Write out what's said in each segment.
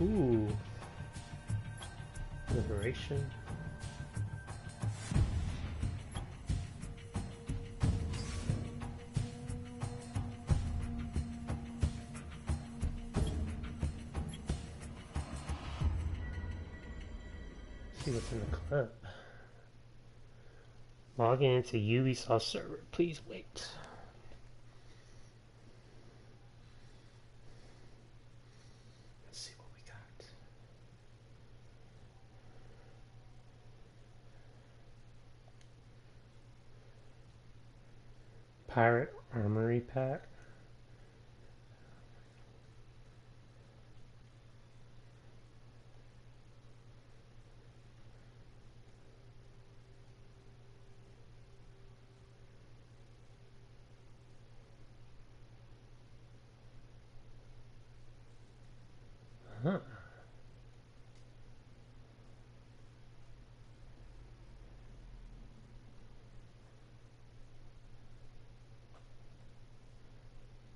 Ooh. Liberation. See what's in the club. Logging into Ubisoft server. Please wait. Let's see what we got. Pirate Armory Pack. Huh.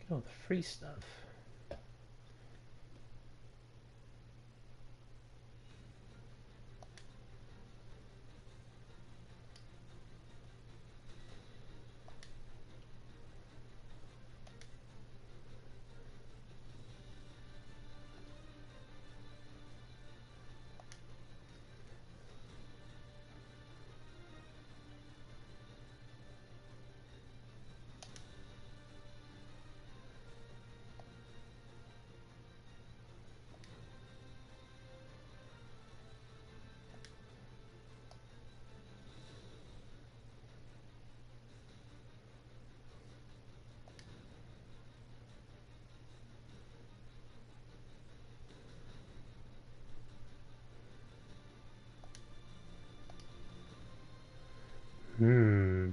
Get all the free stuff. Hmm.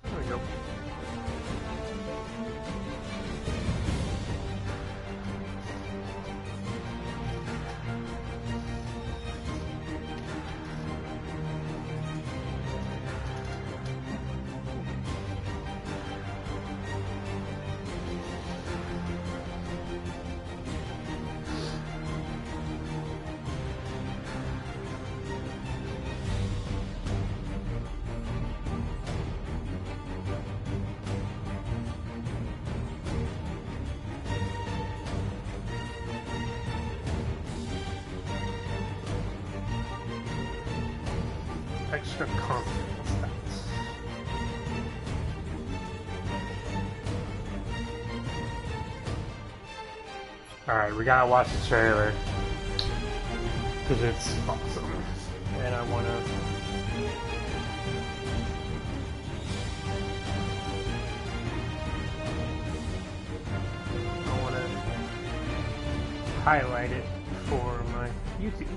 There we go. Extra confidence stats. Alright, we gotta watch the trailer. Because it's awesome. And I wanna... highlight it for my YouTube.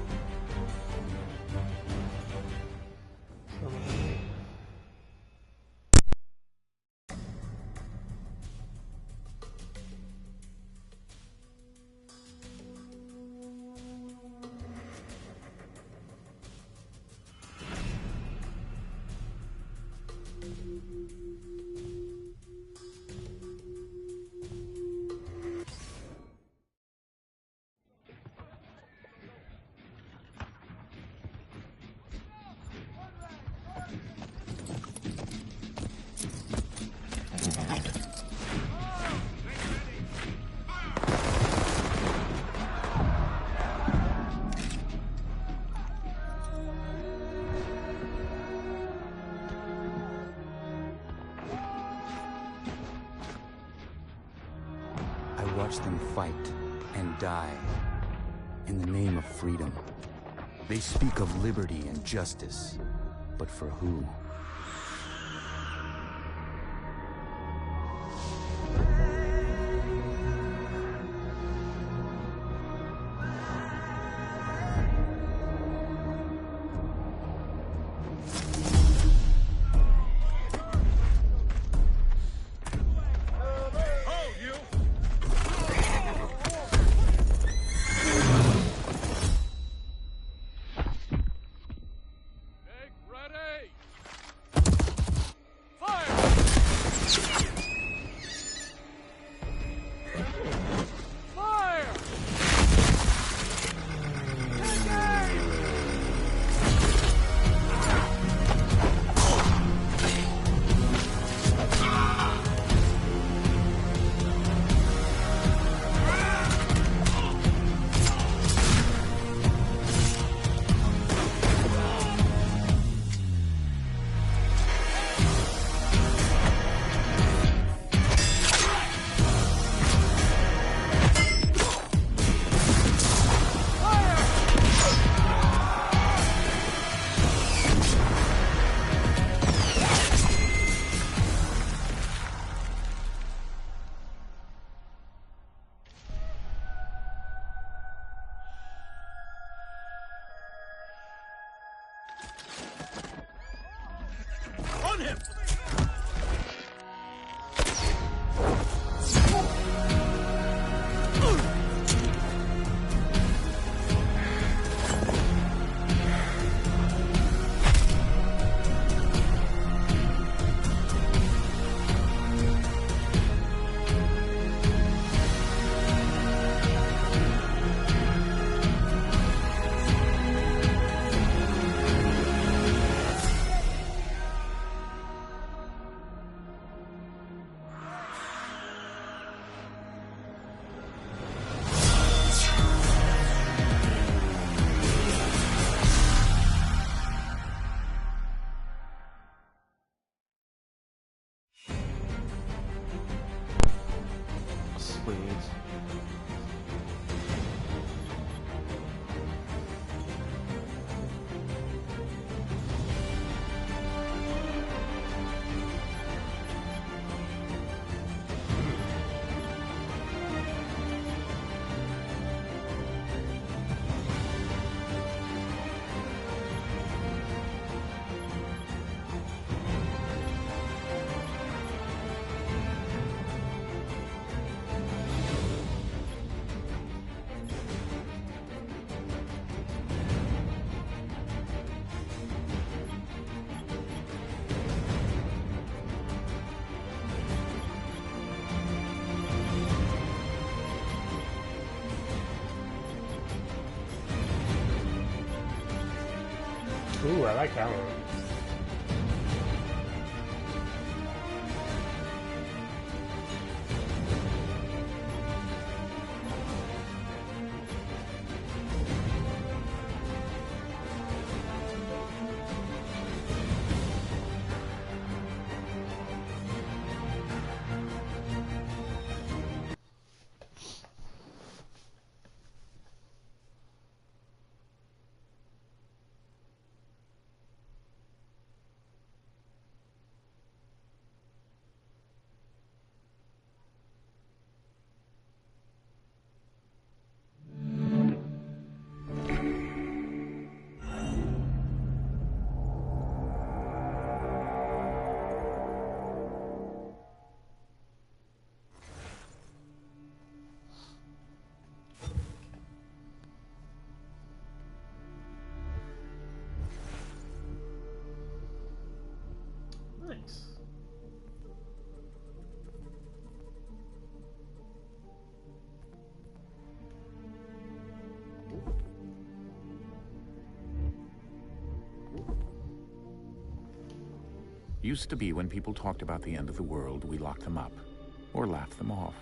Watch them fight and die in the name of freedom. They speak of liberty and justice, but for who? him! Sweet. Ooh, I like that one. Nice. Used to be when people talked about the end of the world, we locked them up. Or laughed them off.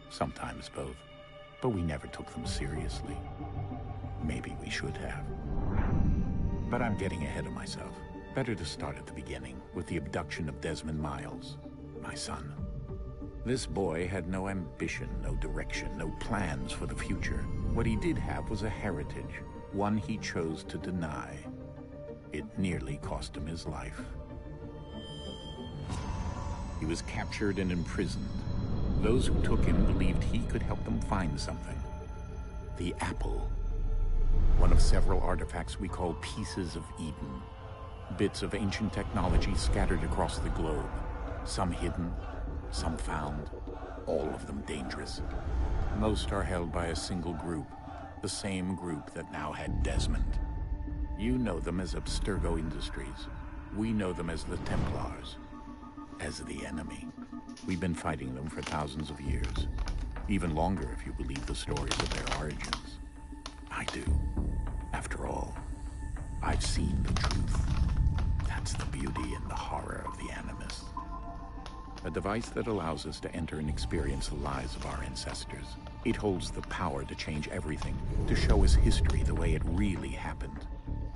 Sometimes both. But we never took them seriously. Maybe we should have. But I'm getting ahead of myself. Better to start at the beginning, with the abduction of Desmond Miles, my son. This boy had no ambition, no direction, no plans for the future. What he did have was a heritage, one he chose to deny. It nearly cost him his life. He was captured and imprisoned. Those who took him believed he could help them find something. The apple. One of several artifacts we call Pieces of Eden. Bits of ancient technology scattered across the globe. Some hidden, some found, all of them dangerous. Most are held by a single group, the same group that now had Desmond. You know them as Abstergo Industries. We know them as the Templars. As the enemy. We've been fighting them for thousands of years. Even longer if you believe the stories of their origins. I do. After all, I've seen the truth. That's the beauty and the horror of the Animus. A device that allows us to enter and experience the lives of our ancestors. It holds the power to change everything, to show us history the way it really happened.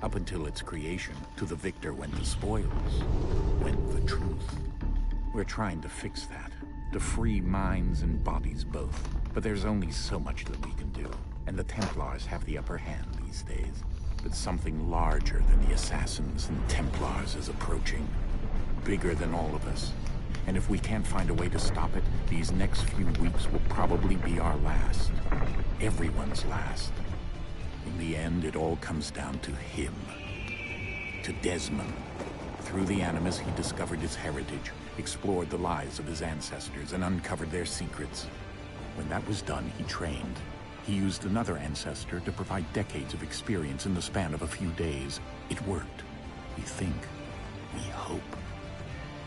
Up until its creation, to the victor went the spoils, went the truth. We're trying to fix that, to free minds and bodies both. But there's only so much that we can do, and the Templars have the upper hand these days. But something larger than the Assassins and Templars is approaching. Bigger than all of us. And if we can't find a way to stop it, these next few weeks will probably be our last. Everyone's last. In the end, it all comes down to him. To Desmond. Through the Animus, he discovered his heritage, explored the lives of his ancestors, and uncovered their secrets. When that was done, he trained. He used another ancestor to provide decades of experience in the span of a few days. It worked. We think. We hope.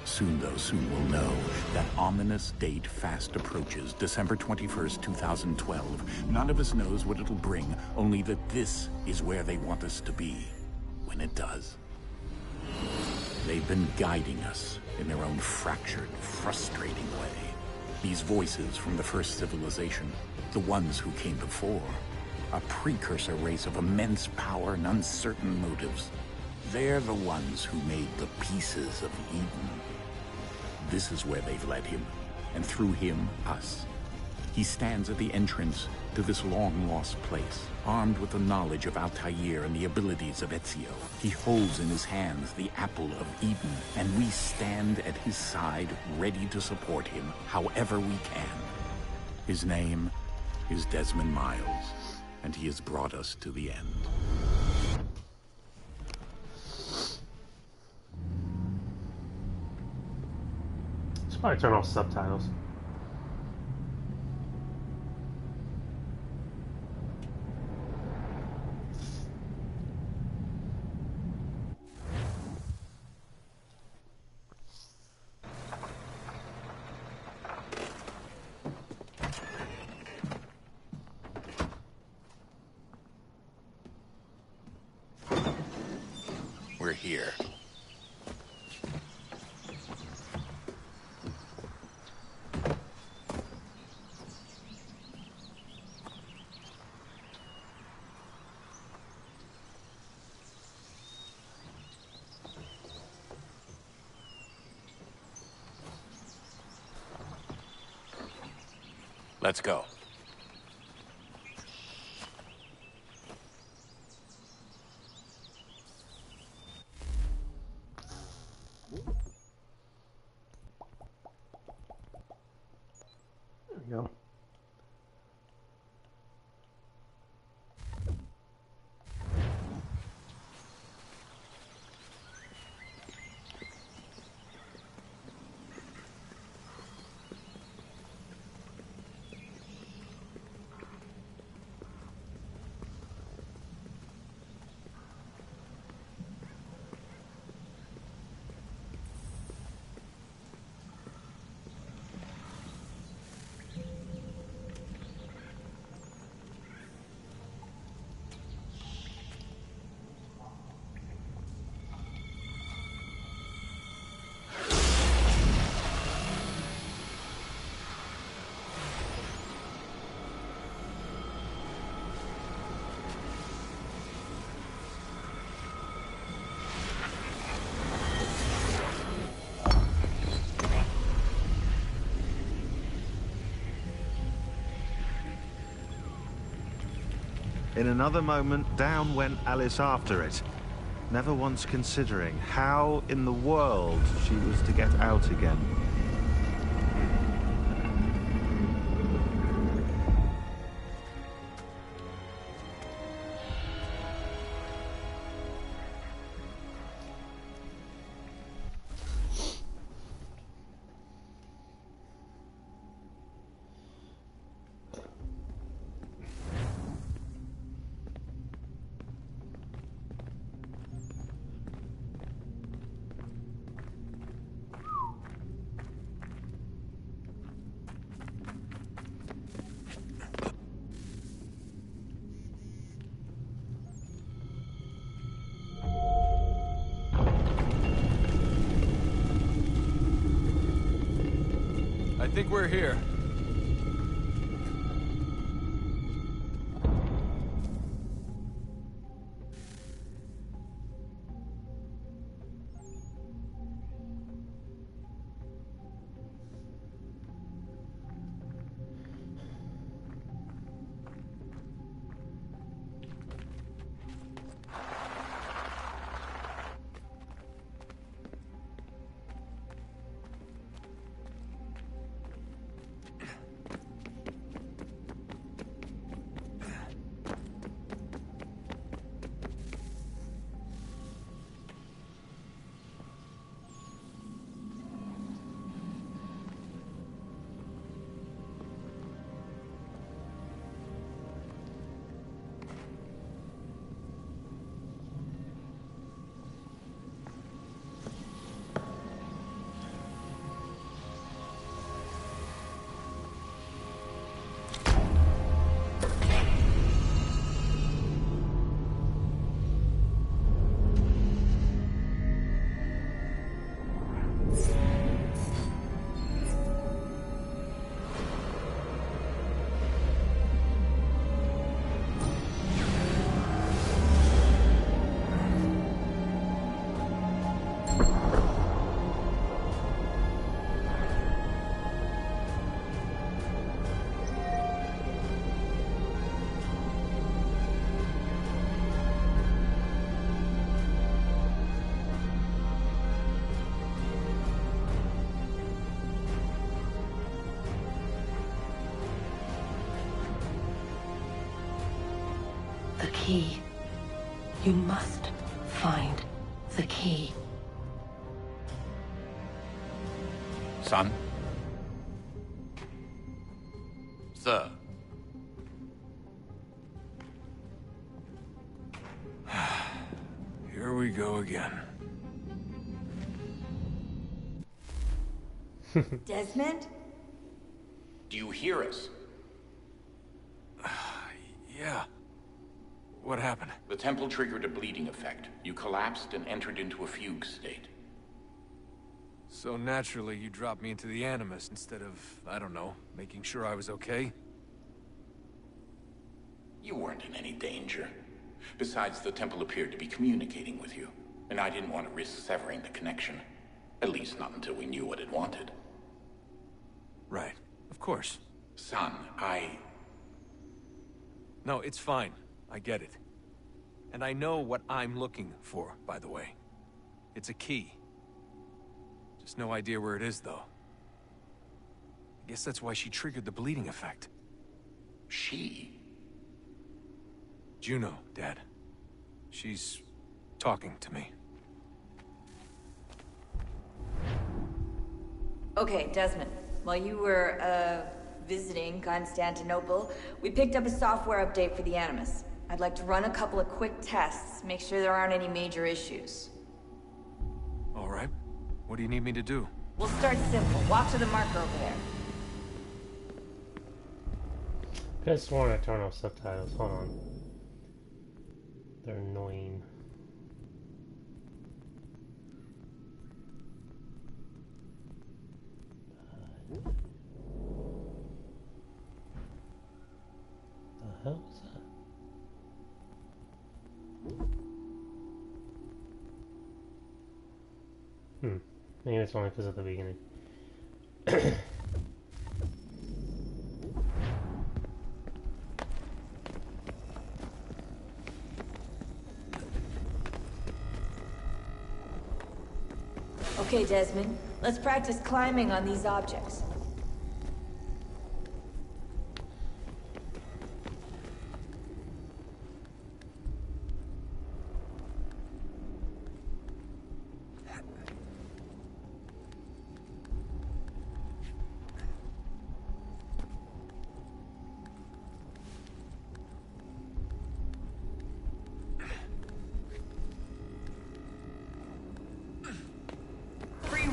Soon, though, soon we'll know. That ominous date fast approaches, December 21st, 2012. None of us knows what it'll bring, only that this is where they want us to be. When it does. They've been guiding us in their own fractured, frustrating way. These voices from the first civilization, the ones who came before, a precursor race of immense power and uncertain motives. They're the ones who made the pieces of Eden. This is where they've led him, and through him, us. He stands at the entrance to this long-lost place, armed with the knowledge of Altair and the abilities of Ezio. He holds in his hands the Apple of Eden, and we stand at his side, ready to support him however we can. His name is Desmond Miles, and he has brought us to the end. Should probably turn off subtitles. We're here. Let's go. There we go. In another moment, down went Alice after it, never once considering how in the world she was to get out again. I think we're here. key. You must find the key. Son? Sir. Here we go again. Desmond? Do you hear us? Yeah. What happened? The temple triggered a bleeding effect. You collapsed and entered into a fugue state. So naturally, you dropped me into the Animus instead of, I don't know, making sure I was okay? You weren't in any danger. Besides, the temple appeared to be communicating with you, and I didn't want to risk severing the connection. At least not until we knew what it wanted. Right. Of course. Son, No, it's fine. I get it. And I know what I'm looking for, by the way. It's a key. Just no idea where it is, though. I guess that's why she triggered the bleeding effect. She? Juno, Dad. She's talking to me. Okay, Desmond. While you were, visiting Constantinople, we picked up a software update for the Animus. I'd like to run a couple of quick tests, make sure there aren't any major issues. All right. What do you need me to do? We'll start simple. Walk to the marker over there. I could have sworn I turned off subtitles. Hold on. They're annoying. The hell is that? Maybe it's only because of the beginning. Okay, Desmond. Let's practice climbing on these objects.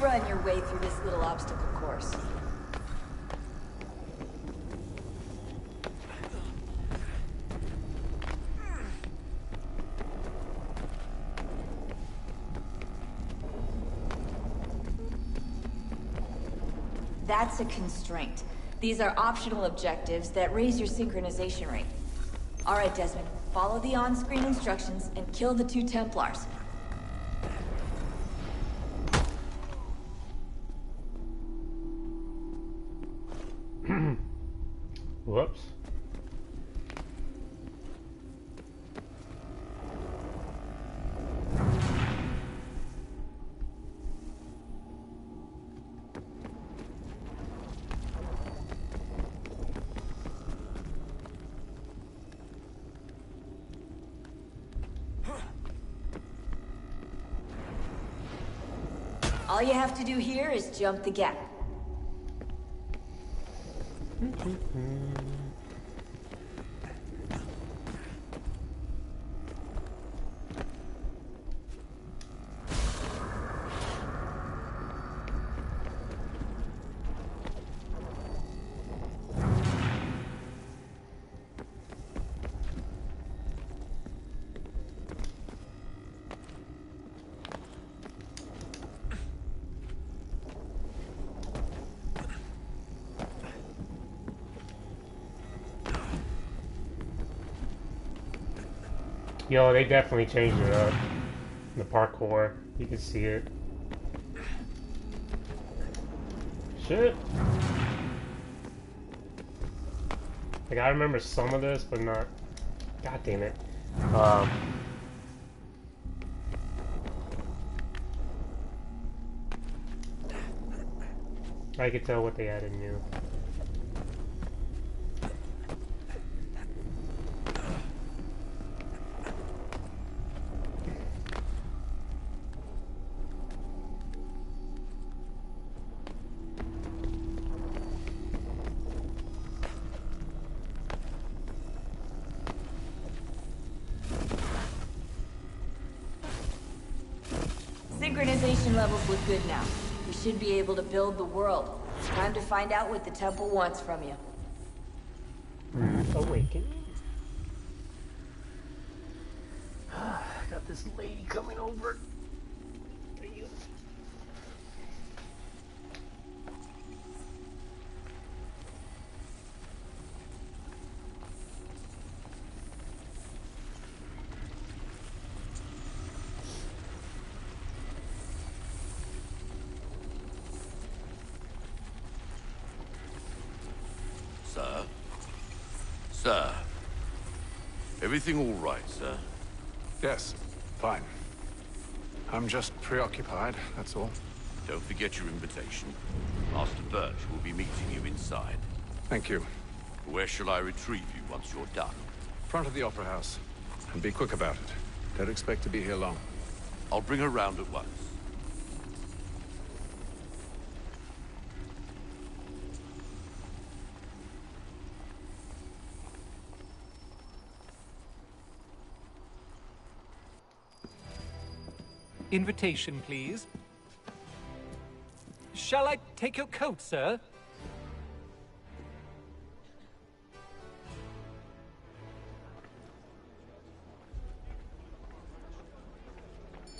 Run your way through this little obstacle course. That's a constraint. These are optional objectives that raise your synchronization rate. All right, Desmond, follow the on-screen instructions and kill the 2 Templars. Whoops. All you have to do here is jump the gap. Yo, they definitely changed it up. The parkour, you can see it. Shit. Like, I remember some of this, but not... God damn it. I could tell what they added new. synchronization levels look good now. We should be able to build the world. Time to find out what the temple wants from you. Awaken. Got this lady coming over. Sir? Sir? Everything all right, sir? Yes, fine. I'm just preoccupied, that's all. Don't forget your invitation. Master Birch will be meeting you inside. Thank you. Where shall I retrieve you once you're done? Front of the Opera House. And be quick about it. Don't expect to be here long. I'll bring her round at once. Invitation, please. Shall I take your coat, sir?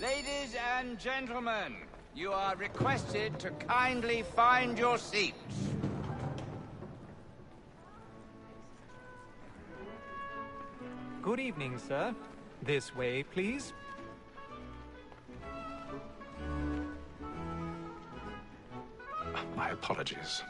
Ladies and gentlemen, you are requested to kindly find your seats. Good evening, sir. This way, please. My apologies.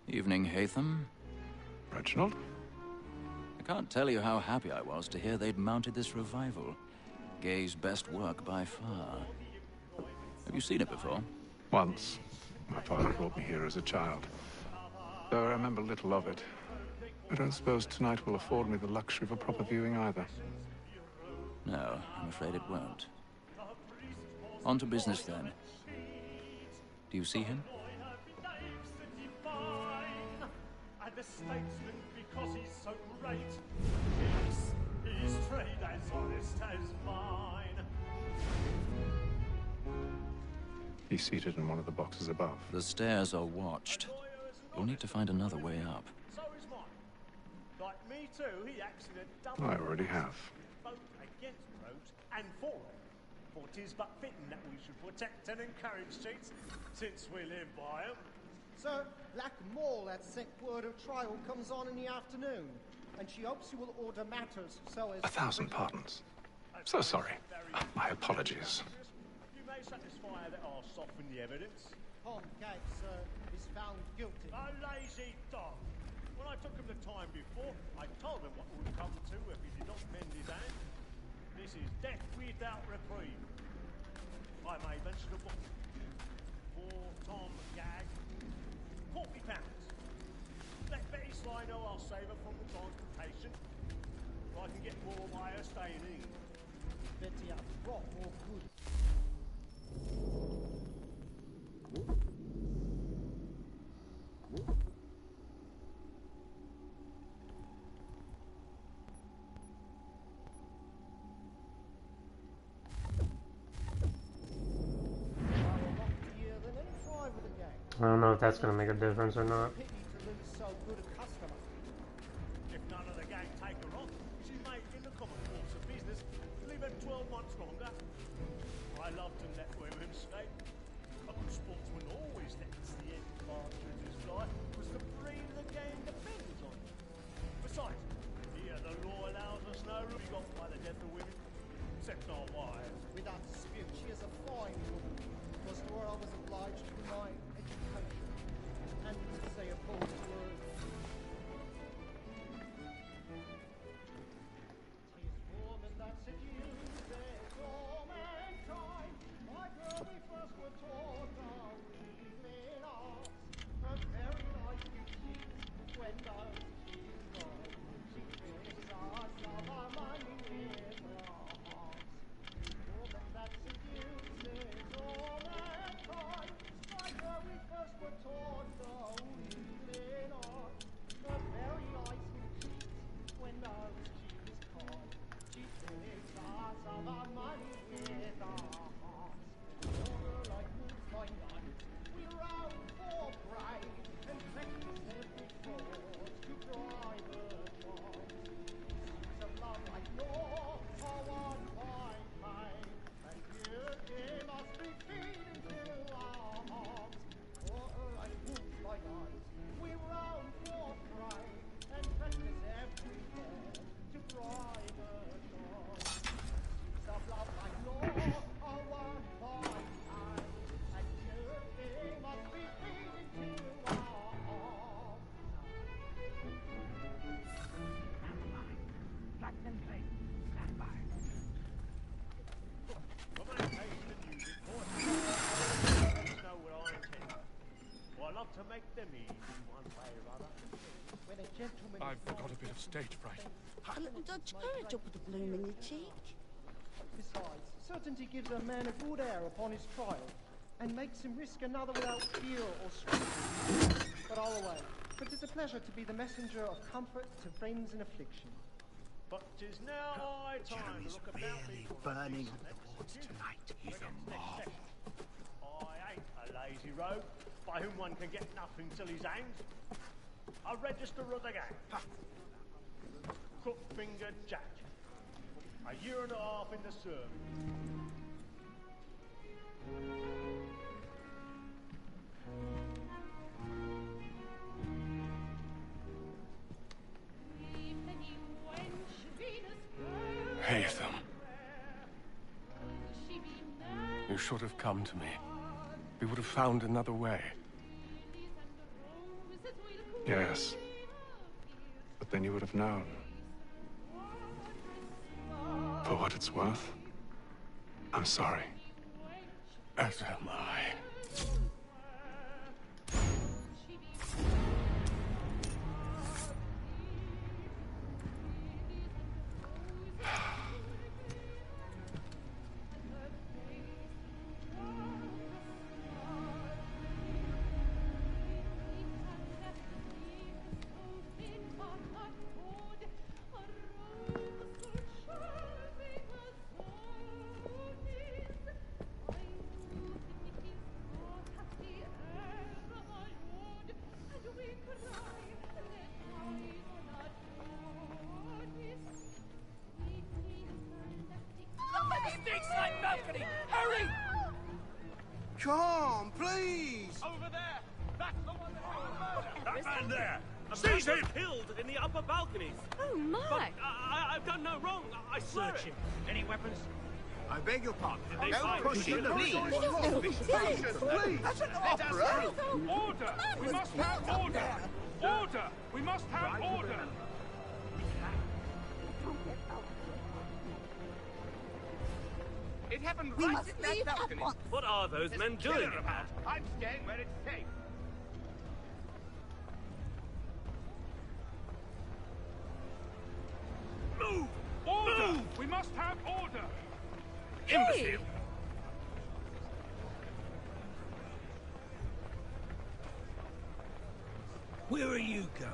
Evening, Haytham. Reginald? I can't tell you how happy I was to hear they'd mounted this revival. Gay's best work by far. Have you seen it before? Once. My father brought me here as a child. Though I remember little of it. I don't suppose tonight will afford me the luxury of a proper viewing either. No, I'm afraid it won't. On to business, then. Do you see him? The statesman, because he's so great, his trade as honest as mine. He's seated in one of the boxes above. The stairs are watched. You'll need to find another way up. So is mine. Like me too, he acts in a double. I already have. Both against roads and for them. For 'tis but fitting that we should protect and encourage cheats, since we live by 'em. Sir, Black Mall at sent word of trial comes on in the afternoon, and she hopes you will order matters so as... 1,000 pardons. So sorry. My apologies. You may satisfy that I'll soften the evidence. Tom Gates, sir, is found guilty. A lazy dog. When I took him the time before, I told him what would come to if he did not mend his hand. This is death without reprieve. I may mention a book. For Tom Gag. £40. Let Betty Sly know I'll save her from the transportation. So I can get more by her staying in. Betty has brought more good. I don't know if that's going to make a difference or not. If none of the gang take her on, she may, in the common course of business, leave her 12 months longer. I love to let women escape. A good sportsman always lets the end partridges fly, because the breed of the game depends on it. Besides, here the law allows us no room got by the death of women, except our wives. Without dispute, she is a fine woman, because to her I was obliged to my education, and to say a full love to make them easy one way or other. When a gentleman I've got a bit of stage fright. A little Dutch courage up with the bloom in your cheek. Besides, certainty gives a man a good air upon his trial, and makes him risk another without fear or scruple. But all away, for 'tis a pleasure to be the messenger of comfort to friends in affliction. But 'tis now high time to look about me. Burning at the wards tonight. He's a marvel. I ain't a lazy rogue, by whom one can get nothing till he's hanged. A register of the gang. Crook-fingered Jack. A year and a half in the service. Haytham. You should have come to me. We would have found another way. Yes. But then you would have known. For what it's worth, I'm sorry. As am I. Hurry! Come, please! Over there! That's the one That man there! Seize him! Killed in the upper balconies. Oh, my! But I've done no wrong. I swear it. Any weapons? I beg your pardon. They Don't find push me. him, please. Please. That's an opera. Order! We must have order! Order! We must have order! It happened We right must at that leave at balcony. once. What are those There's men a killer doing? about. I'm staying where it's safe. Move! Order! Move! We must have order! Imbecile! Where are you going?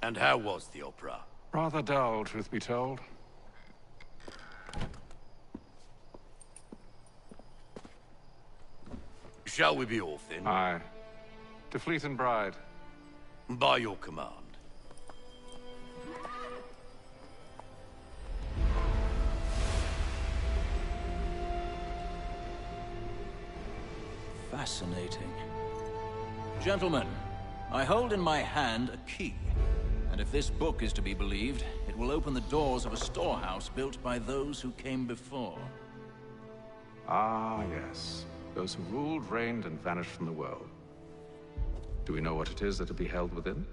And how was the opera? Rather dull, truth be told. Shall we be off then? Aye. To Fleet and Bride. By your command. Fascinating. Gentlemen, I hold in my hand a key. And if this book is to be believed, it will open the doors of a storehouse built by those who came before. Ah, yes. Those who ruled, reigned, and vanished from the world. Do we know what it is that will be held within?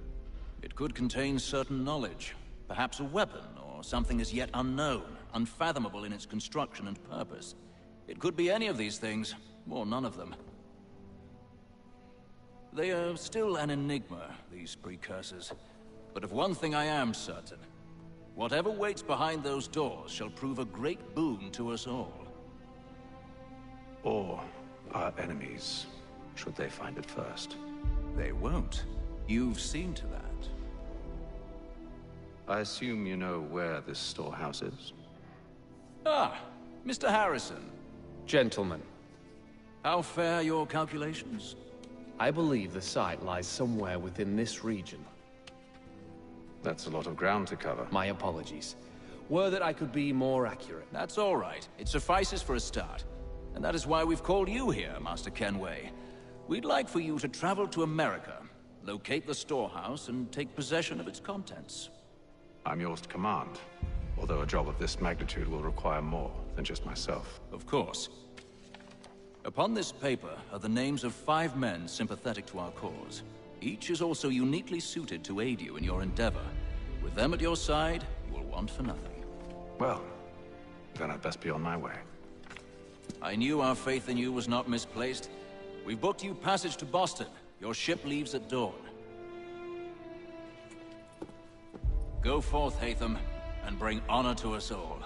It could contain certain knowledge. Perhaps a weapon, or something as yet unknown, unfathomable in its construction and purpose. It could be any of these things, or none of them. They are still an enigma, these precursors. But of one thing I am certain. Whatever waits behind those doors shall prove a great boon to us all. Or our enemies, should they find it first. They won't. You've seen to that. I assume you know where this storehouse is? Ah, Mr. Harrison. Gentlemen, How fare your calculations? I believe the site lies somewhere within this region. That's a lot of ground to cover. My apologies. Were that I could be more accurate. That's all right. It suffices for a start. And that is why we've called you here, Master Kenway. We'd like for you to travel to America, locate the storehouse, and take possession of its contents. I'm yours to command, although a job of this magnitude will require more than just myself. Of course. Upon this paper are the names of 5 men sympathetic to our cause. Each is also uniquely suited to aid you in your endeavor. With them at your side, you will want for nothing. Well, then I'd best be on my way. I knew our faith in you was not misplaced. We've booked you passage to Boston. Your ship leaves at dawn. Go forth, Haytham, and bring honor to us all.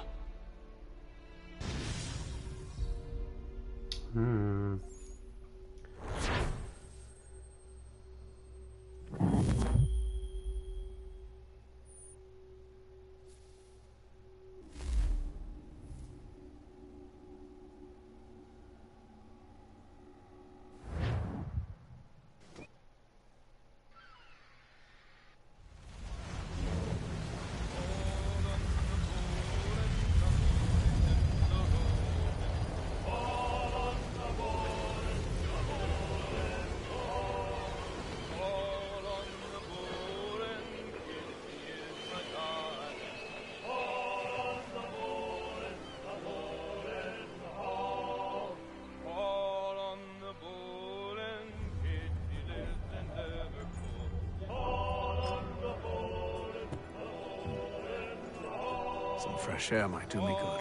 Some fresh air might do me good.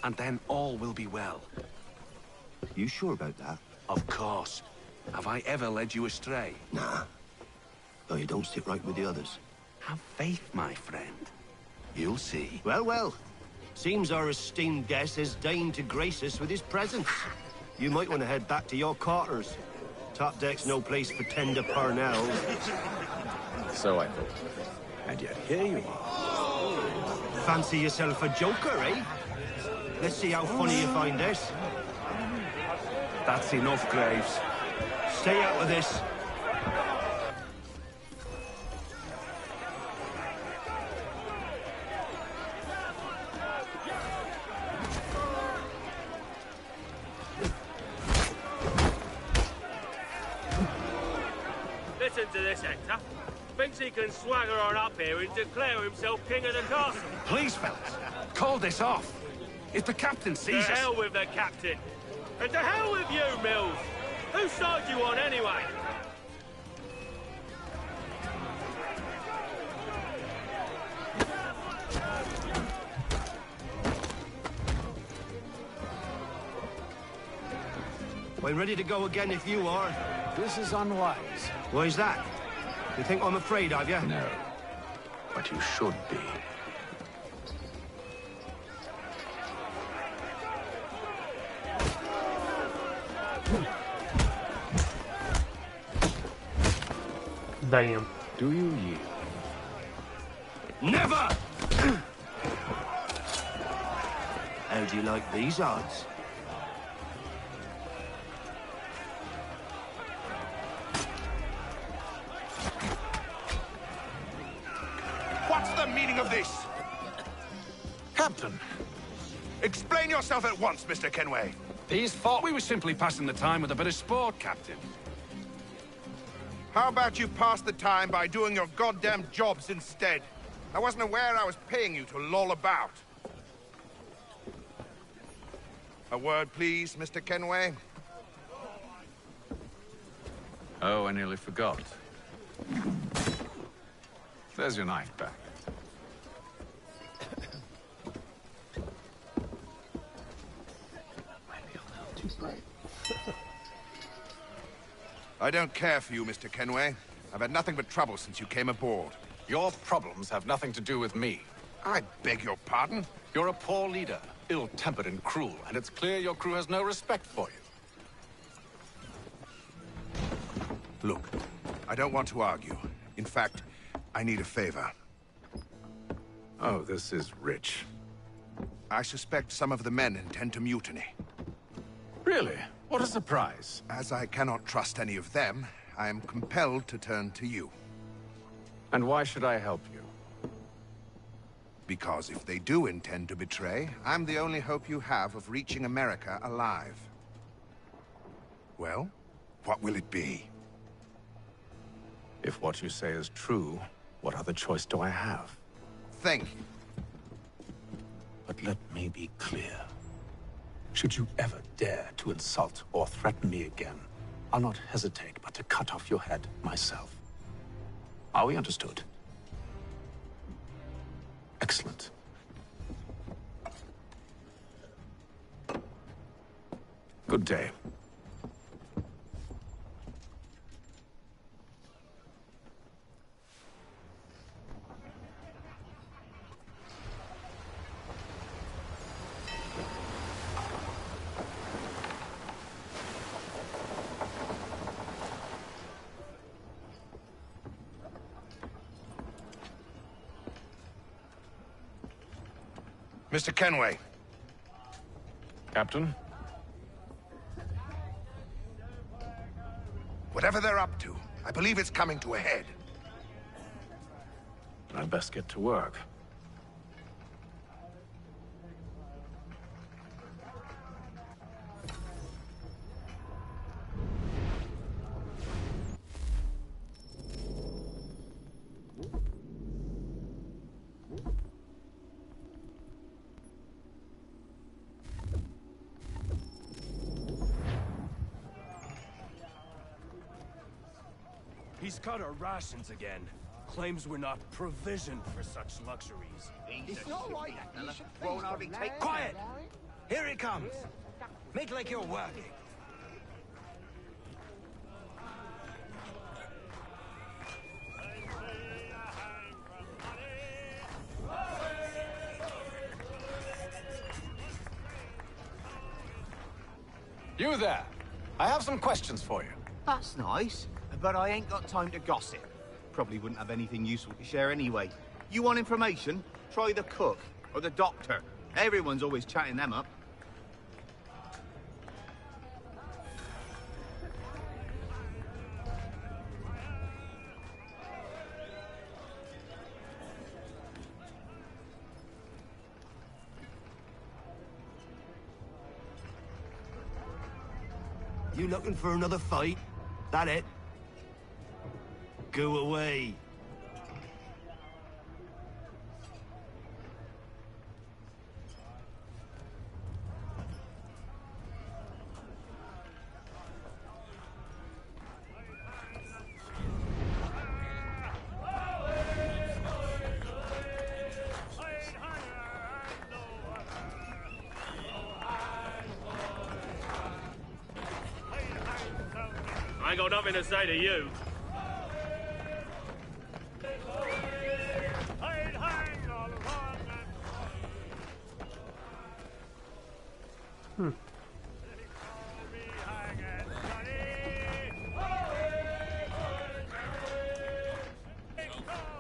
And then all will be well. You sure about that? Of course. Have I ever led you astray? Nah. Though you don't sit right with the others. Have faith, my friend. You'll see. Well, well. Seems our esteemed guest has deigned to grace us with his presence. You might want to head back to your quarters. Top deck's no place for tender Parnells. So I thought. And yet here you are. Fancy yourself a joker, eh? Let's see how funny you find this. That's enough, Graves. Stay out of this. Listen to this, Hector. Thinks he can swagger on up here and declare himself king of the castle. Please, fellas, call this off. If the captain sees us... To hell with the captain. And to hell with you, Mills. Whose side you on, anyway? We're ready to go again if you are. This is unwise. Why's that? You think I'm afraid of you? No. But you should be. Damn. Do you yield? Never! How do you like these odds? What's the meaning of this? Captain! Explain yourself at once, Mr. Kenway. These thought we were simply passing the time with a bit of sport, Captain. How about you pass the time by doing your goddamn jobs instead? I wasn't aware I was paying you to loll about. A word, please, Mr. Kenway. Oh, I nearly forgot. There's your knife back. Too bright. I don't care for you, Mr. Kenway. I've had nothing but trouble since you came aboard. Your problems have nothing to do with me. I beg your pardon? You're a poor leader, ill-tempered and cruel, and it's clear your crew has no respect for you. Look, I don't want to argue. In fact, I need a favor. Oh, this is rich. I suspect some of the men intend to mutiny. Really? What a surprise. As I cannot trust any of them, I am compelled to turn to you. And why should I help you? Because if they do intend to betray, I'm the only hope you have of reaching America alive. Well, what will it be? If what you say is true, what other choice do I have? Thank you. But let me be clear. Should you ever dare to insult or threaten me again, I'll not hesitate but to cut off your head myself. Are we understood? Excellent. Good day. Mr. Kenway. Captain? Whatever they're up to, I believe it's coming to a head. I'd best get to work. He's cut our rations again. Claims we're not provisioned for such luxuries. It's not like that. You should Won't hardly take... Quiet! Here he comes! Make like you're working. You there! I have some questions for you. That's nice, but I ain't got time to gossip. Probably wouldn't have anything useful to share anyway. You want information? Try the cook or the doctor. Everyone's always chatting them up. You looking for another fight? That it? Go away. I ain't got nothing to say to you.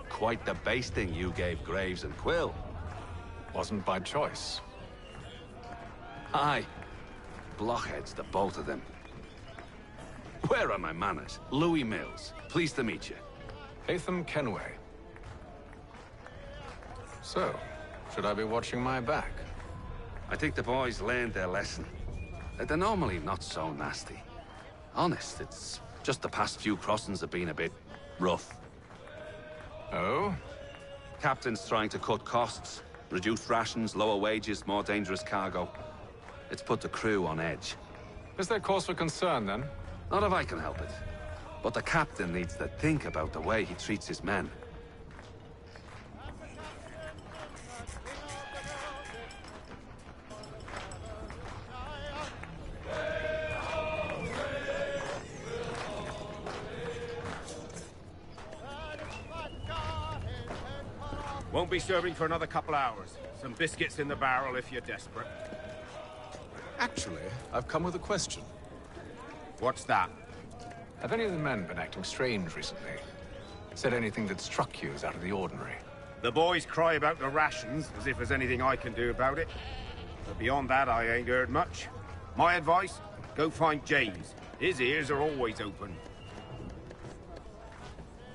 Quite the basting you gave Graves and Quill. Wasn't by choice. Aye. Blockheads, the both of them. Where are my manners? Louis Mills. Pleased to meet you. Haytham Kenway. So, should I be watching my back? I think the boys learned their lesson. They're normally not so nasty. Honest, it's just the past few crossings have been a bit rough. Oh? Captain's trying to cut costs. Reduce rations, lower wages, more dangerous cargo. It's put the crew on edge. Is there cause for concern, then? Not if I can help it. But the captain needs to think about the way he treats his men. Won't be serving for another couple hours. Some biscuits in the barrel if you're desperate. Actually, I've come with a question. What's that? Have any of the men been acting strange recently? Said anything that struck you as out of the ordinary? The boys cry about the rations, as if there's anything I can do about it. But beyond that, I ain't heard much. My advice, go find James. His ears are always open.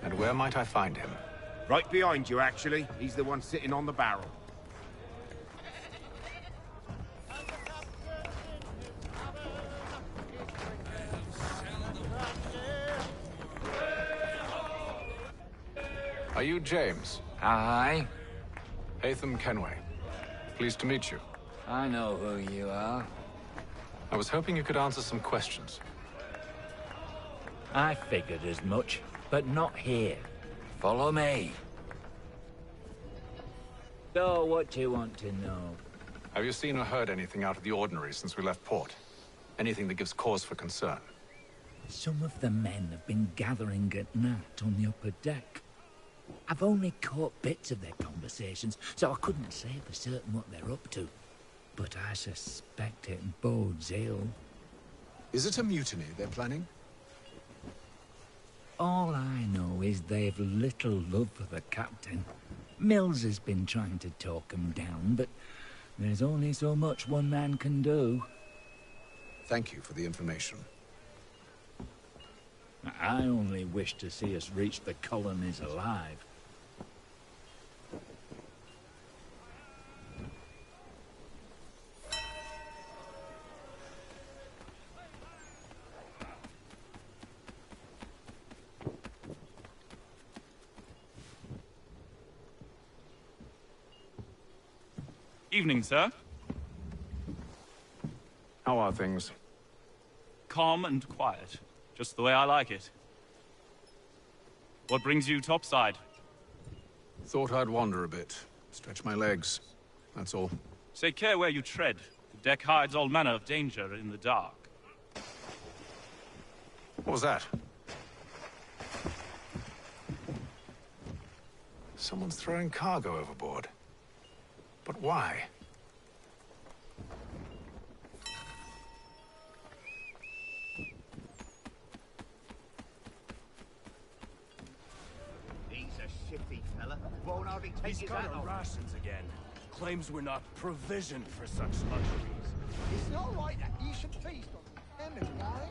And where might I find him? Right behind you, actually. He's the one sitting on the barrel. Are you James? Aye. Haytham Kenway. Pleased to meet you. I know who you are. I was hoping you could answer some questions. I figured as much, but not here. Follow me. So, what do you want to know? Have you seen or heard anything out of the ordinary since we left port? Anything that gives cause for concern? Some of the men have been gathering at night on the upper deck. I've only caught bits of their conversations, so I couldn't say for certain what they're up to. But I suspect it bodes ill. Is it a mutiny they're planning? All I know is they've little love for the captain. Mills has been trying to talk him down, but there's only so much one man can do. Thank you for the information. I only wish to see us reach the colonies alive. Evening, sir. How are things? Calm and quiet. Just the way I like it. What brings you topside? Thought I'd wander a bit. Stretch my legs. That's all. Take care where you tread. The deck hides all manner of danger in the dark. What was that? Someone's throwing cargo overboard. But why? He's a shifty fella. Won't hardly take He's his got hat our off. rations again. Claims we're not provisioned for such luxuries. It's not right that you should feast on the cannon wine.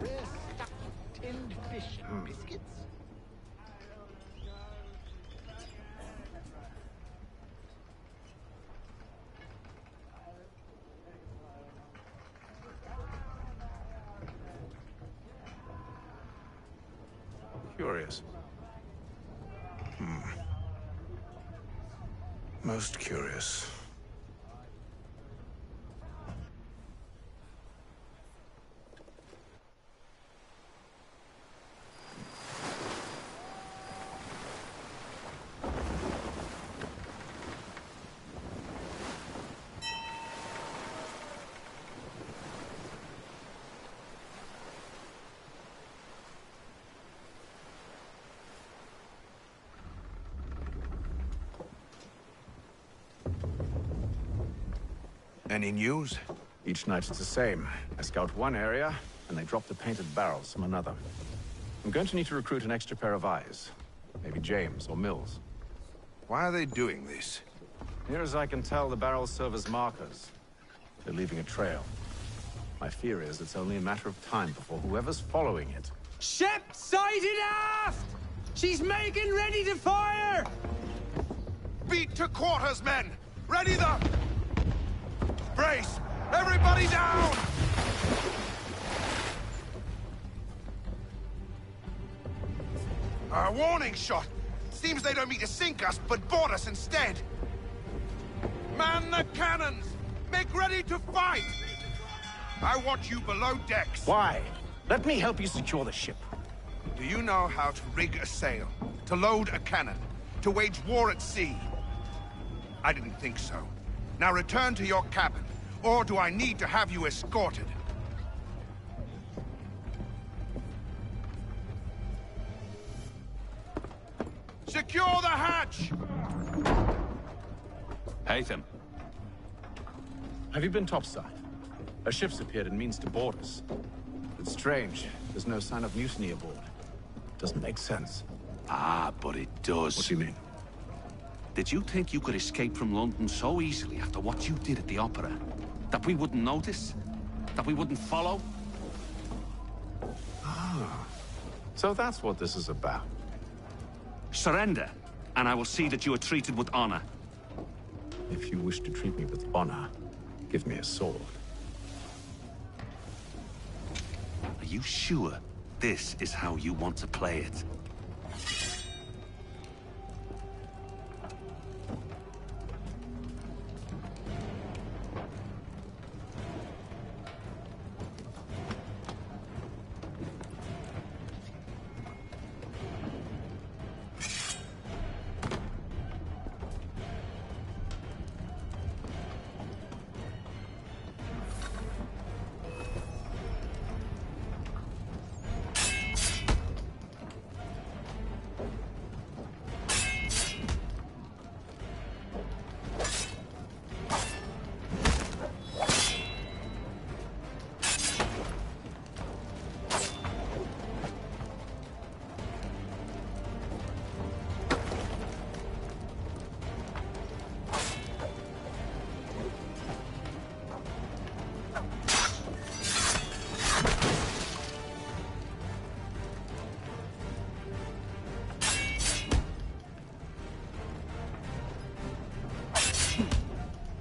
Rare stuff, tinned fish and biscuits. Curious. Most curious. Any news? Each night it's the same. I scout one area, and they drop the painted barrels from another. I'm going to need to recruit an extra pair of eyes. Maybe James or Mills. Why are they doing this? Near as I can tell, the barrels serve as markers. They're leaving a trail. My fear is it's only a matter of time before whoever's following it... Ship sighted aft! She's making ready to fire! Beat to quarters, men! Ready the... Brace! Everybody down! A warning shot! Seems they don't mean to sink us, but board us instead! Man the cannons! Make ready to fight! I want you below decks! Why? Let me help you secure the ship. Do you know how to rig a sail? To load a cannon? To wage war at sea? I didn't think so. Now return to your cabin, or do I need to have you escorted? Secure the hatch! Haytham. Have you been topside? A ship's appeared and means to board us. It's strange. There's no sign of mutiny aboard. Doesn't make sense. Ah, but it does. What do you mean? Did you think you could escape from London so easily after what you did at the opera? That we wouldn't notice? That we wouldn't follow? Ah, so that's what this is about. Surrender, and I will see that you are treated with honor. If you wish to treat me with honor, give me a sword. Are you sure this is how you want to play it?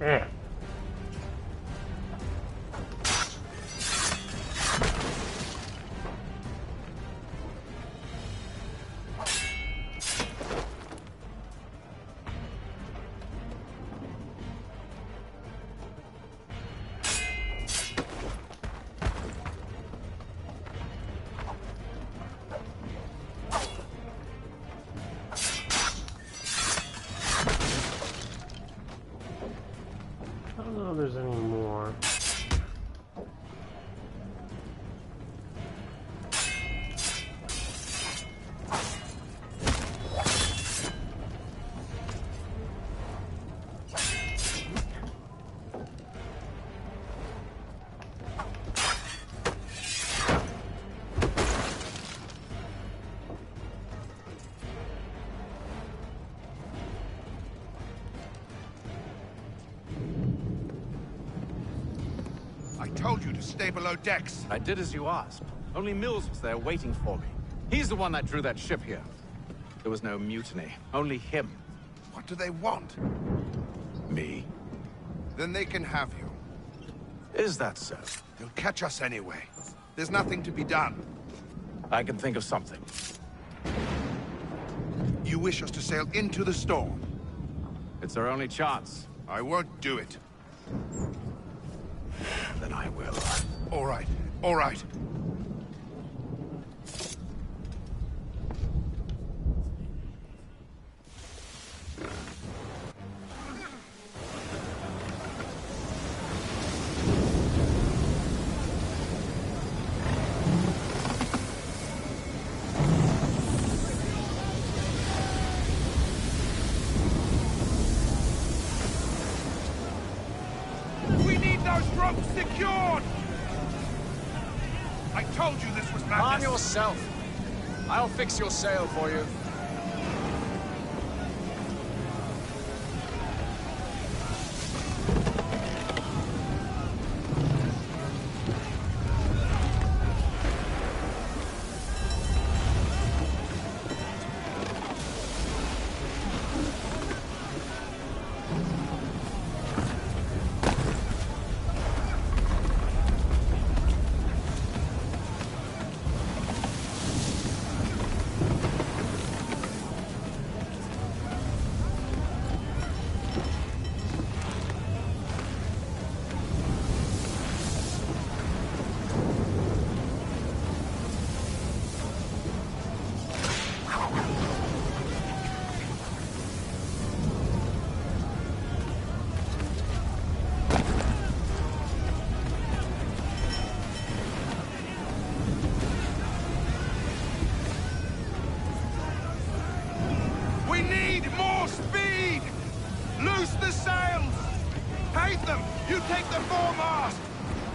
Yeah. I don't know if there's any more. I told you to stay below decks. I did as you asked. Only Mills was there waiting for me. He's the one that drew that ship here. There was no mutiny, only him. What do they want? Me? Then they can have you. Is that so? They'll catch us anyway. There's nothing to be done. I can think of something. You wish us to sail into the storm? It's our only chance. I won't do it. Then I will. All right. All right. We need those ropes secured! I told you this was madness. Arm yourself. I'll fix your sail for you. We need more speed! Loose the sails! Haytham, you take the foremast!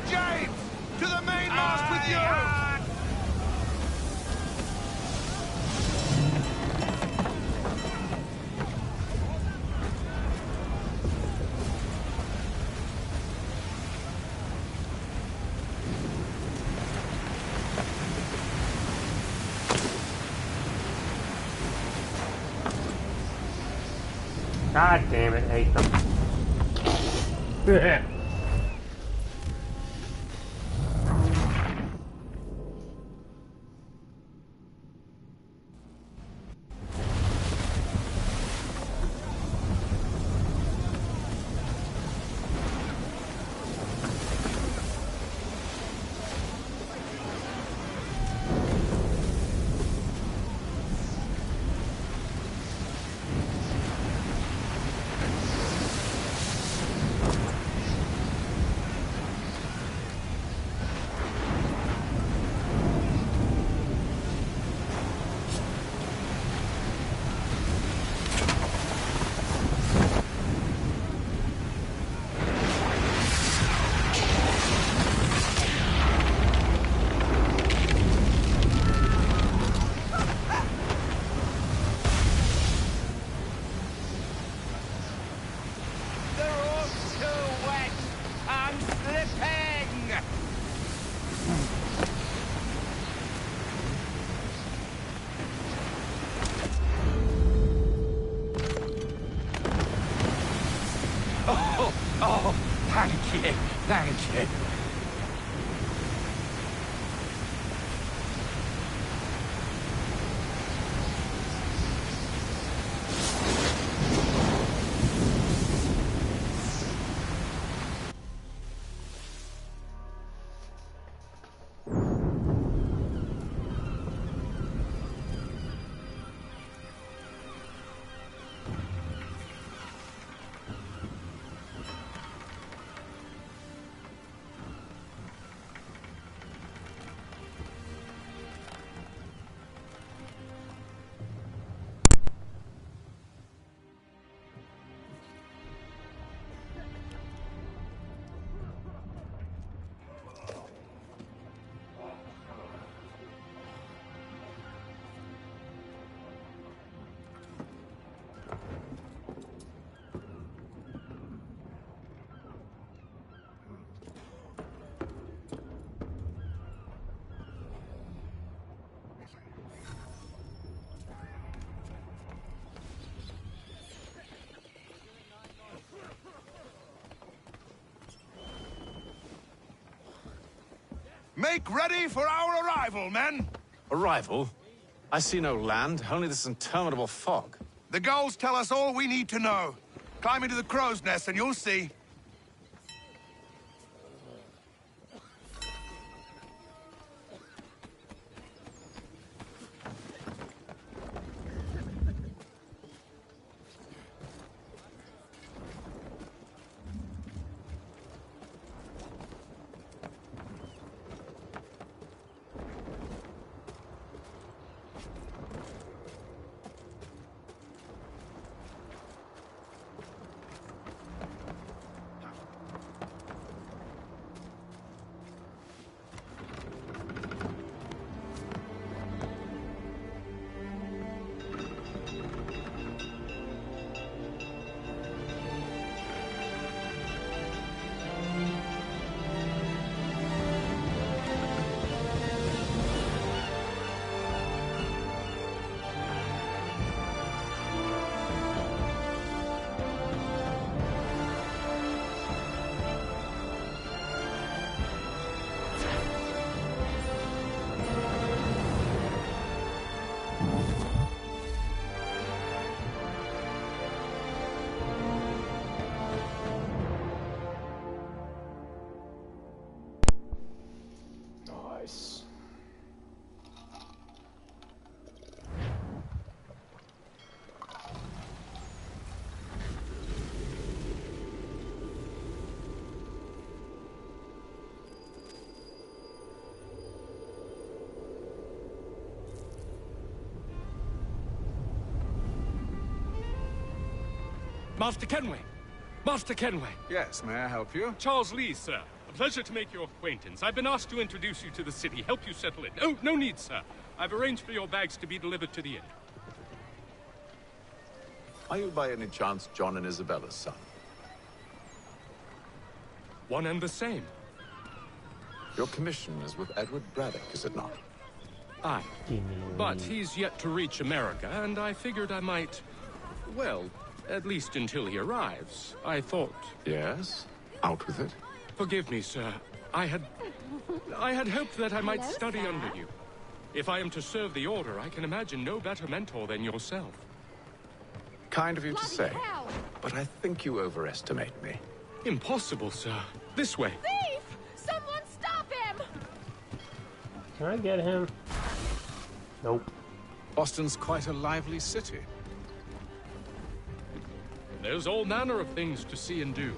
James, to the mainmast with you! God damn it, hate them. Oh, thank you, thank you. Make ready for our arrival, men! Arrival? I see no land, only this interminable fog. The gulls tell us all we need to know. Climb into the crow's nest and you'll see. Nice. Master Kenway! Master Kenway! Yes, may I help you? Charles Lee, sir. A pleasure to make your acquaintance. I've been asked to introduce you to the city, help you settle in. Oh, no need, sir. I've arranged for your bags to be delivered to the inn. Are you by any chance John and Isabella's son? One and the same. Your commission is with Edward Braddock, is it not? Aye. But he's yet to reach America, and I figured I might, well, At least until he arrives. I thought... Yes? Out with it. Forgive me, sir. I had hoped that I might study under you. If I am to serve the Order, I can imagine no better mentor than yourself. Kind of you to say, but I think you overestimate me. Impossible, sir. This way. Thief! Someone stop him! Can I get him? Nope. Boston's quite a lively city. There's all manner of things to see and do.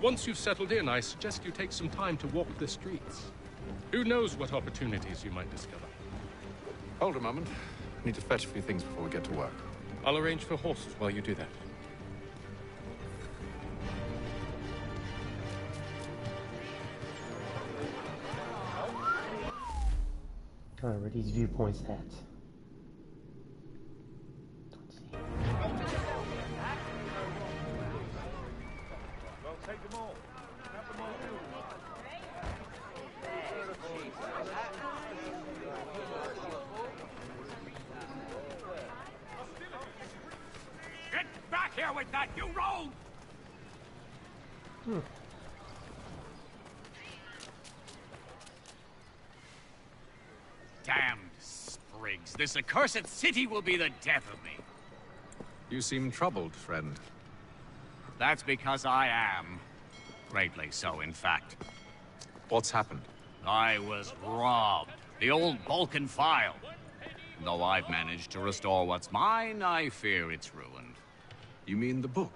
Once you've settled in, I suggest you take some time to walk the streets. Who knows what opportunities you might discover. Hold a moment. I need to fetch a few things before we get to work. I'll arrange for horses while you do that. Alright, where are these viewpoints at? Well, take them all. Have them all. Get back here with that, you rogue! Damned sprigs. This accursed city will be the death of me. You seem troubled, friend. That's because I am. Greatly so, in fact. What's happened? I was robbed. The old Balkan file. Though I've managed to restore what's mine, I fear it's ruined. You mean the book?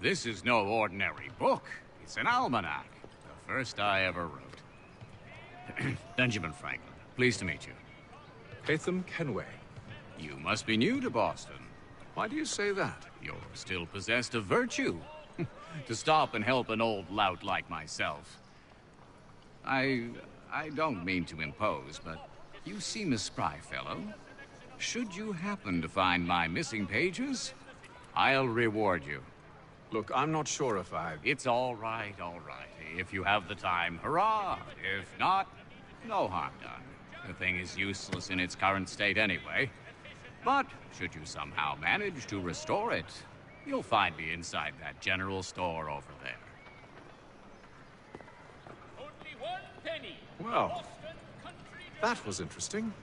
This is no ordinary book. It's an almanac. The first I ever wrote. Benjamin Franklin. Pleased to meet you. Haytham Kenway. You must be new to Boston. Why do you say that? You're still possessed of virtue. To stop and help an old lout like myself. I don't mean to impose, but you seem a spry fellow. Should you happen to find my missing pages, I'll reward you. Look, I'm not sure if I... It's all right, all right. If you have the time, hurrah! If not, no harm done. The thing is useless in its current state anyway. But should you somehow manage to restore it, you'll find me inside that general store over there. Only 1 penny. Well, that was interesting.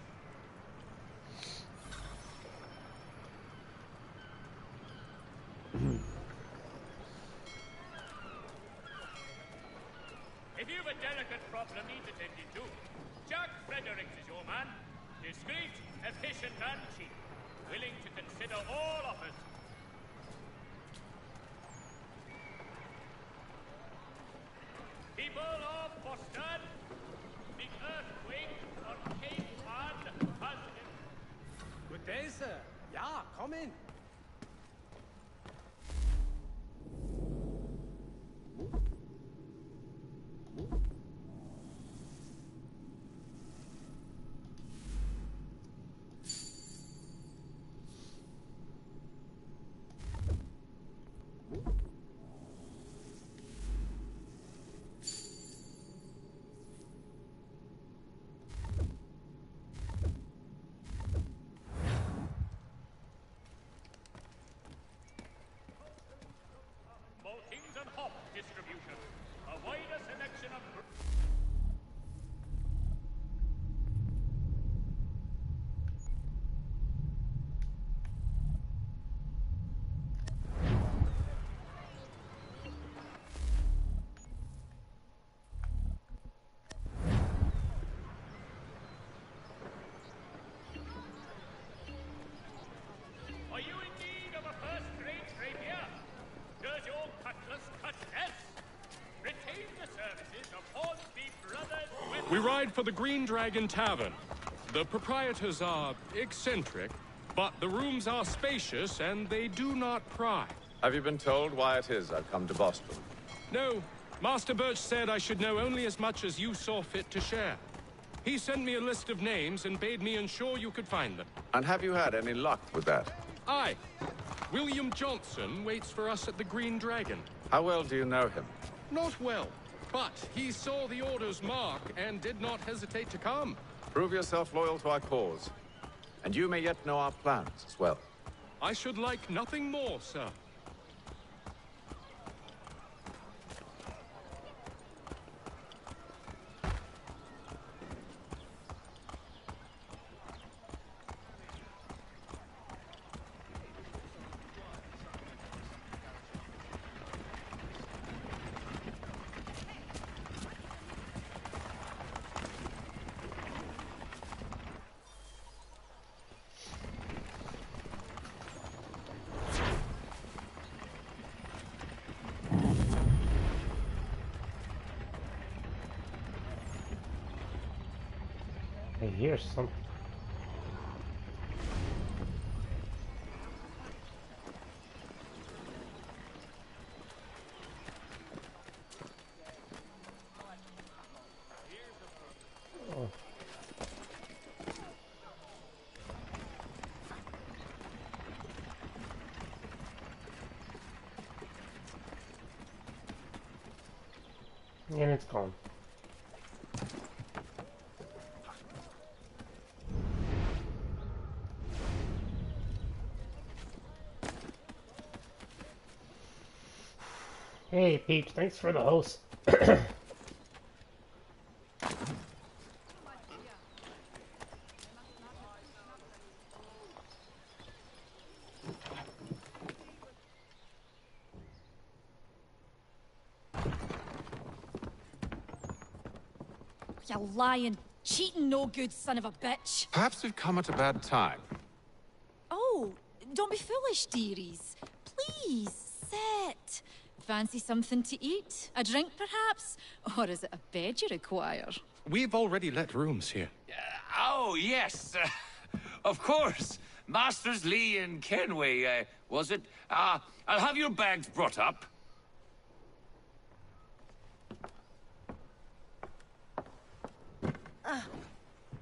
If you've a delicate problem needs attending to, Jack Fredericks is your man. Discreet, efficient, and cheap. Willing to consider all offers. People of Boston, the earthquake on Cape Cod has... Good day, sir. Yeah, come in. Maltings and hop distribution. A wider selection of... Are you in need of a first-rate rapier? Does your cutlass cut less? Retain the services of Hornsby Brothers... We ride for the Green Dragon Tavern. The proprietors are eccentric, but the rooms are spacious and they do not pry. Have you been told why it is I've come to Boston? No. Master Birch said I should know only as much as you saw fit to share. He sent me a list of names and bade me ensure you could find them. And have you had any luck with that? Aye. William Johnson waits for us at the Green Dragon. How well do you know him? Not well, but he saw the Order's mark and did not hesitate to come. Prove yourself loyal to our cause. And you may yet know our plans as well. I should like nothing more, sir. I hear something. Oh. And it's gone. Hey, Peach, thanks for the host. You lying, cheating, no good son of a bitch. Perhaps we've come at a bad time. Oh, don't be foolish, dearies. Please, sit. Fancy something to eat? A drink, perhaps? Or is it a bed you require? We've already let rooms here. Oh, yes. Of course. Masters Lee and Kenway, was it? I'll have your bags brought up.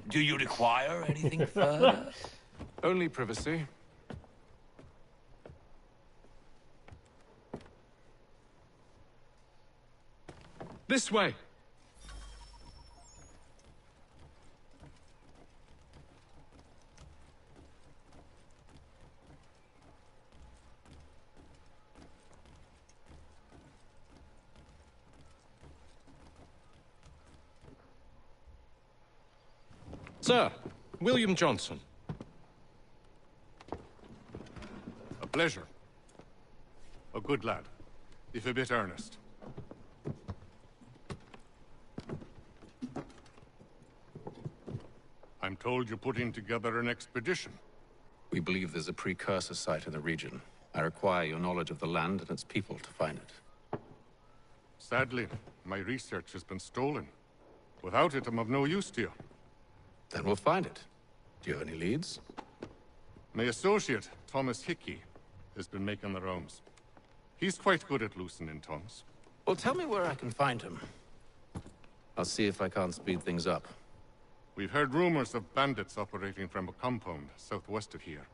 Do you require anything further? Only privacy. This way. Sir, William Johnson. A pleasure. A good lad, if a bit earnest. I'm told you're putting together an expedition. We believe there's a precursor site in the region. I require your knowledge of the land and its people to find it. Sadly, my research has been stolen. Without it, I'm of no use to you. Then we'll find it. Do you have any leads? My associate, Thomas Hickey, has been making the rounds. He's quite good at loosening tongues. Well, tell me where I can find him. I'll see if I can't speed things up. We've heard rumors of bandits operating from a compound southwest of here.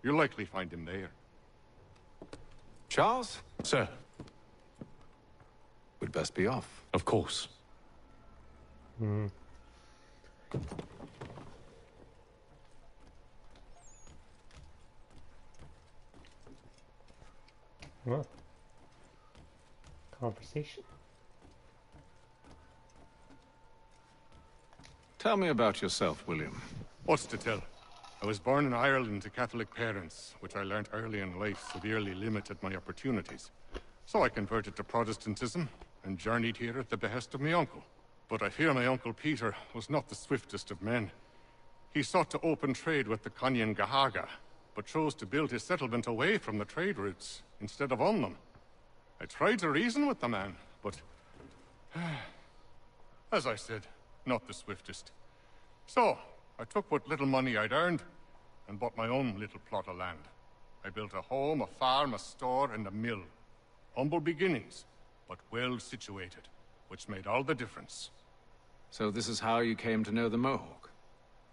You'll likely find him there. Charles? Sir. We'd best be off. Of course. Hmm. Well, conversation. Tell me about yourself, William. What's to tell? I was born in Ireland to Catholic parents, which I learnt early in life severely limited my opportunities. So I converted to Protestantism and journeyed here at the behest of my uncle. But I fear my uncle Peter was not the swiftest of men. He sought to open trade with the Conyan Gahaga, but chose to build his settlement away from the trade routes instead of on them. I tried to reason with the man, but as I said, not the swiftest. So, I took what little money I'd earned and bought my own little plot of land. I built a home, a farm, a store, and a mill. Humble beginnings, but well situated, which made all the difference. So this is how you came to know the Mohawk?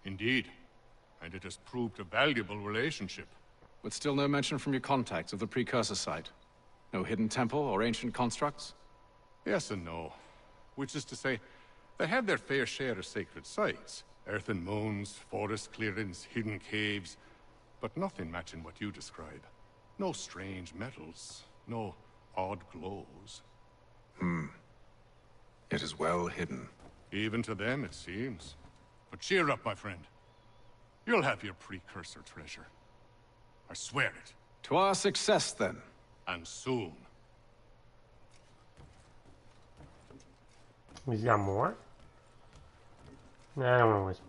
Indeed. And it has proved a valuable relationship. But still no mention from your contacts of the precursor site? No hidden temple or ancient constructs? Yes and no. Which is to say, they have their fair share of sacred sites. Earthen mounds, forest clearings, hidden caves. but nothing matching what you describe. No strange metals, no odd glows. It is well hidden. Even to them, it seems. But cheer up, my friend. You'll have your precursor treasure. I swear it. To our success, then. And soon. He's got more? Nah, I don't want to waste.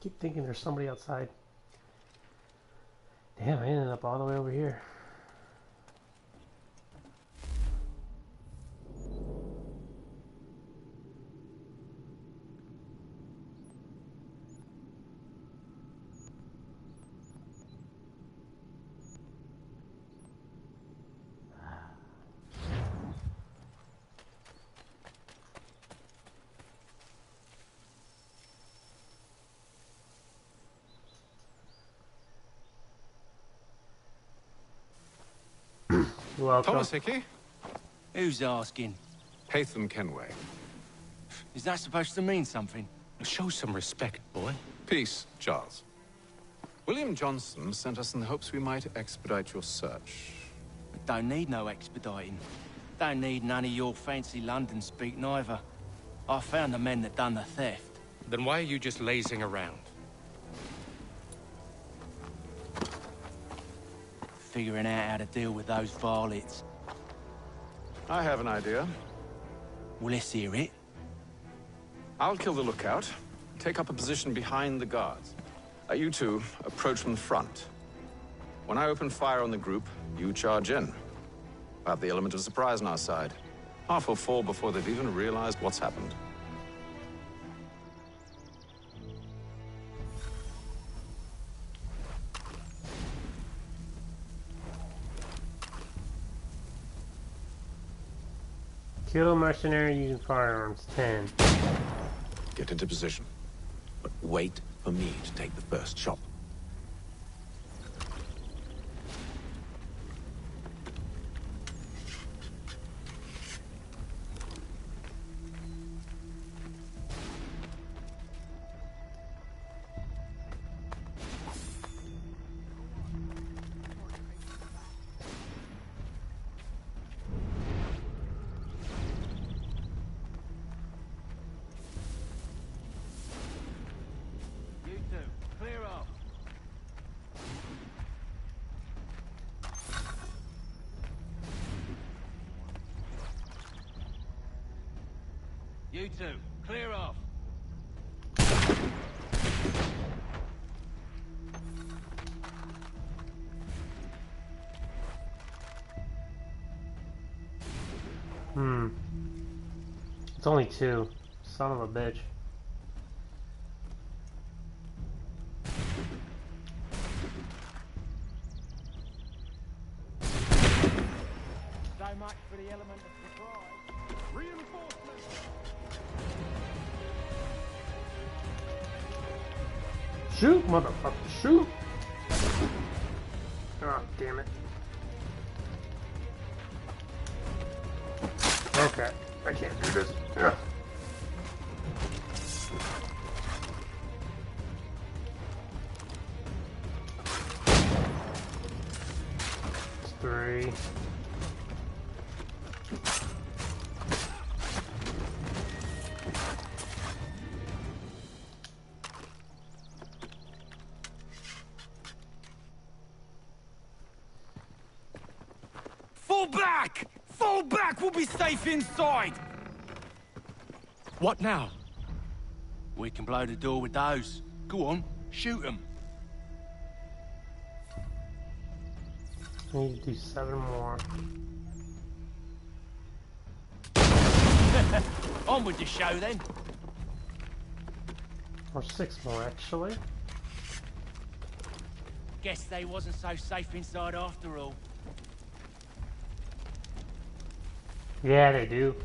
Keep thinking there's somebody outside. Damn, I ended up all the way over here. Welcome. Thomas Hickey? Who's asking? Haytham Kenway. Is that supposed to mean something? Show some respect, boy. Peace, Charles. William Johnson sent us in the hopes we might expedite your search. Don't need no expediting. Don't need none of your fancy London speak neither. I found the men that done the theft. Then why are you just lazing around? Figuring out how to deal with those varlets. I have an idea. Well, let's hear it. I'll kill the lookout, take up a position behind the guards. You two approach from the front. When I open fire on the group, you charge in. We'll have the element of surprise on our side. Half will fall before they've even realized what's happened. Kill a mercenary using firearms, 10. Get into position. But wait for me to take the first shot. You two, clear off. It's only 2. Son of a bitch. So much for the element of surprise. Reinforcements! Shoot, motherfucker, shoot! Oh, damn it. Okay, I can't do this. Ugh. It's 3. Fall back! Fall back! We'll be safe inside! What now? We can blow the door with those. Go on, shoot them. I need to do 7 more. On with the show then. Or 6 more, actually. Guess they wasn't so safe inside after all. Yeah, they do.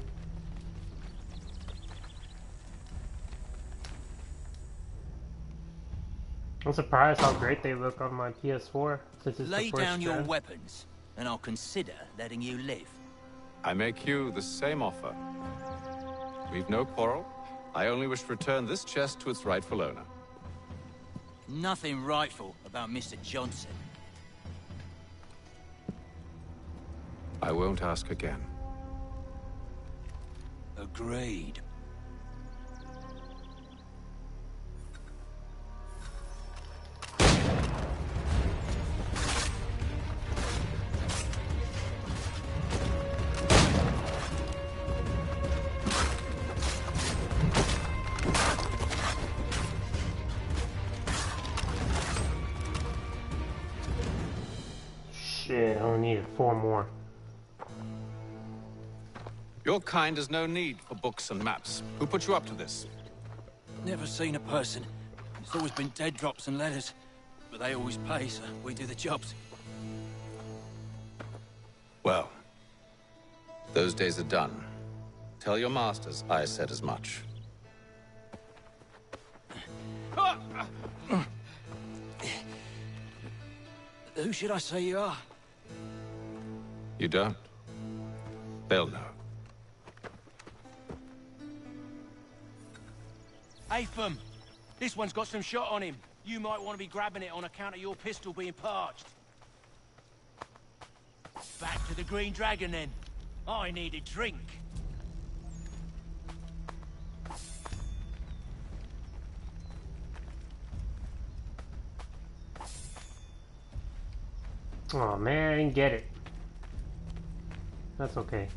I'm surprised how great they look on my PS4 since it's Lay the first down your gen. weapons, and I'll consider letting you live. I make you the same offer. We've no quarrel. I only wish to return this chest to its rightful owner. Nothing rightful about Mr. Johnson. I won't ask again. Agreed. Shit, I only needed 4 more. Your kind has no need for books and maps. Who put you up to this? Never seen a person. It's always been dead drops and letters. But they always pay, so we do the jobs. Well, those days are done. Tell your masters I said as much. Who should I say you are? You don't? They'll know. Atham, this one's got some shot on him. You might want to be grabbing it on account of your pistol being parched. Back to the Green Dragon, then. I need a drink. Oh man, I didn't get it. That's okay.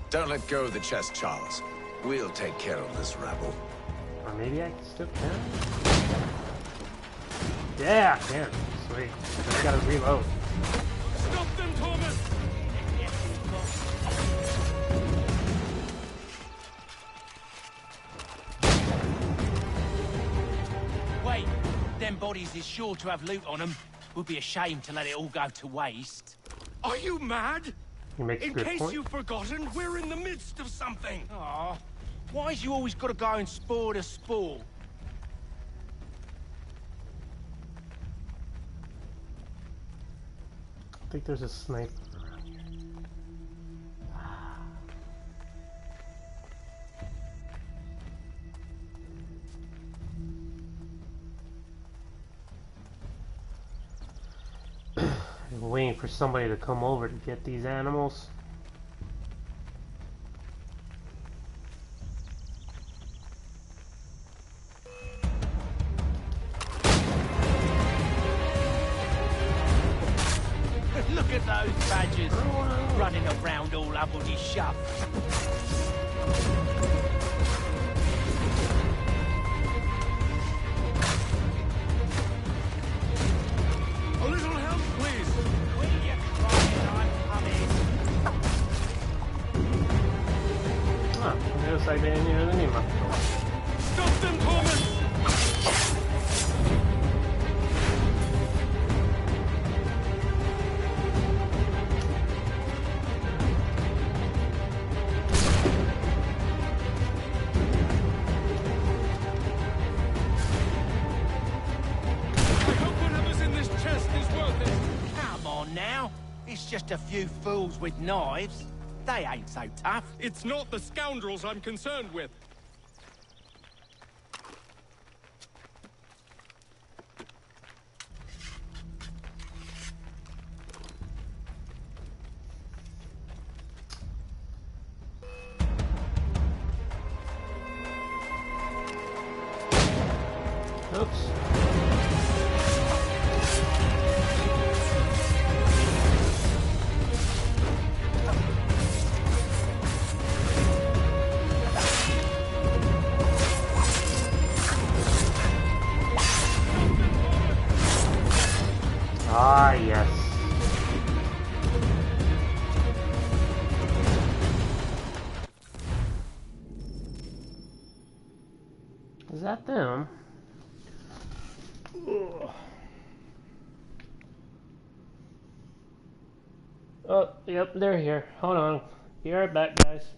Don't let go of the chest, Charles. We'll take care of this rabble. Or maybe I can still can. Yeah, I can. Sweet. I gotta reload. Stop them, Thomas! Wait, them bodies is sure to have loot on them. Would be a shame to let it all go to waste. Are you mad? You make a In good case point. you've forgotten, we're in the midst of something. Aw, why's you always got to go and spoil the sport? I think there's a sniper around here. I'm waiting for somebody to come over to get these animals. Look at those badgers running around all uppity shut. A little help, please. Will you cry? I'm coming. Ah, looks like they didn't hear the name of it. Stop them, Thomas! It's just a few fools with knives. They ain't so tough. It's not the scoundrels I'm concerned with. Oops. Ah, yes. Is that them? Ugh. Oh, yep, they're here. Hold on. Be right back, guys.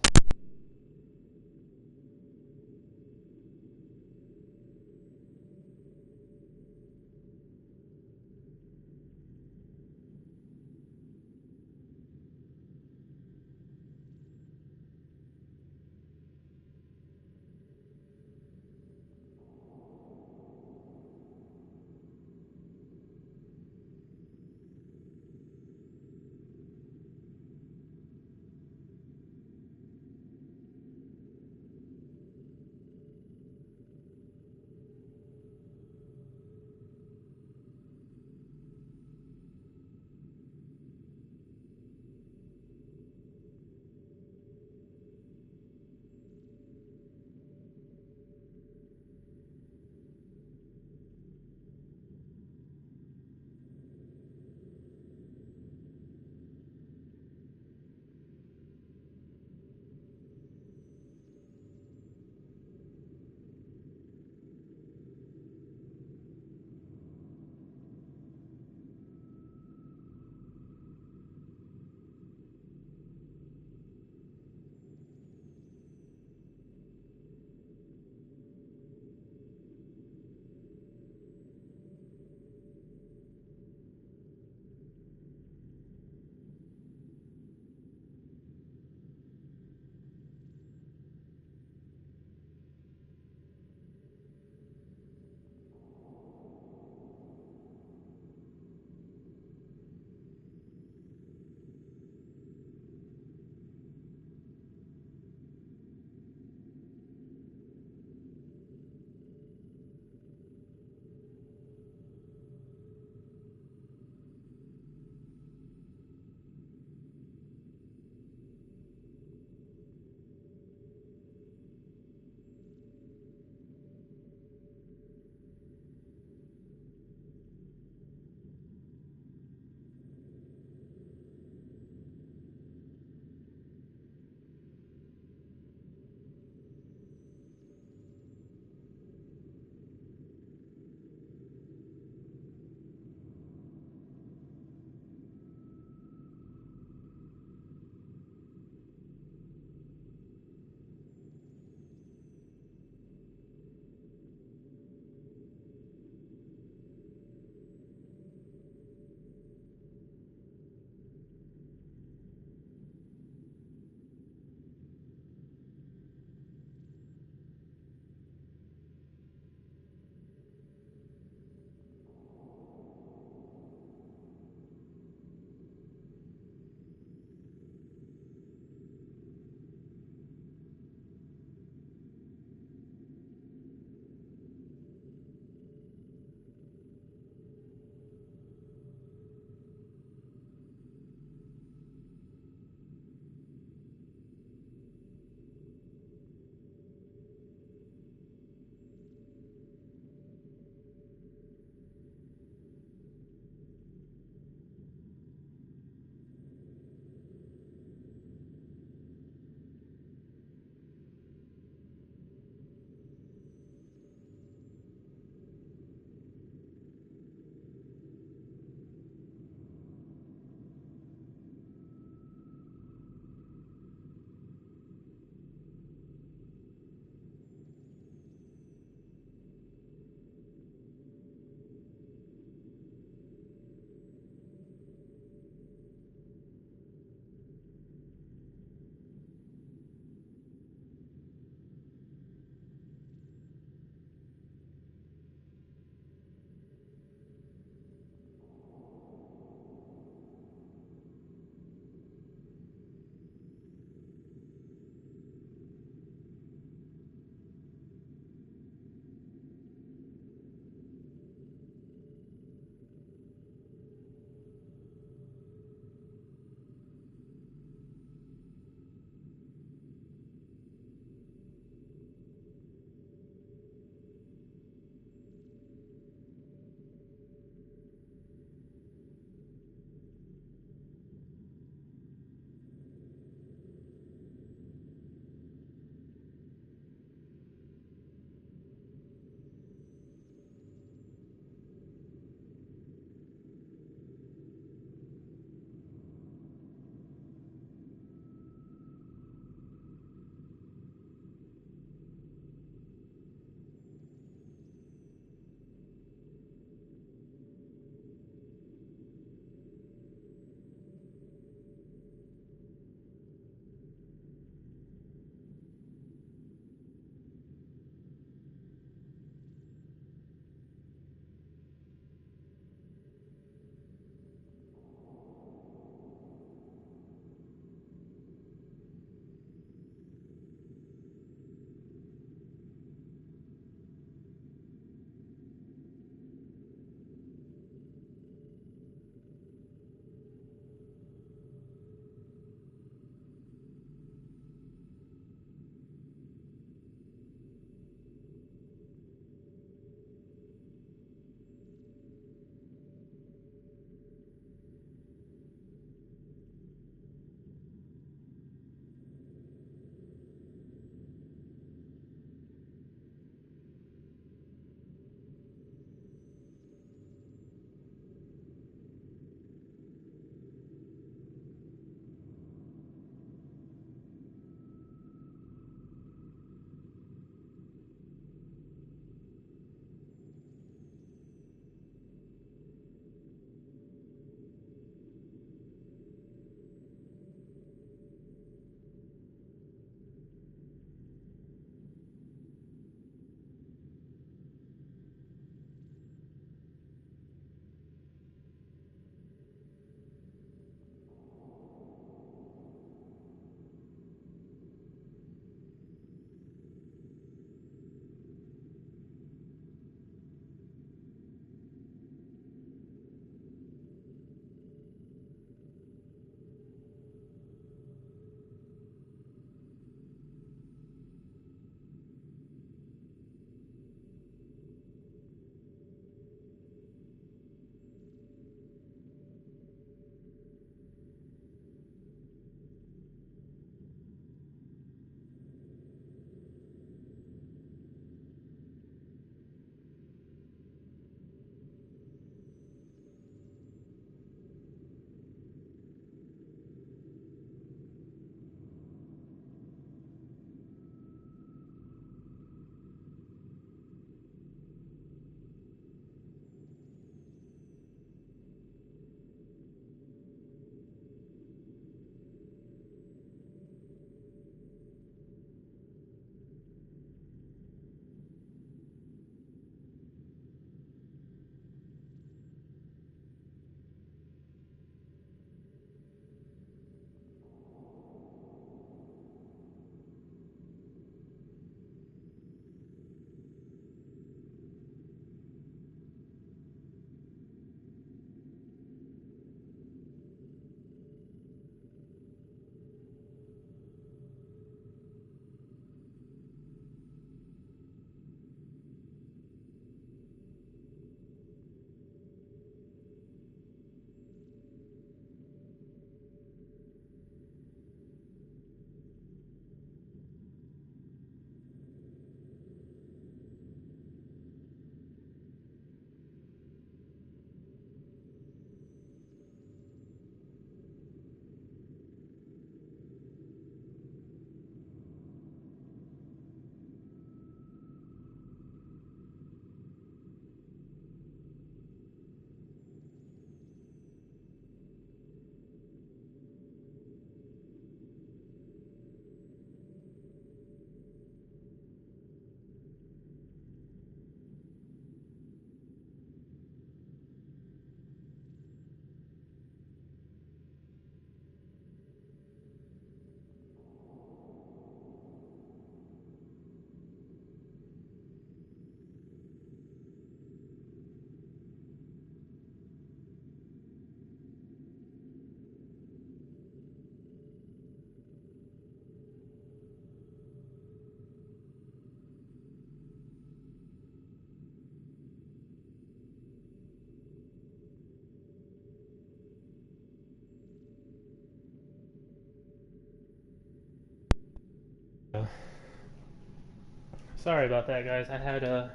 Sorry about that, guys. I had a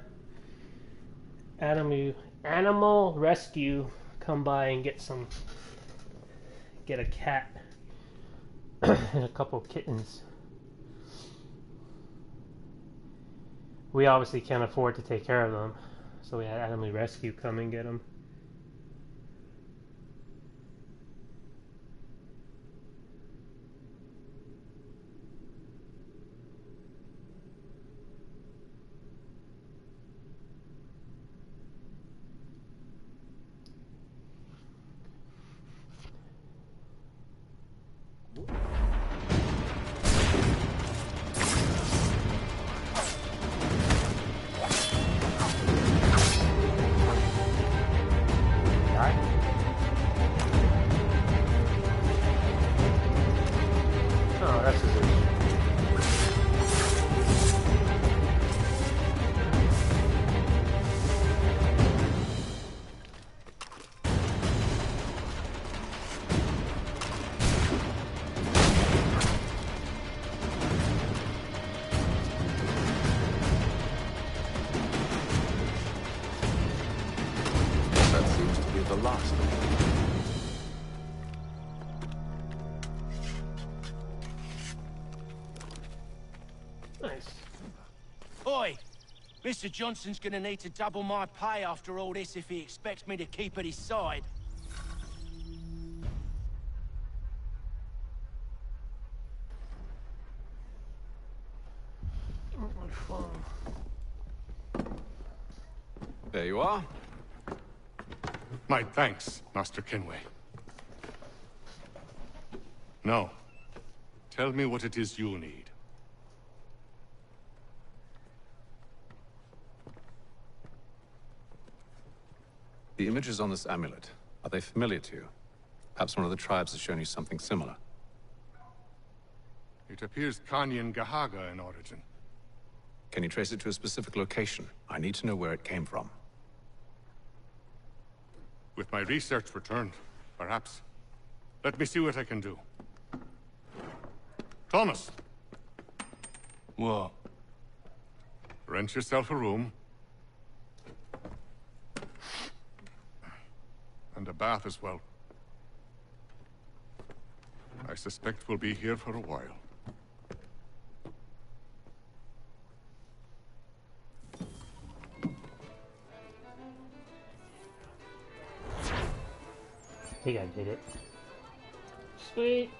animal rescue come by and get a cat and a couple kittens. We obviously can't afford to take care of them, so we had Animal Rescue come and get them. Oh, that's his issue. That seems to be the last of them. Nice. Oi! Mr. Johnson's gonna need to double my pay after all this if he expects me to keep at his side. There you are. My thanks, Master Kenway. Now, tell me what it is you need. The images on this amulet, are they familiar to you? Perhaps one of the tribes has shown you something similar. It appears Kanyan Gahaga in origin. Can you trace it to a specific location? I need to know where it came from. With my research returned, perhaps. Let me see what I can do. Thomas! What? Rent yourself a room. And a bath as well. I suspect we'll be here for a while. I think I did it. Sweet.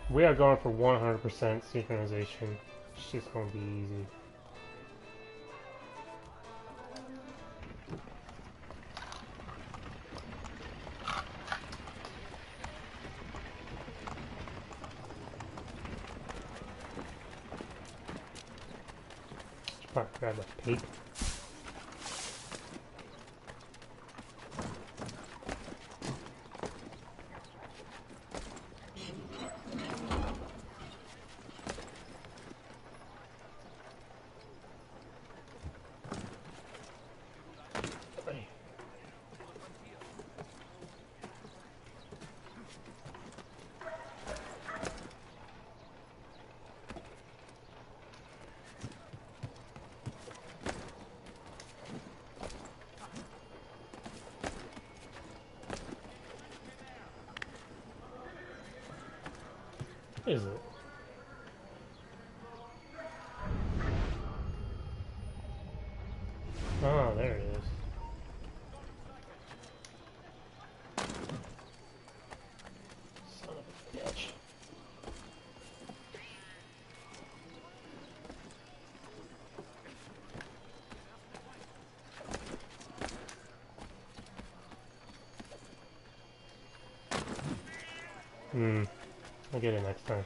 We are going for 100% synchronization. It's just going to be easy. Should probably grab a paper. Is it? Oh, there it is. Son of a bitch. I'll get it next time.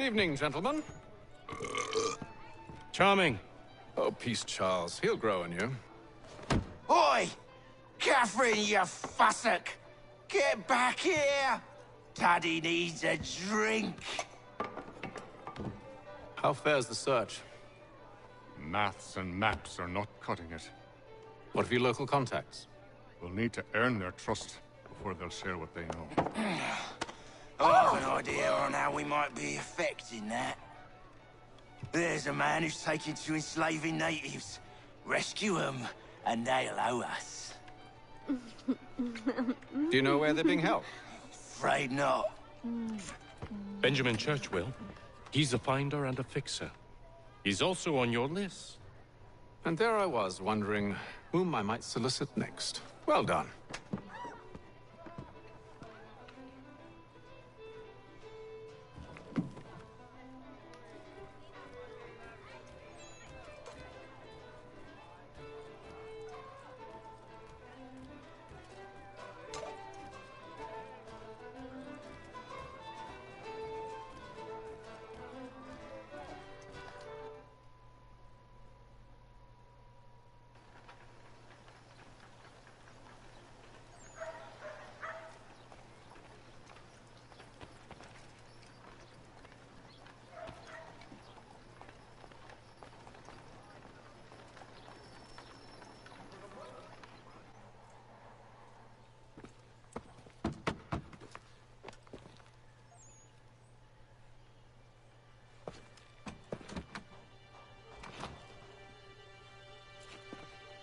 Evening, gentlemen. Charming. Oh, peace, Charles. He'll grow on you. Oi! Catherine, you fussock! Get back here! Taddy needs a drink. How fares the search? Maths and maps are not cutting it. What of your local contacts? We'll need to earn their trust before they'll share what they know. I have an idea on how we might be affecting that. There's a man who's taken to enslaving natives. Rescue them, and they'll owe us. Do you know where they're being held? Afraid not. Benjamin Churchwill. He's a finder and a fixer. He's also on your list. And there I was, wondering whom I might solicit next. Well done.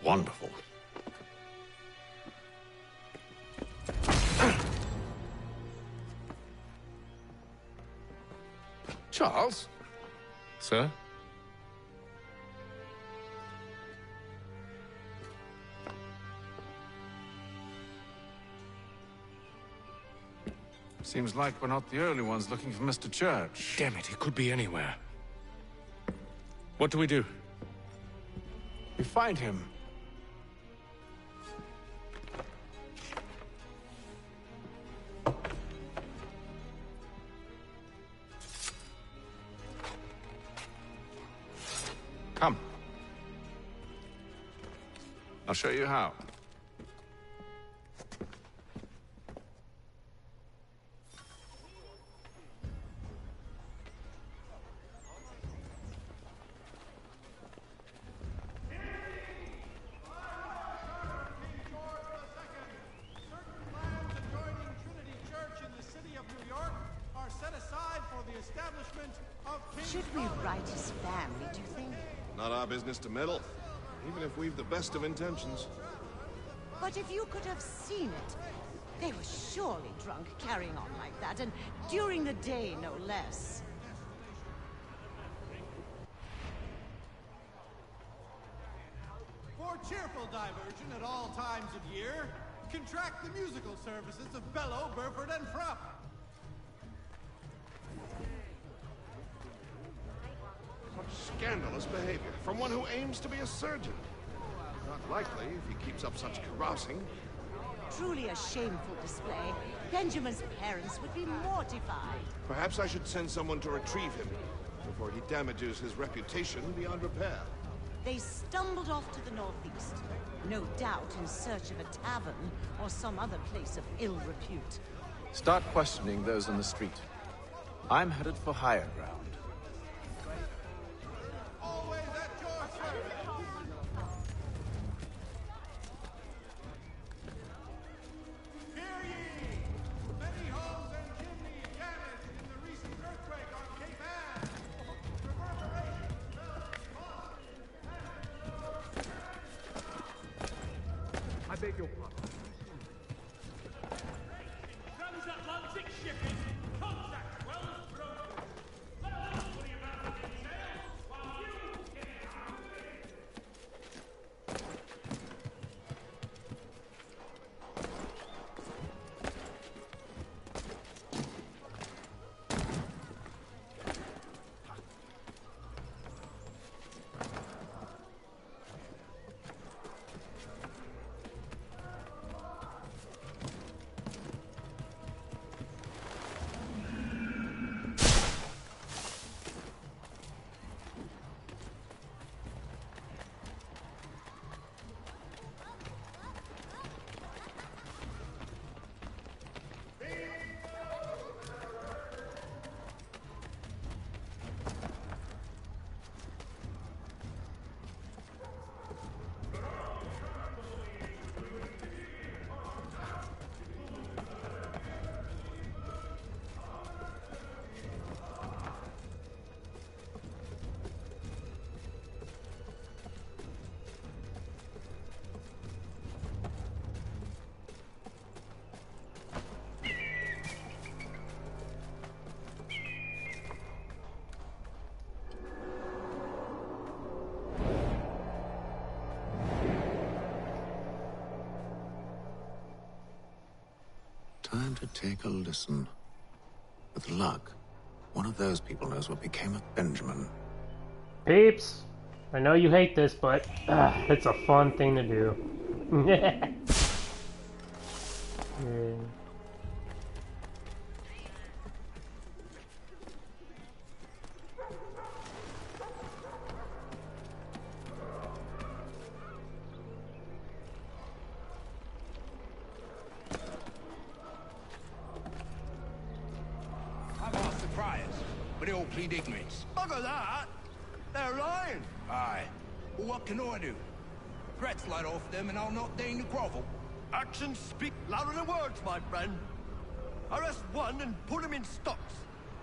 Wonderful. Charles? Sir? Seems like we're not the only ones looking for Mr. Church. Damn it, he could be anywhere. What do we do? We find him. Come. I'll show you how. Should we write his family, do you think? Not our business to meddle, even if we've the best of intentions. But if you could have seen it, they were surely drunk carrying on like that, and during the day, no less. For cheerful diversion at all times of year, contract the musical services of Bellow, Burford, and Frupp. Such scandalous behavior from one who aims to be a surgeon. Not likely if he keeps up such carousing. Truly a shameful display. Benjamin's parents would be mortified. Perhaps I should send someone to retrieve him before he damages his reputation beyond repair. They stumbled off to the northeast, no doubt in search of a tavern or some other place of ill repute. Start questioning those on the street. I'm headed for higher ground. Always at your service. Hear ye! Many homes and chimneys damaged in the recent earthquake on Cape Ann. Reverberations I beg your pardon. Transatlantic shipping. Contact well broken. Don't worry about the details while you get moving. to take a listen. With luck, one of those people knows what became of Benjamin. Peeps, I know you hate this, but it's a fun thing to do. Yeah. I've asked the priors, but they all plead ignorance. Bugger that! They're lying! Aye. Well, what can I do? Threats light off them and I'll not deign to grovel. Actions speak louder than words, my friend. Arrest one and put him in stocks.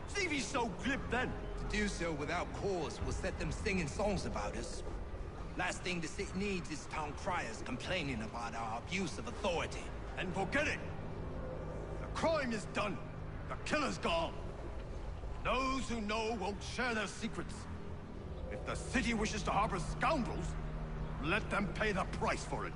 See if he's so glib then. To do so without cause will set them singing songs about us. Last thing the city needs is town criers complaining about our abuse of authority. And forget it! The crime is done. The killer's gone. Those who know won't share their secrets. If the city wishes to harbor scoundrels, let them pay the price for it.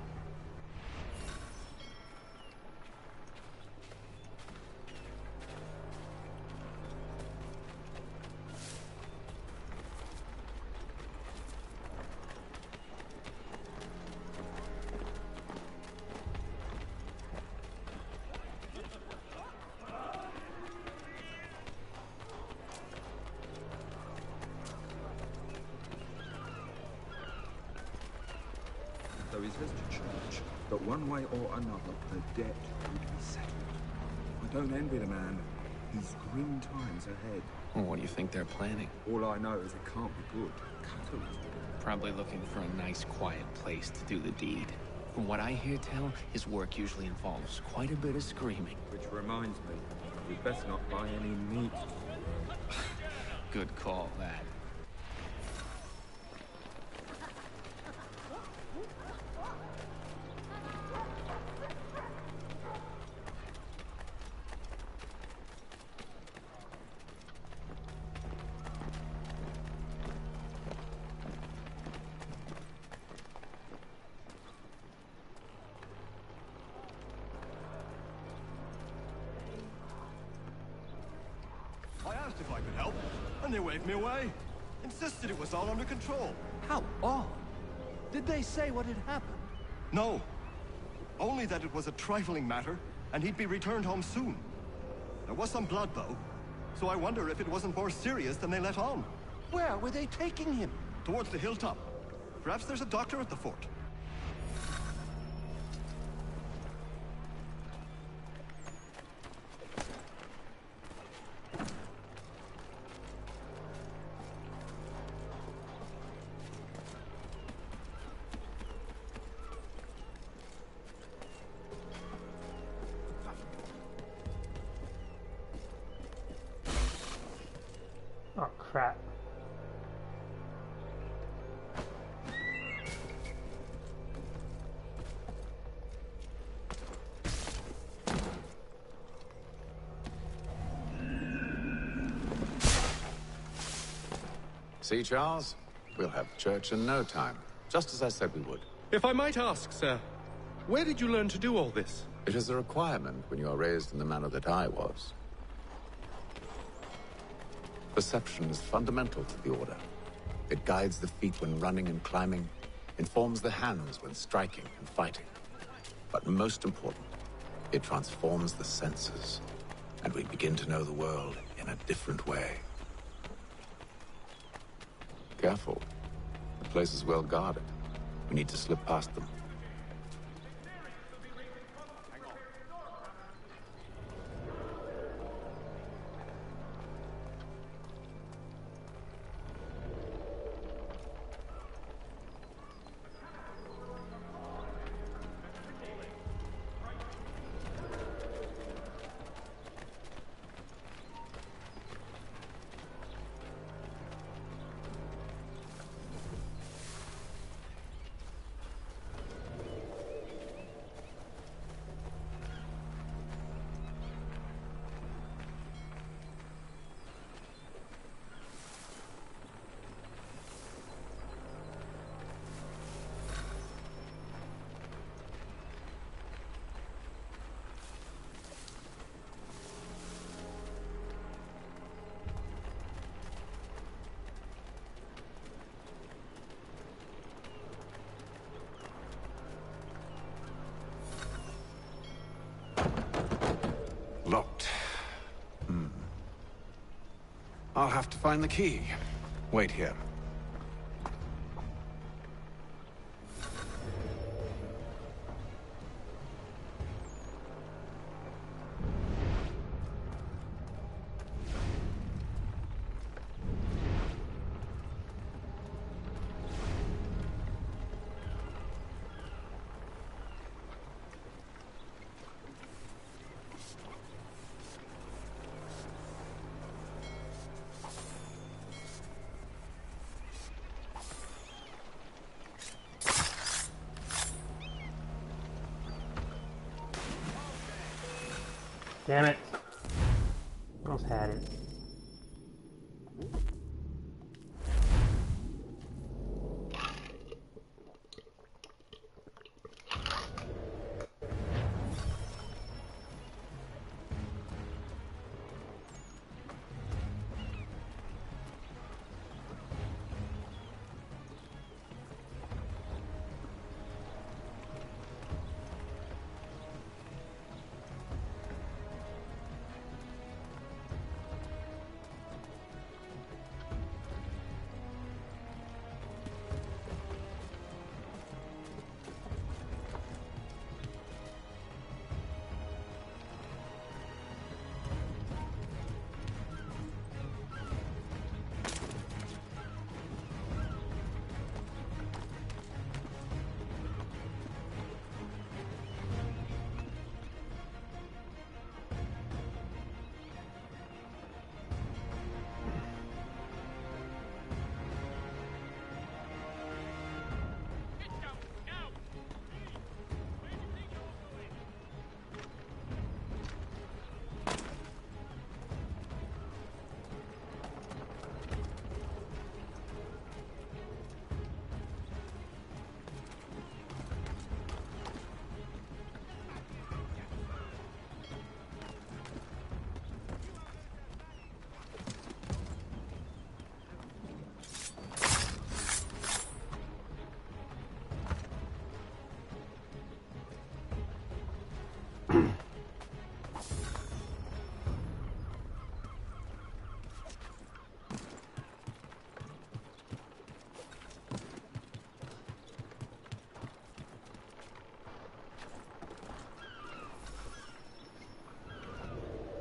Though he says to church that one way or another the debt would be settled. I don't envy the man. He's grim times ahead. Well, what do you think they're planning? All I know is it can't be good. Catalyst. Probably looking for a nice, quiet place to do the deed. From what I hear tell, his work usually involves quite a bit of screaming. Which reminds me, we best not buy any meat. Good call, that. I asked if I could help, and they waved me away. Insisted it was all under control. How odd. Did they say what had happened? No. Only that it was a trifling matter, and he'd be returned home soon. There was some blood, though, so I wonder if it wasn't more serious than they let on. Where were they taking him? Towards the hilltop. Perhaps there's a doctor at the fort. Oh, crap. See, Charles? We'll have church in no time. Just as I said we would. If I might ask, sir, where did you learn to do all this? It is a requirement when you are raised in the manner that I was. Perception is fundamental to the Order. It guides the feet when running and climbing, informs the hands when striking and fighting. But most important, it transforms the senses, and we begin to know the world in a different way. Careful. The place is well guarded. We need to slip past them. Locked. I'll have to find the key. Wait here. Damn it. Almost had it.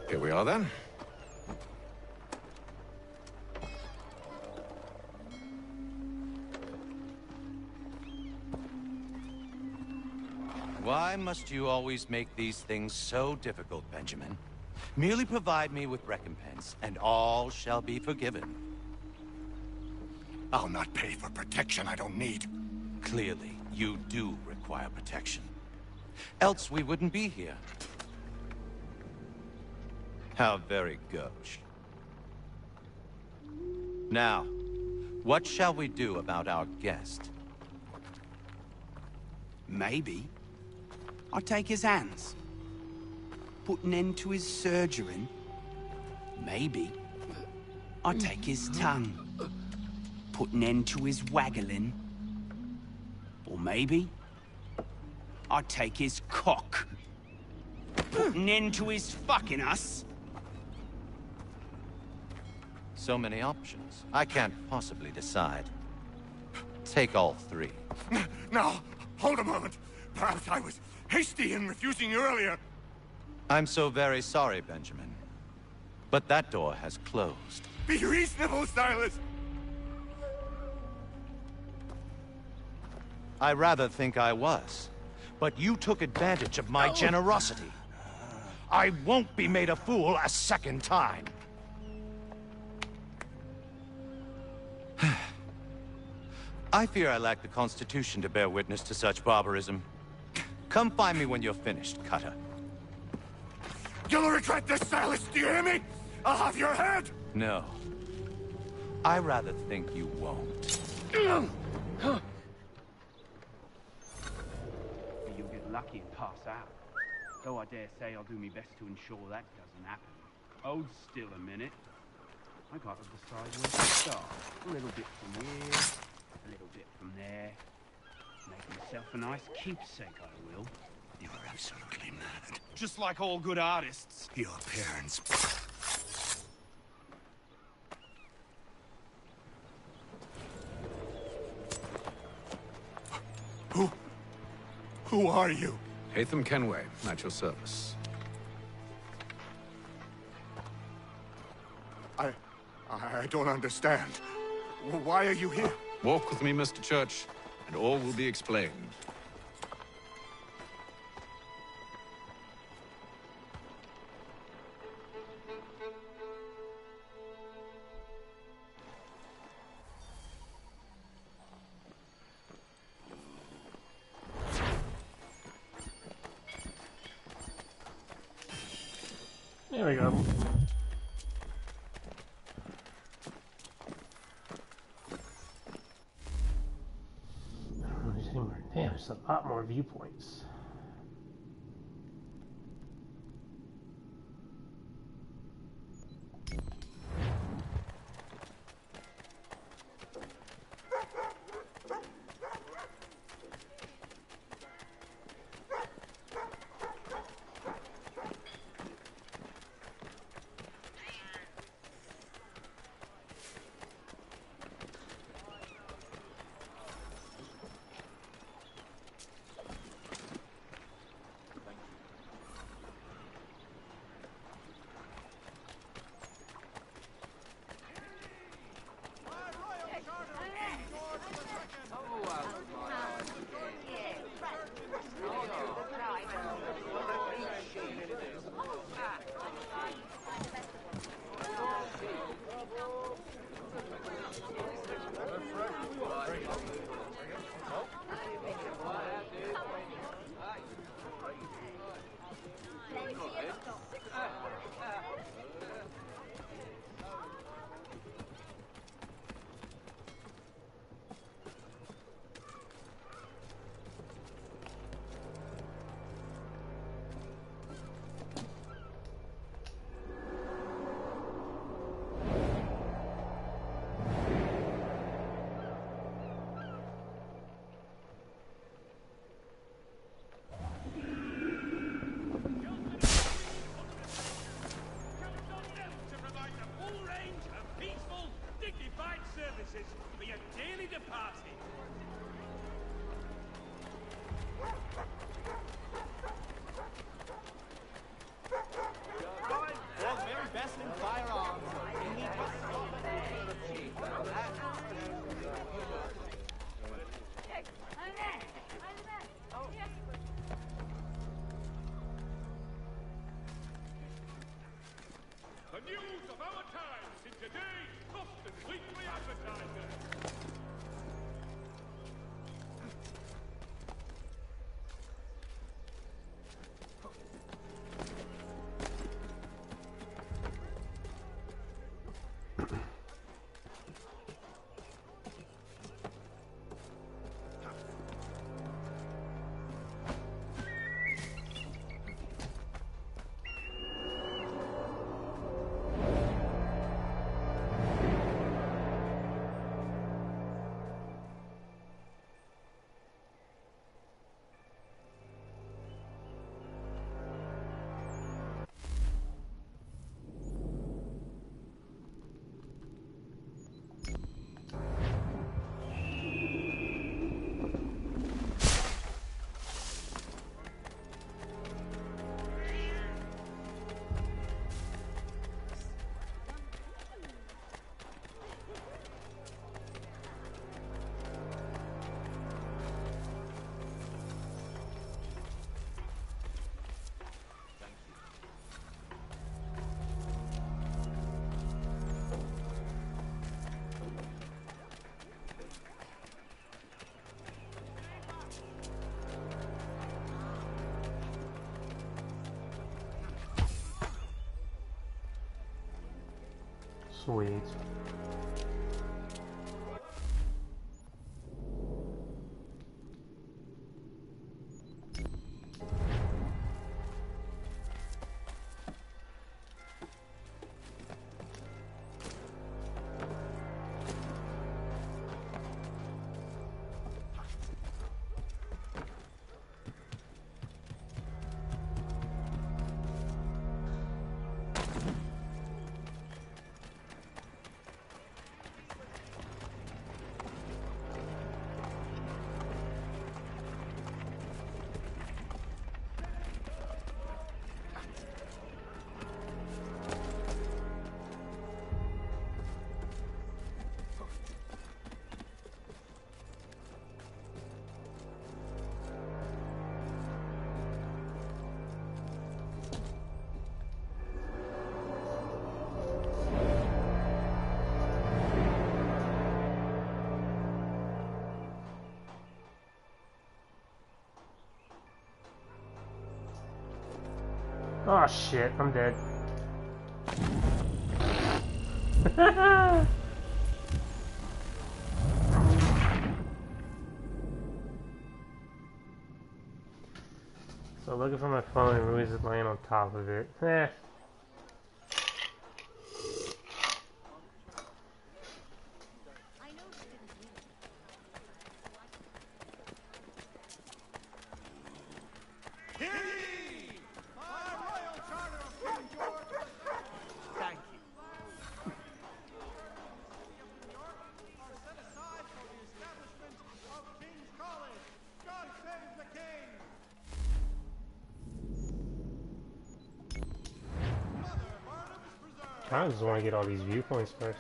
Here we are then. Why must you always make these things so difficult, Benjamin? Merely provide me with recompense, and all shall be forgiven. I'll not pay for protection I don't need. Clearly, you do require protection. Else we wouldn't be here. How very gauche. Now, what shall we do about our guest? Maybe I'll take his hands. Put an end to his surgering. Maybe I'll take his tongue. Put an end to his waggling. Or maybe I'll take his cock. Put an end to his fucking us. So many options. I can't possibly decide. Take all three. Now, hold a moment. Perhaps I was hasty in refusing you earlier. I'm so very sorry, Benjamin. But that door has closed. Be reasonable, Silas. I rather think I was. But you took advantage of my generosity. I won't be made a fool a second time. I fear I lack the constitution to bear witness to such barbarism. Come find me when you're finished, Cutter. You'll regret this, Silas, do you hear me? I'll have your head! No. I rather think you won't. You'll get lucky and pass out. Though I dare say I'll do my best to ensure that doesn't happen. Hold still a minute. I gotta decide where to start. A little bit from here, a little bit from there. Make myself a nice keepsake, I will. You were absolutely mad. Just like all good artists. Your parents... Who are you? Hatham Kenway, at your service. I don't understand. Why are you here? Walk with me, Mr. Church, and all will be explained. There we go. Damn, there's a lot more viewpoints. For your daily departing. World's very best in firearms. The news of our times in today's Boston Weekly Advertiser. Sweet. Oh shit, I'm dead. So looking for my phone and Ruiz is laying on top of it. I just want to get all these viewpoints first.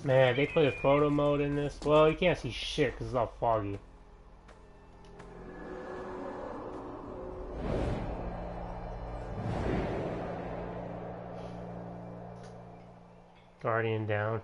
Man, they put a photo mode in this. Well, you can't see shit because it's all foggy. Guardian down.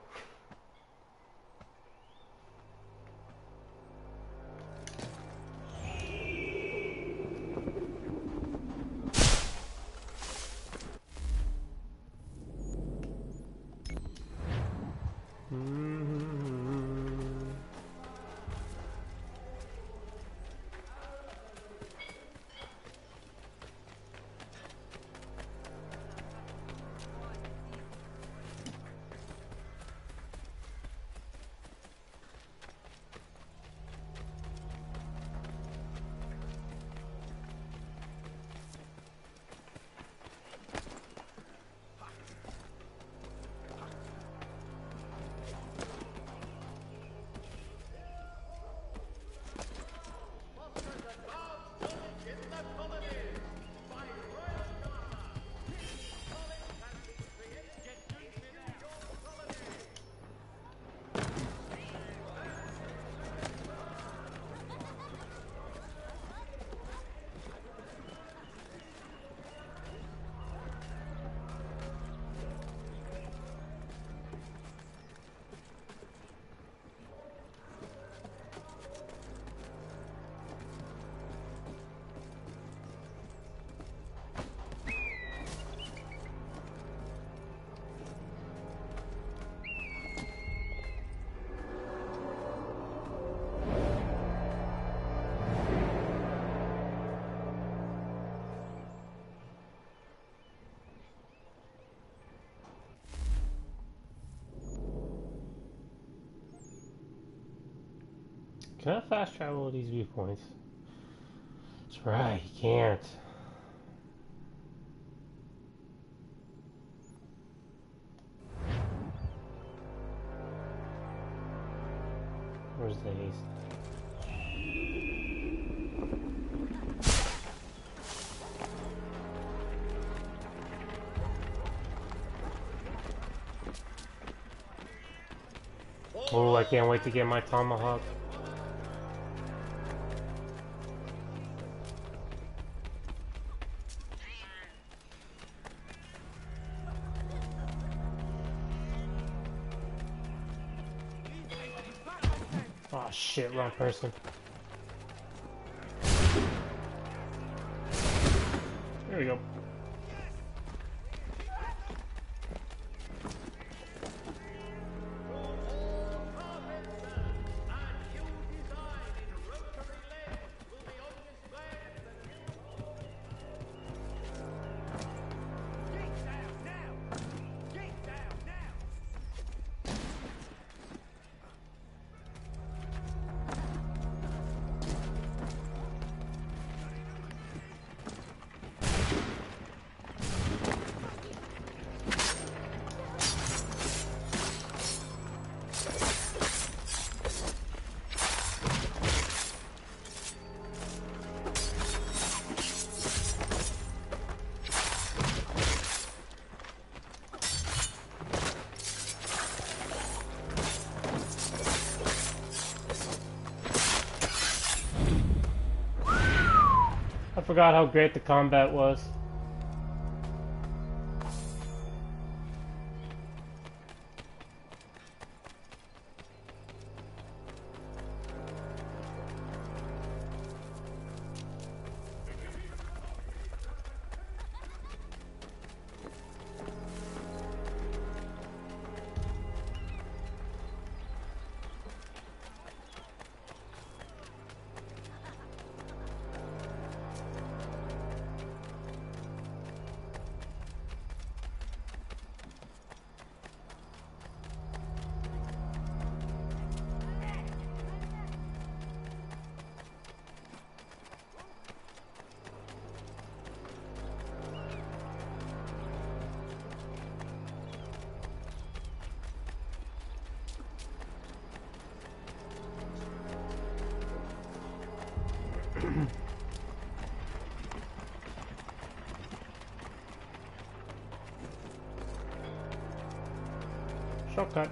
Can I fast travel with these viewpoints? That's right, you can't. Where's the haste? Oh, I can't wait to get my tomahawk. Oh shit, wrong person. There we go. I forgot how great the combat was. Shortcut.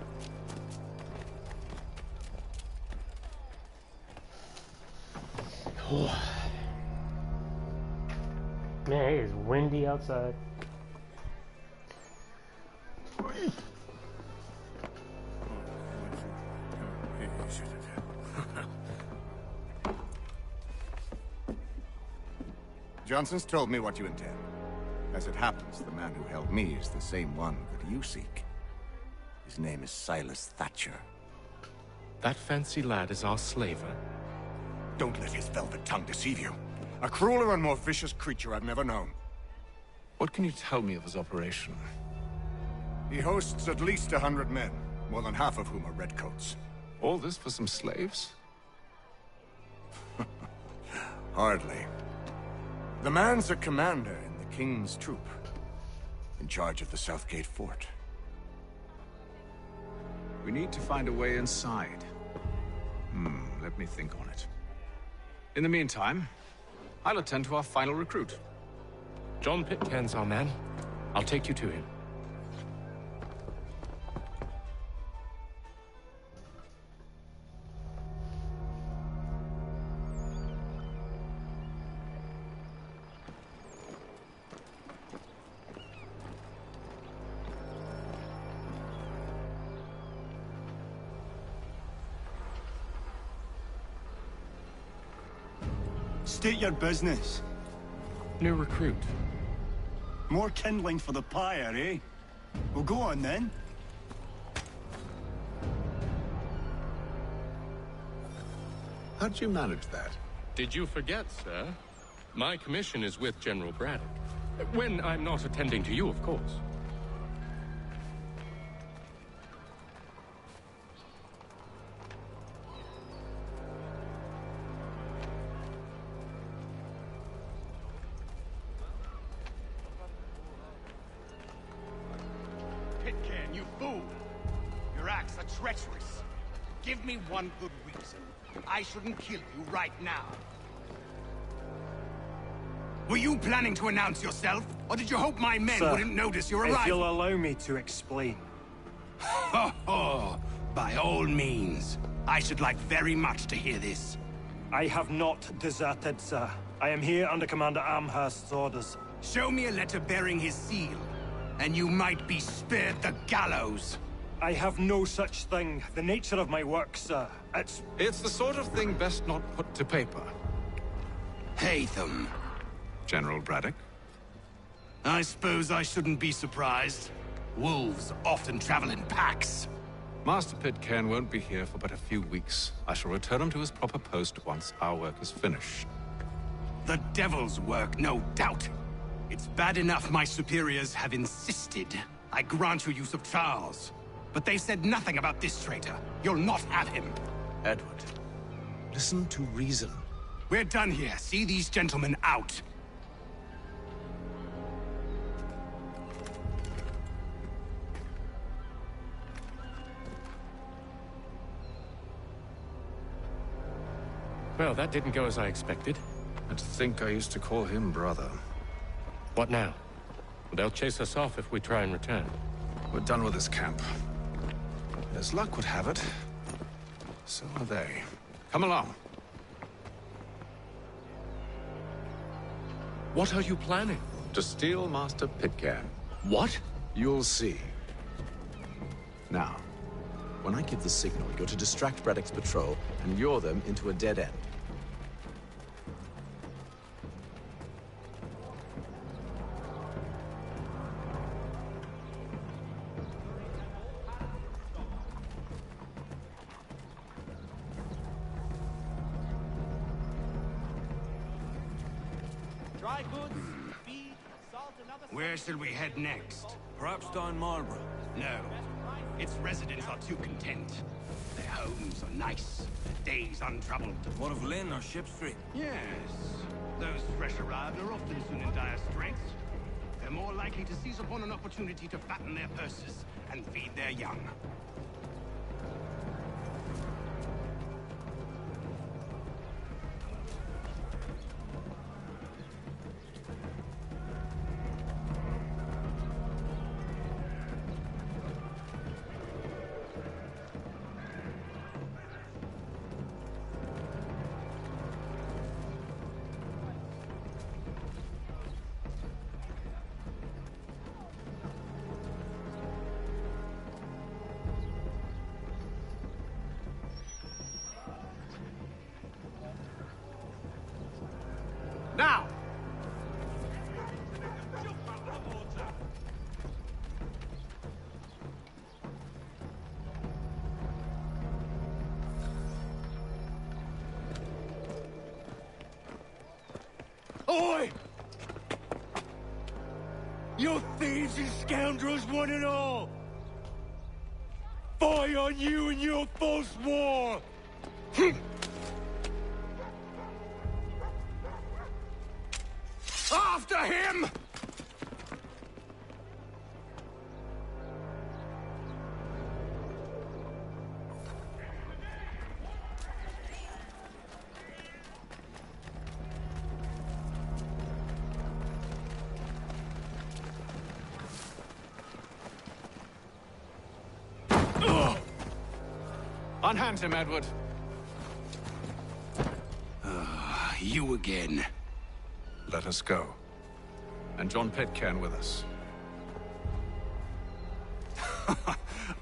Man, it is windy outside. Johnson's told me what you intend. As it happens, the man who held me is the same one that you seek. His name is Silas Thatcher. That fancy lad is our slaver. Don't let his velvet tongue deceive you. A crueler and more vicious creature I've never known. What can you tell me of his operation? He hosts at least 100 men, more than half of whom are redcoats. All this for some slaves? Hardly. The man's a commander in the King's troop, in charge of the Southgate Fort. We need to find a way inside. Let me think on it. In the meantime, I'll attend to our final recruit. John Pitcairn's our man. I'll take you to him. State your business. New recruit. More kindling for the pyre, eh? Well, go on then. How'd you manage that? Did you forget, sir? My commission is with General Braddock. When I'm not attending to you, of course. Pitcairn, you fool! Your acts are treacherous. Give me one good reason. I shouldn't kill you right now. Were you planning to announce yourself? Or did you hope my men Sir, wouldn't notice your arrival? if you'll allow me to explain. Ho ho! By all means. I should like very much to hear this. I have not deserted, sir. I am here under Commander Amherst's orders. Show me a letter bearing his seal, and you might be spared the gallows. I have no such thing. The nature of my work, sir. It's the sort of thing best not put to paper. Haytham. General Braddock? I suppose I shouldn't be surprised. Wolves often travel in packs. Master Pitcairn won't be here for but a few weeks. I shall return him to his proper post once our work is finished. The devil's work, no doubt. It's bad enough my superiors have insisted I grant you use of Charles. But they said nothing about this traitor. You'll not have him. Edward, listen to reason. We're done here. See these gentlemen out. Well, that didn't go as I expected. And to think I used to call him brother. What now? They'll chase us off if we try and return. We're done with this camp. As luck would have it, so are they. Come along. What are you planning? To steal Master Pitcairn. What? You'll see. Now, when I give the signal, you're to distract Braddock's patrol and lure them into a dead end. Dry goods, feed, salt, and other... Where shall we head next? Perhaps down Marlborough. No. Its residents are too content. Their homes are nice, their days untroubled. What of Lynn or Ship Street? Yes. Those fresh arrived are often soon in dire straits. They're more likely to seize upon an opportunity to fatten their purses and feed their young. Now! Oi! You thieves and scoundrels, one and all! Fie on you and your false war! After him! Unhand him, Edward. You again. Let us go. And John Pitcairn with us.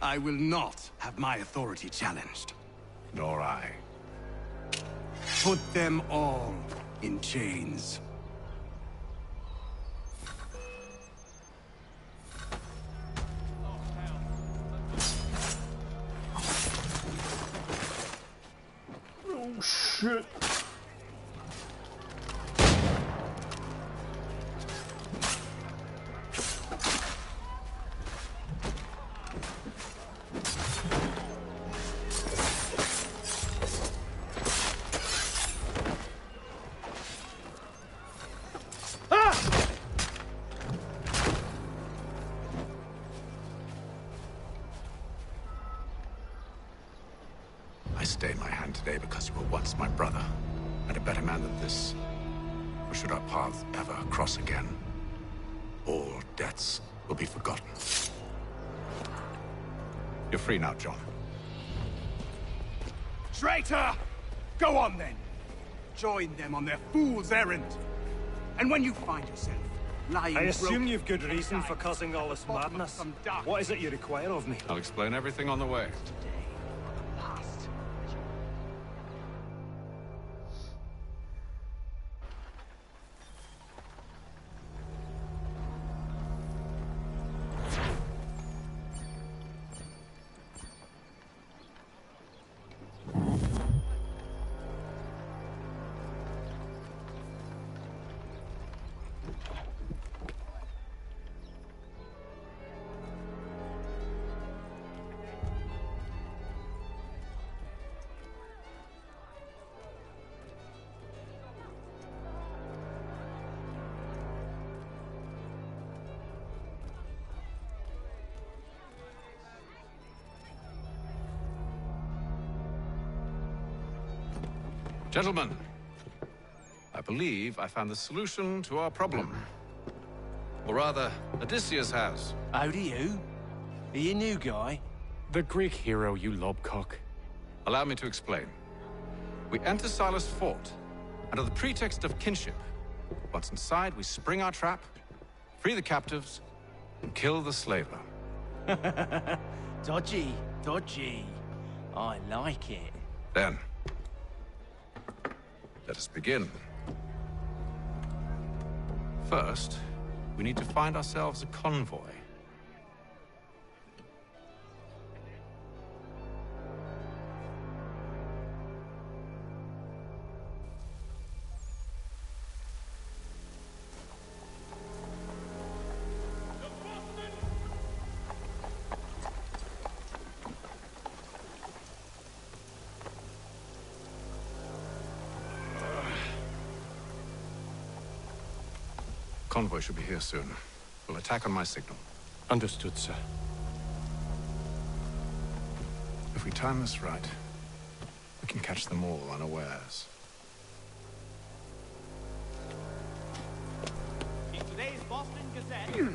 I will not have my authority challenged. Nor I. Put them all in chains. Oh, shit. I stay my hand today because you were once my brother, and a better man than this. Or should our paths ever cross again, all debts will be forgotten. You're free now, John. Traitor! Go on then. Join them on their fool's errand. And when you find yourself lying I assume broken you've good reason for causing all this madness. What is it you require of me? I'll explain everything on the way. Gentlemen, I believe I found the solution to our problem. Or rather, Odysseus has. How do you? Are you a new guy? The Greek hero, you lobcock. Allow me to explain. We enter Silas' fort, under the pretext of kinship, Once inside, we spring our trap, free the captives, and kill the slaver. Dodgy, dodgy. I like it. Then, let us begin. First, we need to find ourselves a convoy. Convoy should be here soon. We'll attack on my signal. Understood, sir. If we time this right, we can catch them all unawares. In today's Boston Gazette.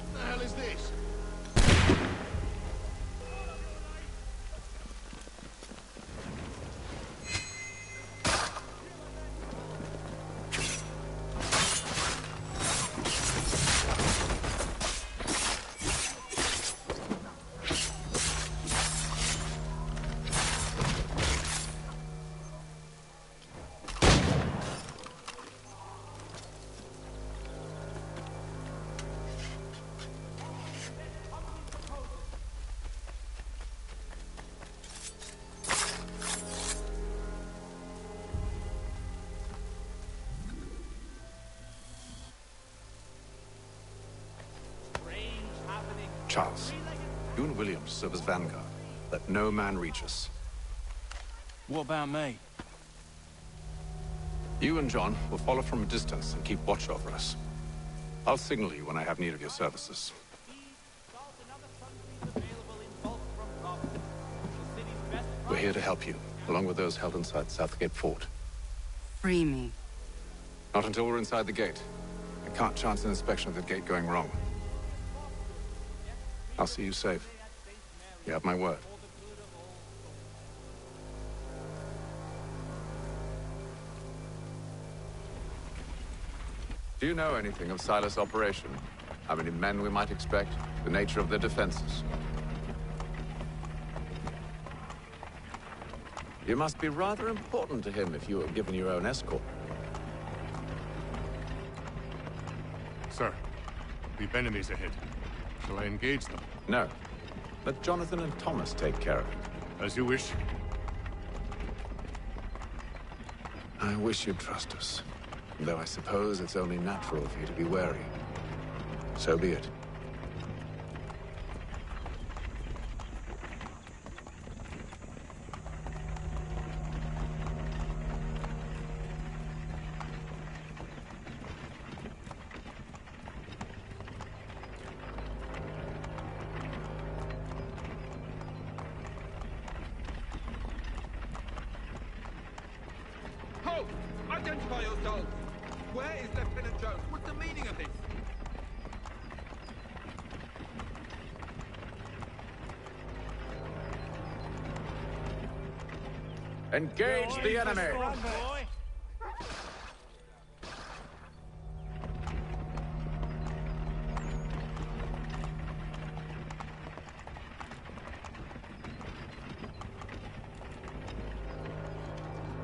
What the hell is this? Charles, you and Williams serve as vanguard. Let no man reach us. What about me? You and John will follow from a distance and keep watch over us. I'll signal you when I have need of your services. We're here to help you, along with those held inside Southgate Fort. Free me. Not until we're inside the gate. I can't chance an inspection of the gate going wrong. I'll see you safe. You have my word. Do you know anything of Silas' operation? How many men we might expect? The nature of their defenses? You must be rather important to him if you were given your own escort. Sir, we've enemies ahead. Shall I engage them? No. Let Jonathan and Thomas take care of it. As you wish. I wish you'd trust us. Though I suppose it's only natural for you to be wary. So be it. Halt! Identify yourselves! Where is Lieutenant Jones? What's the meaning of this? Engage the enemy!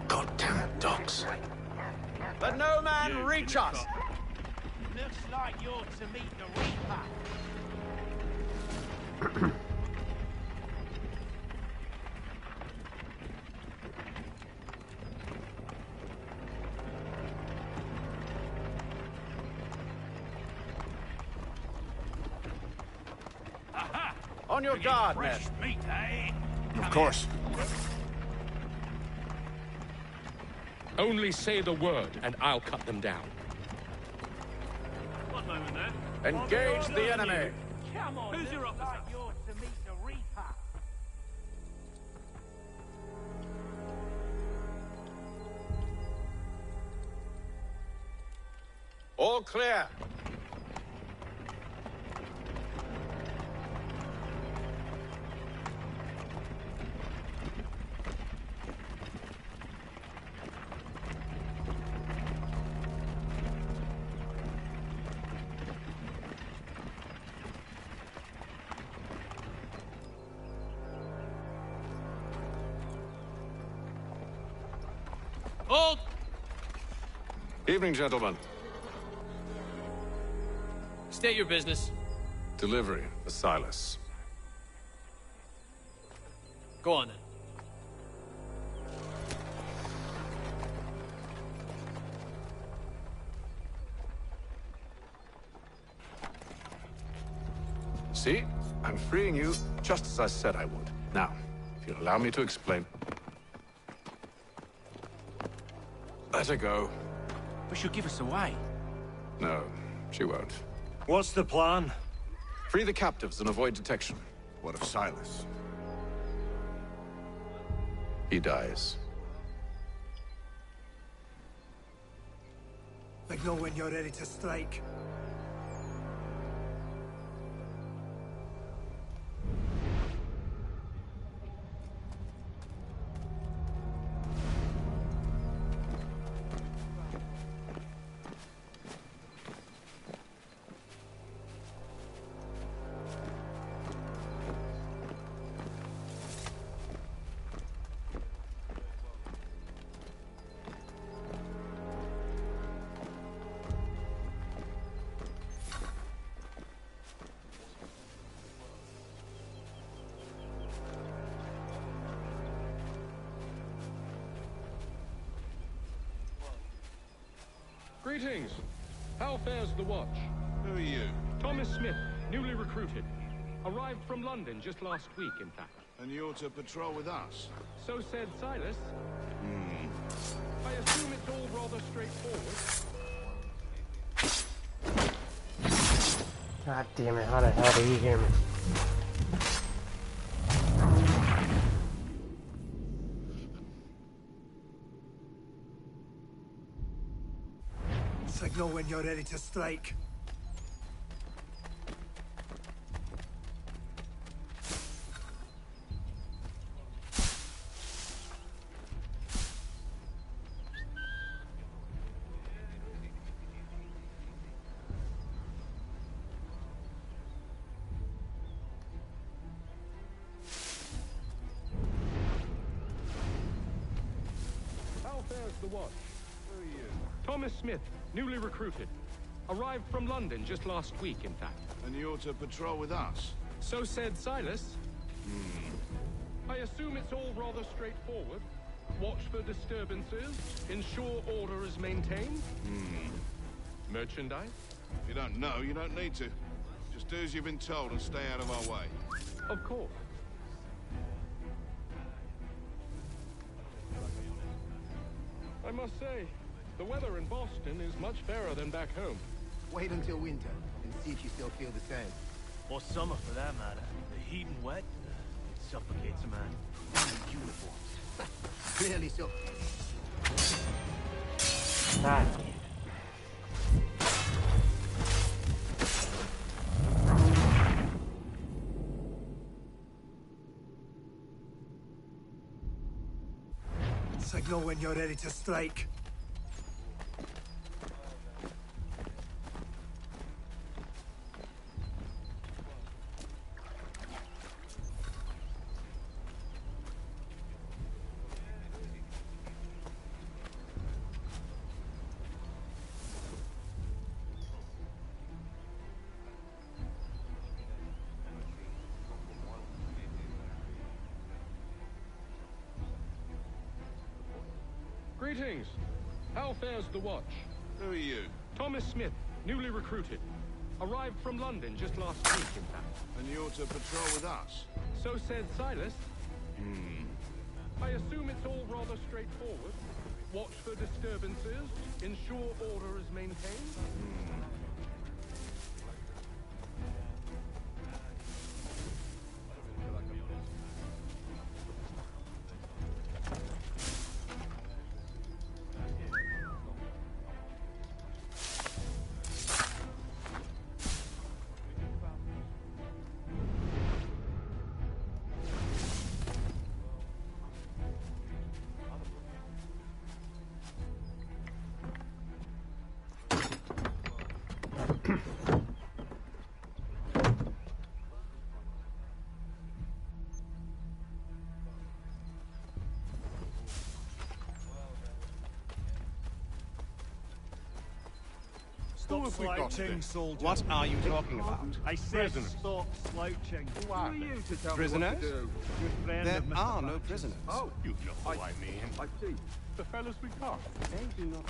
Goddamn dogs. Let no man reach us! Looks like you're to meet the Reaper. On your guard, men. Fresh meat, eh? Of course. Only say the word, and I'll cut them down. One moment there. Engage the enemy. Come on, Who's your officer? like yours to meet the Reaper. All clear. Hold! Evening, gentlemen. State your business. Delivery for Silas. Go on then. See? I'm freeing you just as I said I would. Now, if you'll allow me to explain. Let her go. But she'll give us away. No, she won't. What's the plan? Free the captives and avoid detection. What of Silas? He dies. Signal when you're ready to strike. Greetings. How fares the watch? Who are you? Thomas Smith, newly recruited. Arrived from London just last week, in fact. And you're to patrol with us? So said Silas. I assume it's all rather straightforward. God damn it, how the hell did he hear me? Signal when you're ready to strike. How fares the watch? Who are you? Thomas Smith, newly recruited. Arrived from London just last week, in fact. And you're to patrol with us? So said Silas. I assume it's all rather straightforward. Watch for disturbances, ensure order is maintained. Merchandise? If you don't know, you don't need to. Just do as you've been told and stay out of our way. Of course. I must say, the weather in Boston is much fairer than back home. Wait until winter and see if you still feel the same. Or summer, for that matter. The heat and wet, it suffocates a man. Even uniforms. Clearly so. God. Signal when you're ready to strike. Greetings. How fares the watch? Who are you? Thomas Smith, newly recruited. Arrived from London just last week, in fact. And you're to patrol with us? So said Silas. I assume it's all rather straightforward. Watch for disturbances, ensure order is maintained. Stop slouching, soldier. What are you talking about? I said stop slouching. Who are you to tell Prisoners? me what to do? Good friend There of Mr. are no Thatcher's. prisoners. Oh, you know who I mean. I see. The fellows we caught. They do not.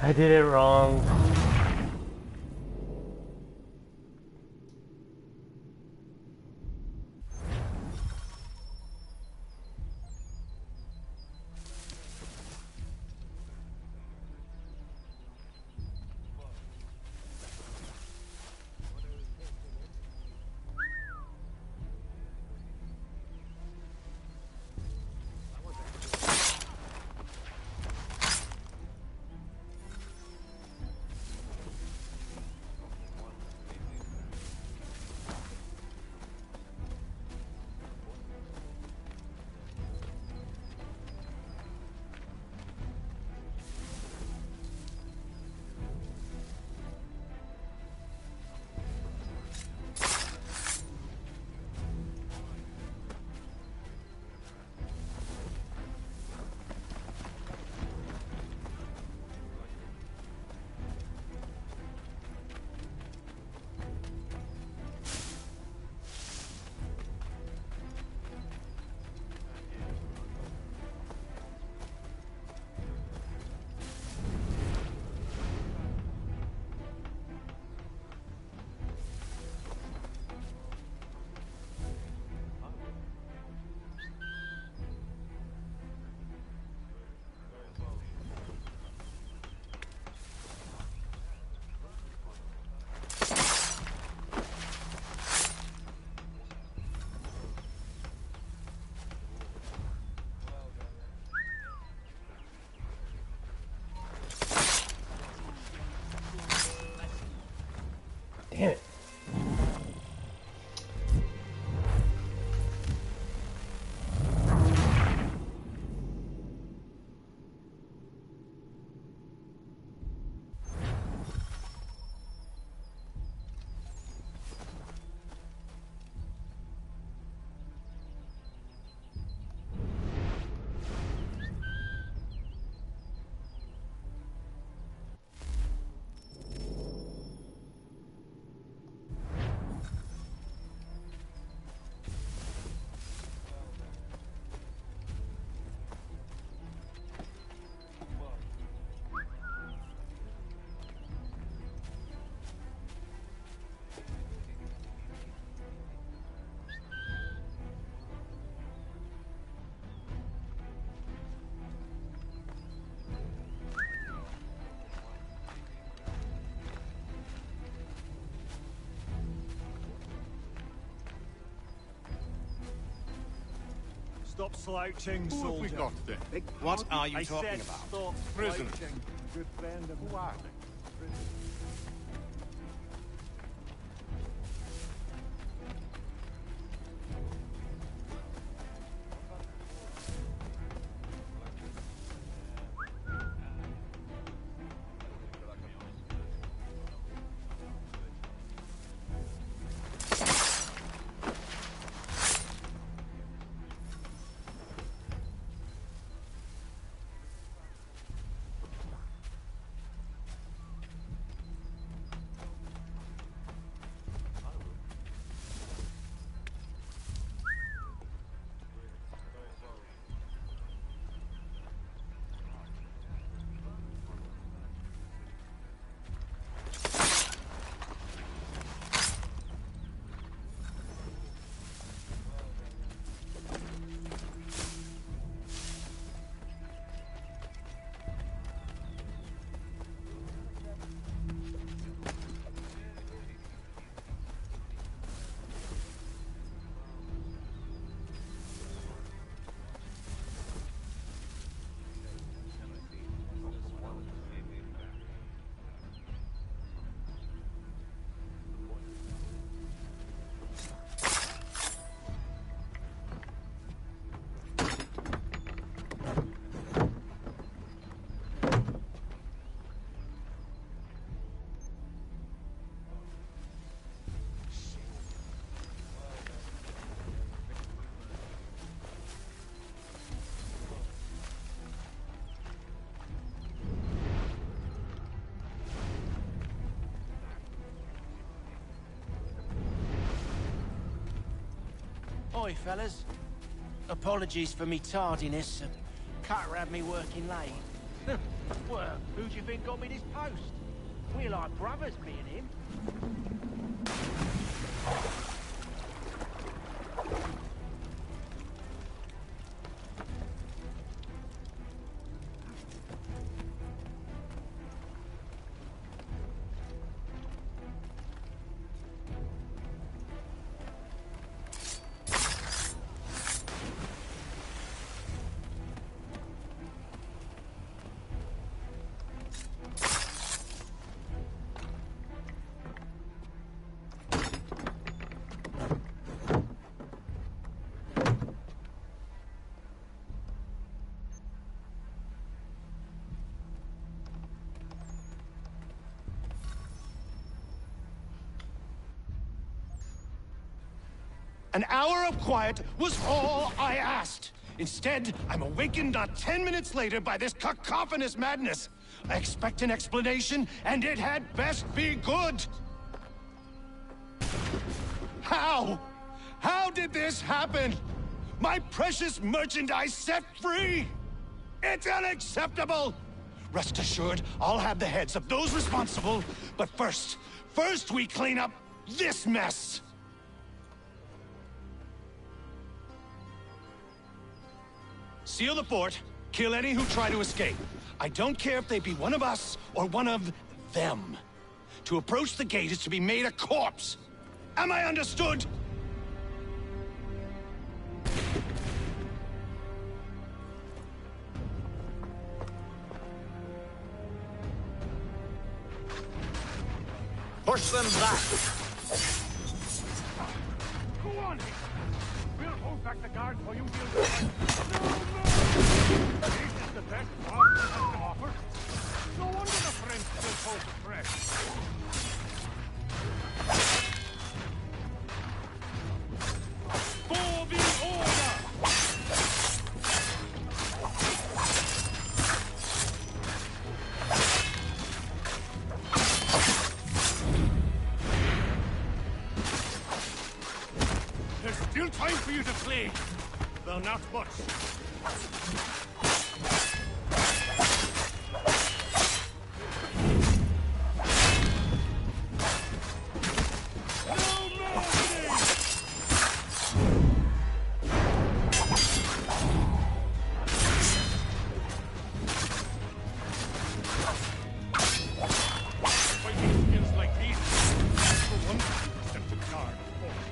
I did it wrong. Stop slouching, Who have we soldier. got there? What are you I talking said about? stop Prisoners. slouching, good friend of Who are they? Oi, fellas. Apologies for me tardiness. Cutter had me working late. Well, who do you think got me this post? We're like brothers, me and him. An hour of quiet was all I asked. Instead, I'm awakened not 10 minutes later by this cacophonous madness. I expect an explanation, and it had best be good. How? How did this happen? My precious merchandise set free? It's unacceptable! Rest assured, I'll have the heads of those responsible, but first we clean up this mess! Seal the fort, kill any who try to escape. I don't care if they be one of us or one of them. To approach the gate is to be made a corpse. Am I understood? Push them back! Go on! We'll hold back the guard for you deal with it. This is the best part that has to offer. No wonder the French still hold the press. For the order! There's still time for you to play, though not much. Fighting skills like these, for one, accept a guard, of course.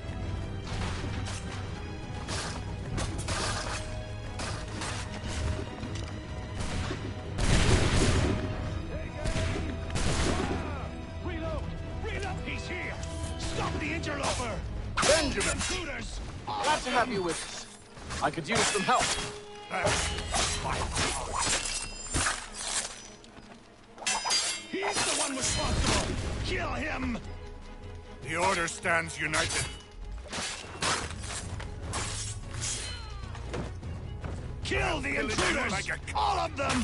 Benjamin! Glad to have you with us. I could use some help. He's the one responsible! Kill him! The Order stands united. Kill the intruders! All of them!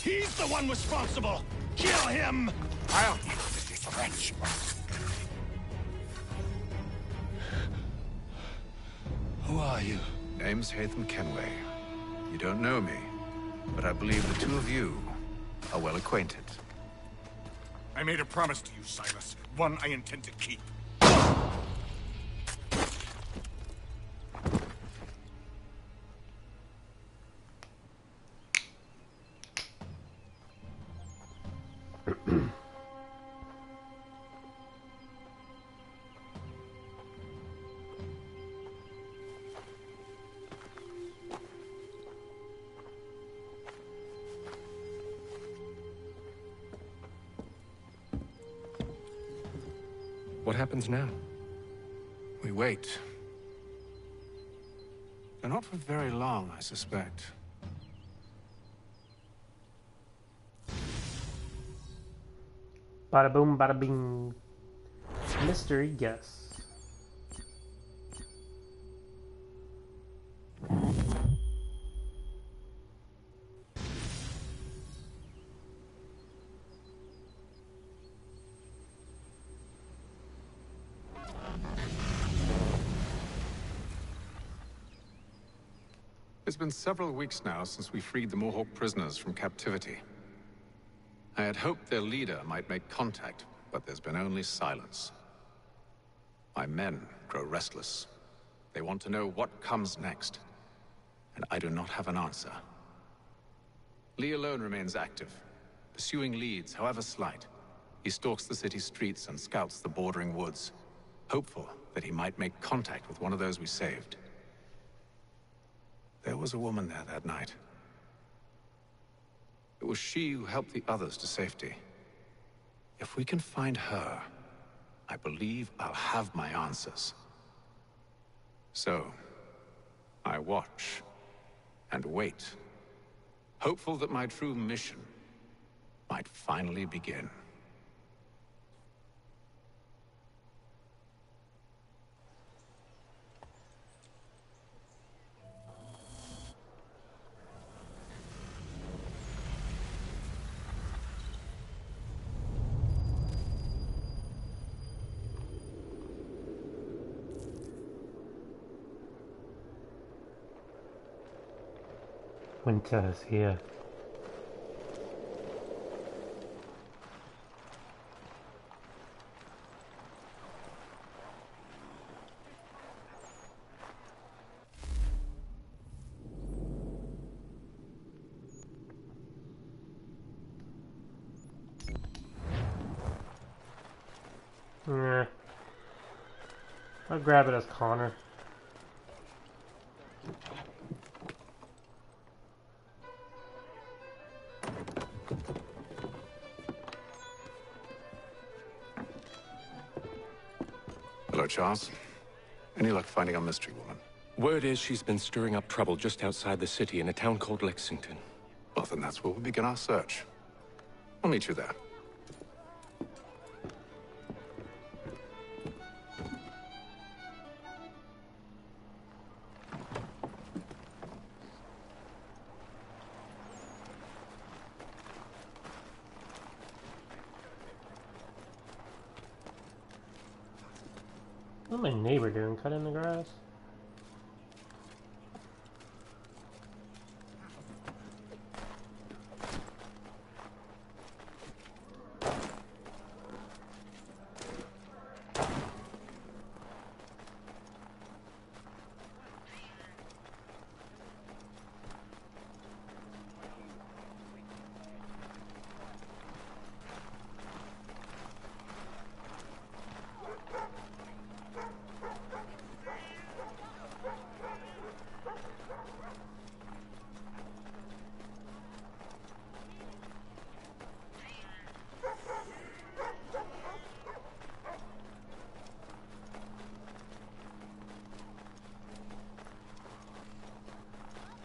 He's the one responsible! Kill him! I'll deal with this wretch. Who are you? Name's Haytham Kenway. You don't know me, but I believe the two of you are well acquainted. I made a promise to you, Silas. One I intend to keep. What happens now? We wait. And not for very long, I suspect. Bada boom, bada bing. Mystery guess. It's been several weeks now since we freed the Mohawk prisoners from captivity. I had hoped their leader might make contact, but there's been only silence. My men grow restless. They want to know what comes next, and I do not have an answer. Lee alone remains active, pursuing leads, however slight. He stalks the city streets and scouts the bordering woods, hopeful that he might make contact with one of those we saved. There was a woman there that night. It was she who helped the others to safety. If we can find her, I believe I'll have my answers. So, I watch and wait, hopeful that my true mission might finally begin. Winter is here. Yeah. I'll grab it as Connor. Hello, Charles. Any luck finding our mystery woman? Word is she's been stirring up trouble just outside the city in a town called Lexington. Well, then that's where we'll begin our search. I'll meet you there. What's my neighbor doing? Cutting the grass?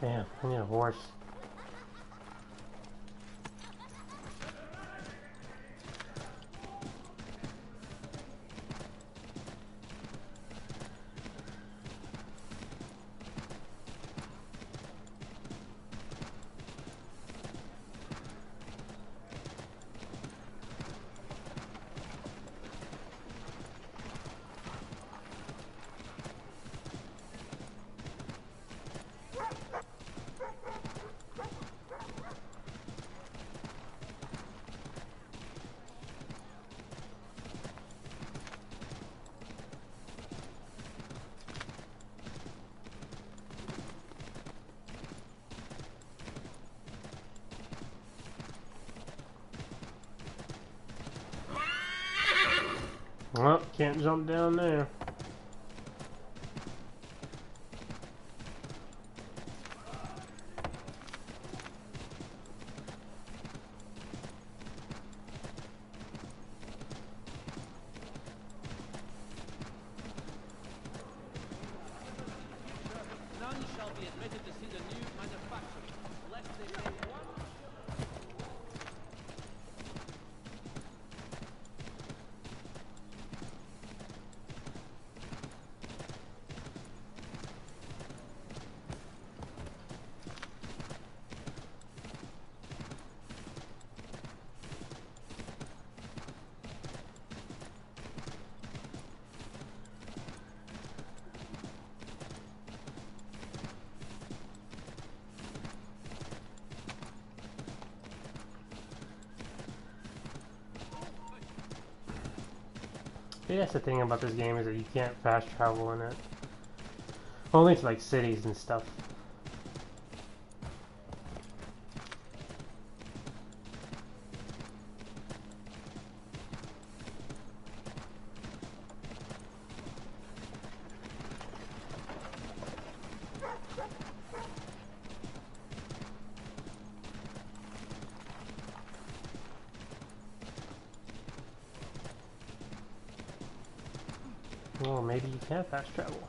Damn, I need a horse. Well, can't jump down there. None shall be admitted to see the new manufactory, lest they make one. I think that's the thing about this game is that you can't fast travel in it. Only to like cities and stuff. Well, maybe you can fast travel.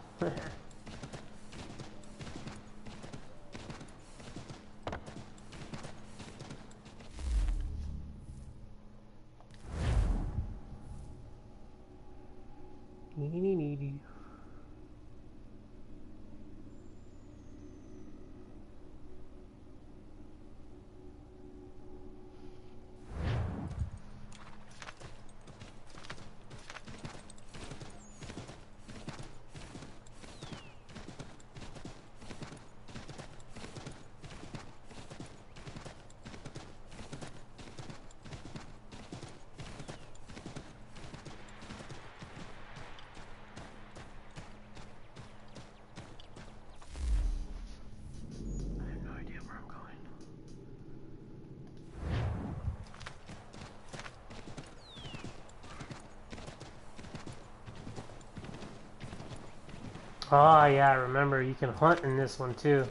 Oh yeah, I remember you can hunt in this one too.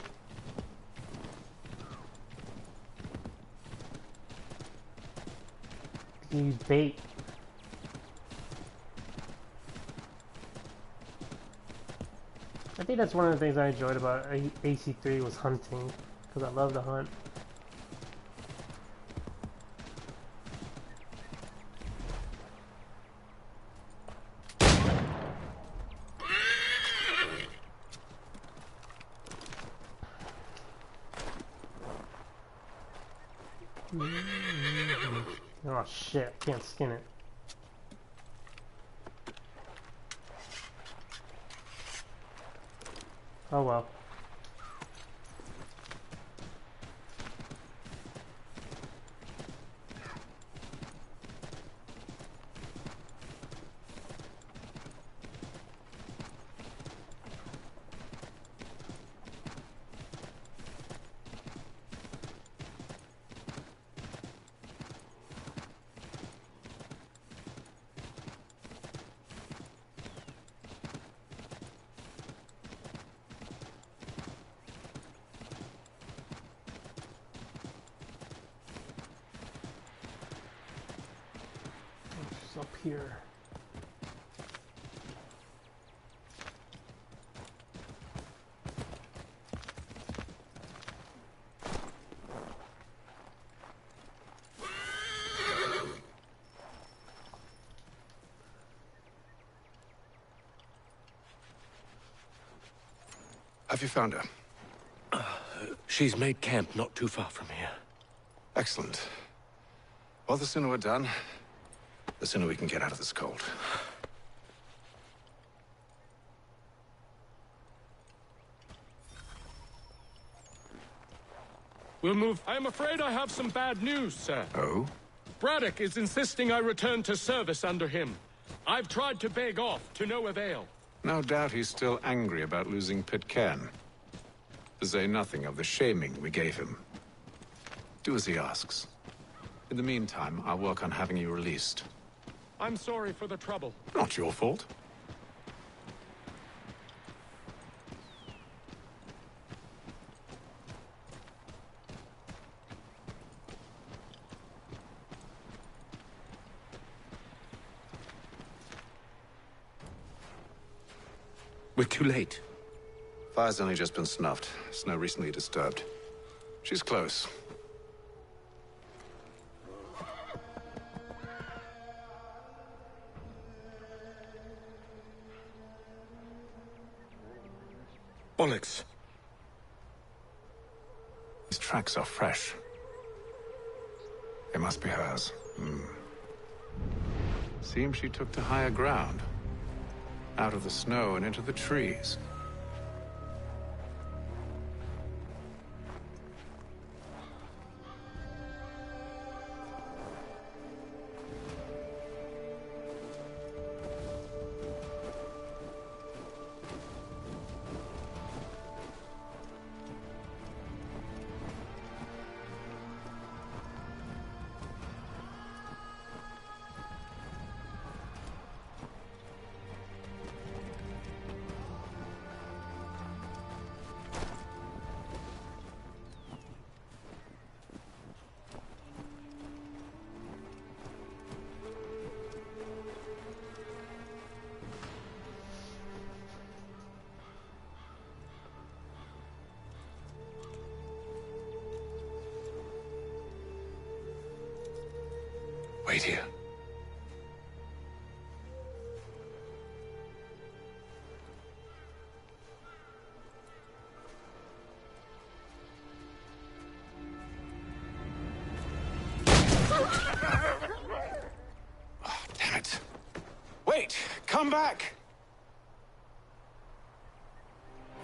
You can use bait. I think that's one of the things I enjoyed about AC3 was hunting, because I love to hunt. Oh shit, can't skin it. Oh well. Up here. Have you found her? She's made camp not too far from here. Excellent. Well, the sooner we're done, the sooner we can get out of this cold. We'll move. I am afraid I have some bad news, sir. Oh? Braddock is insisting I return to service under him. I've tried to beg off, to no avail. No doubt he's still angry about losing Pitcairn. To say nothing of the shaming we gave him. Do as he asks. In the meantime, I'll work on having you released. I'm sorry for the trouble. Not your fault. We're too late. Fire's only just been snuffed. Snow recently disturbed. She's close. Bollocks. These tracks are fresh. They must be hers. Seems she took to higher ground. Out of the snow and into the trees. Wait here. Oh, damn it. Wait! Come back!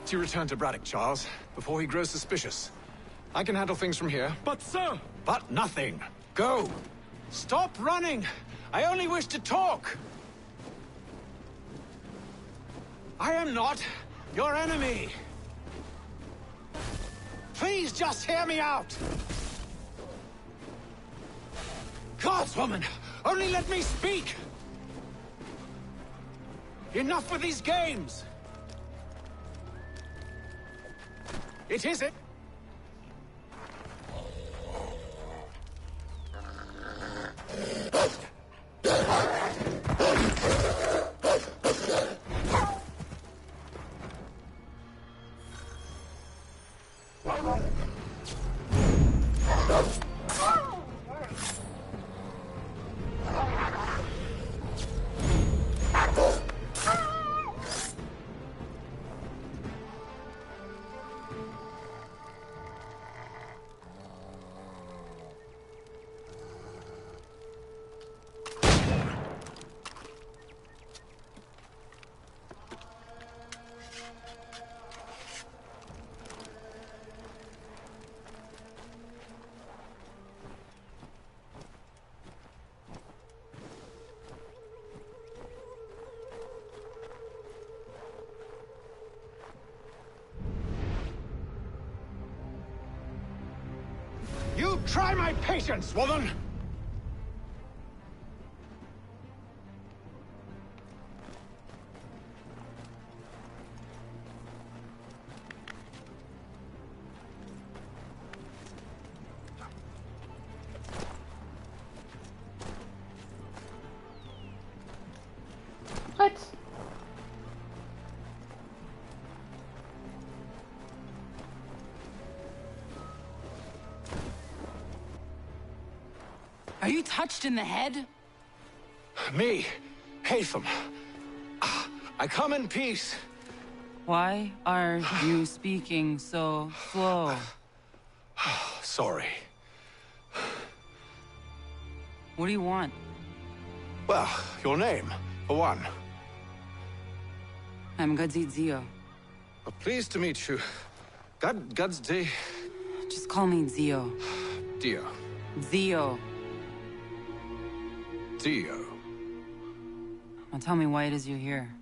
You return to Braddock, Charles, before he grows suspicious. I can handle things from here. But, sir! But nothing. Go! Stop running! I only wish to talk! I am not your enemy! Please just hear me out! Guardswoman! Only let me speak! Enough with these games! It is it! You try my patience, woman! What? Are you touched in the head? Me, Haytham. I come in peace. Why are you speaking so slow? Sorry. What do you want? Well, your name, for one. I'm Gadzit Zio. Well, pleased to meet you. Gadzit. Just call me Zio. Dio. Zio. Dio. Now tell me why it is you're here.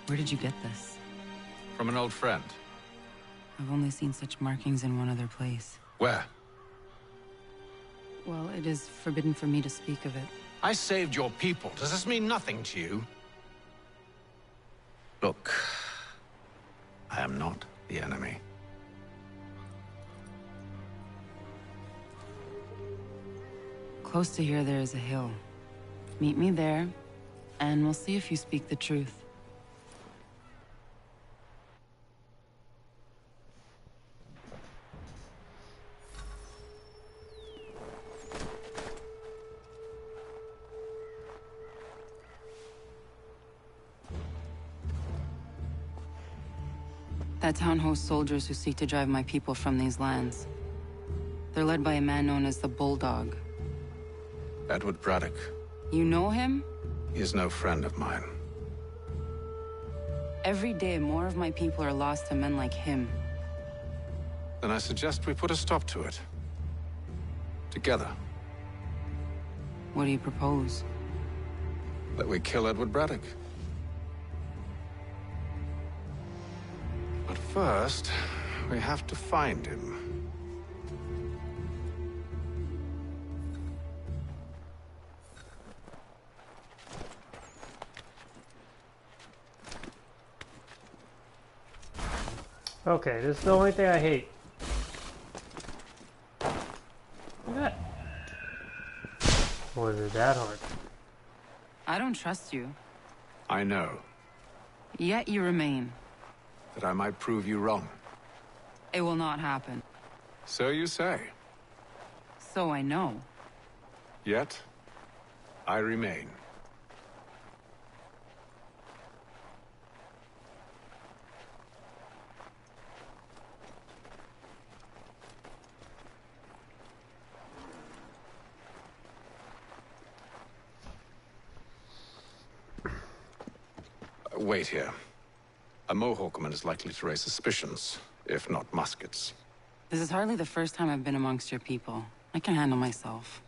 Where did you get this? From an old friend. I've only seen such markings in one other place. Where? Well, it is forbidden for me to speak of it. I saved your people. Does this mean nothing to you? Look, I am not the enemy. Close to here, there is a hill. Meet me there, and we'll see if you speak the truth. That town hosts soldiers who seek to drive my people from these lands. They're led by a man known as the Bulldog. Edward Braddock. You know him? He is no friend of mine. Every day, more of my people are lost to men like him. Then I suggest we put a stop to it. Together. What do you propose? That we kill Edward Braddock. But first, we have to find him. Okay, this is the only thing I hate. Look at that. Was it that hard? I don't trust you. I know. Yet you remain. That I might prove you wrong. It will not happen. So you say. So I know. Yet, I remain. Wait here. A Mohawkman is likely to raise suspicions, if not muskets. This is hardly the first time I've been amongst your people. I can handle myself.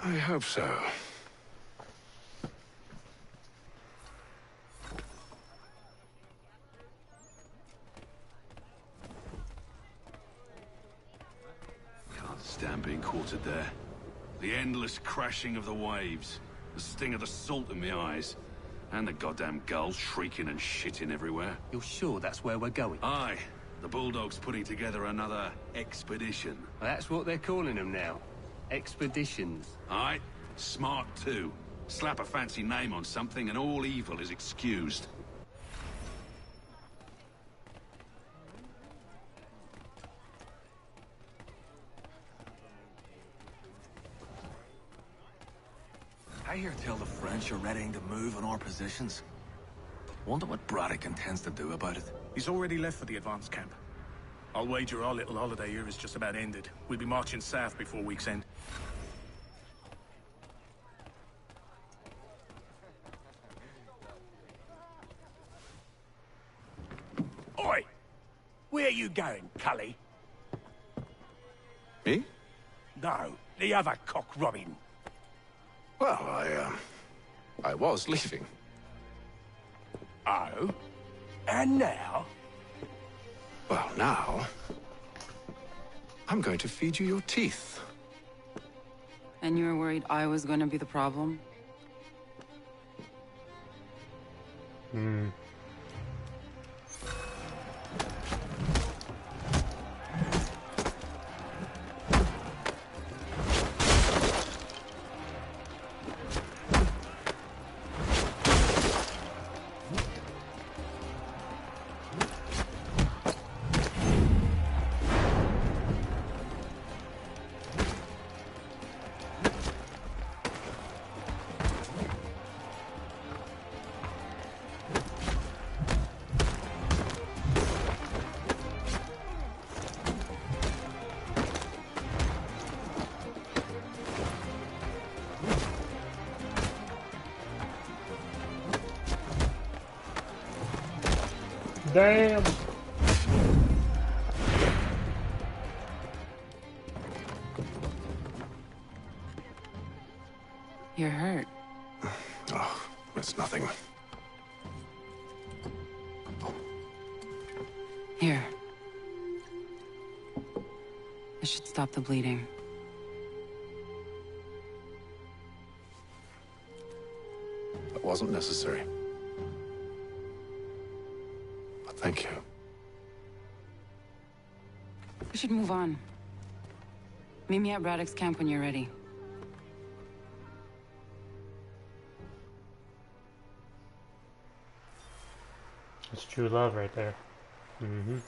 I hope so. Can't stand being quartered there. The endless crashing of the waves. The sting of the salt in my eyes. And the goddamn gulls shrieking and shitting everywhere. You're sure that's where we're going? Aye. The Bulldog's putting together another expedition. Well, that's what they're calling them now. Expeditions. Aye. Smart too. Slap a fancy name on something and all evil is excused. I hear tell the French are readying to move on our positions. Wonder what Braddock intends to do about it. He's already left for the advance camp. I'll wager our little holiday here is just about ended. We'll be marching south before week's end. Oi! Where you going, Cully? Me? No, the other cock Robin. Well, I was leaving. Oh? And now? Well, now... I'm going to feed you your teeth. And you were worried I was going to be the problem? Hmm. Damn. You're hurt. Oh, it's nothing. Here. This should stop the bleeding. That wasn't necessary. But thank you. We should move on. Meet me at Braddock's camp when you're ready. It's true love right there. Mm-hmm.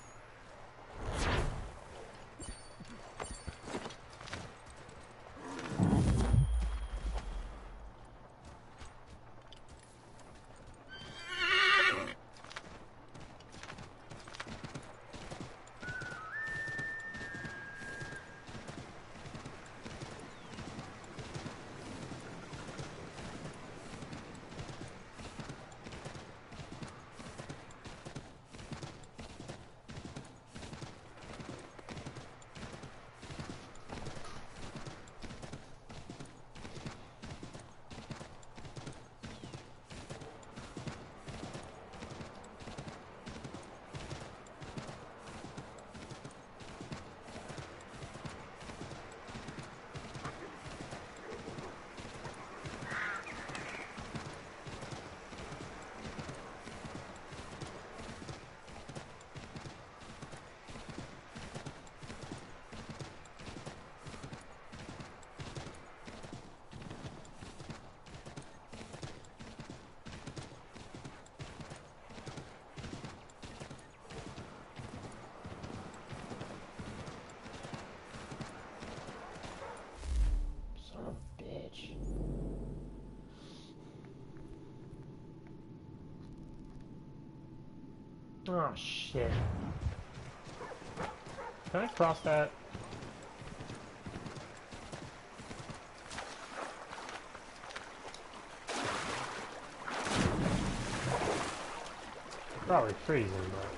Oh shit. Can I cross that? Probably freezing, but...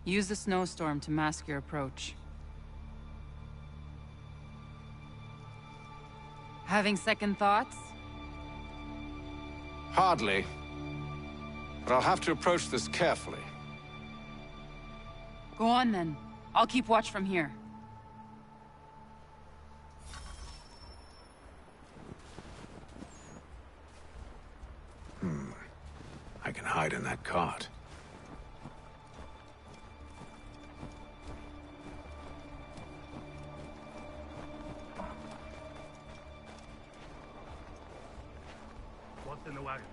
Use the snowstorm to mask your approach. Having second thoughts? Hardly. But I'll have to approach this carefully. Go on then. I'll keep watch from here. I can hide in that cart. What's in the wagon?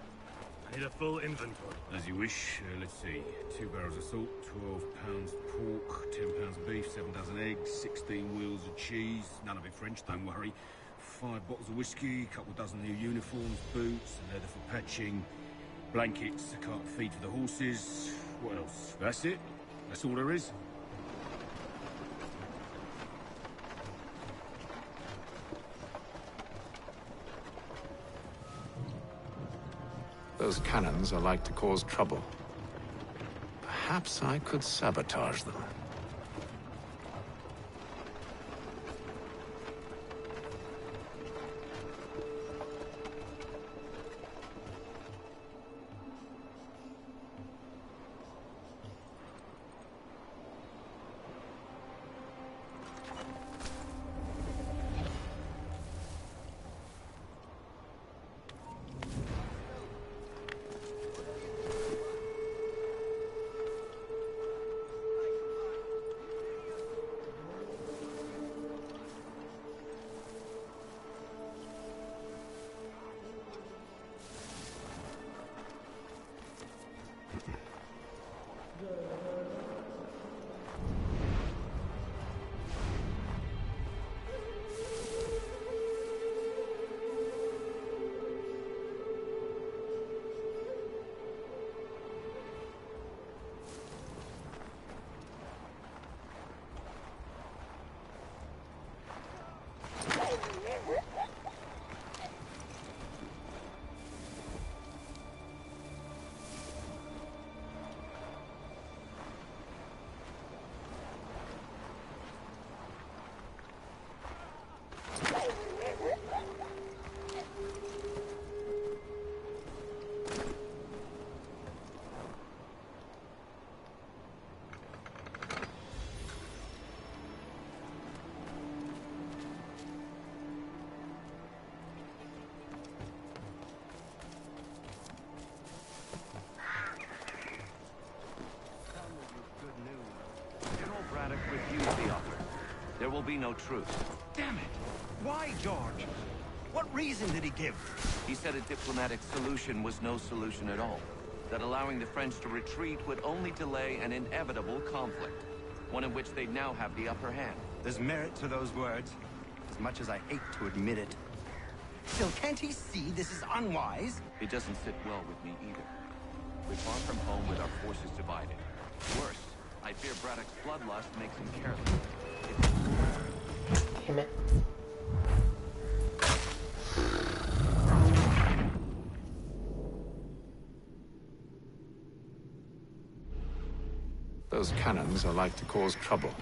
I need a full inventory. As you wish. Let's see. 2 barrels of salt, 12 pounds pork, 10 pounds beef, 7 dozen eggs, 16 wheels of cheese. None of it French, don't worry. 5 bottles of whiskey, a couple dozen new uniforms, boots, leather for patching, blankets, a cart of feed for the horses. What else? That's it. That's all there is. Those cannons are like to cause trouble. Perhaps I could sabotage them. There will be no truce. Damn it! Why, George? What reason did he give? He said a diplomatic solution was no solution at all. That allowing the French to retreat would only delay an inevitable conflict. One in which they'd now have the upper hand. There's merit to those words, as much as I hate to admit it. Still, can't he see this is unwise? It doesn't sit well with me either. We're far from home with our forces divided. Worse, I fear Braddock's bloodlust makes him careless. Damn it. Those cannons are like to cause trouble.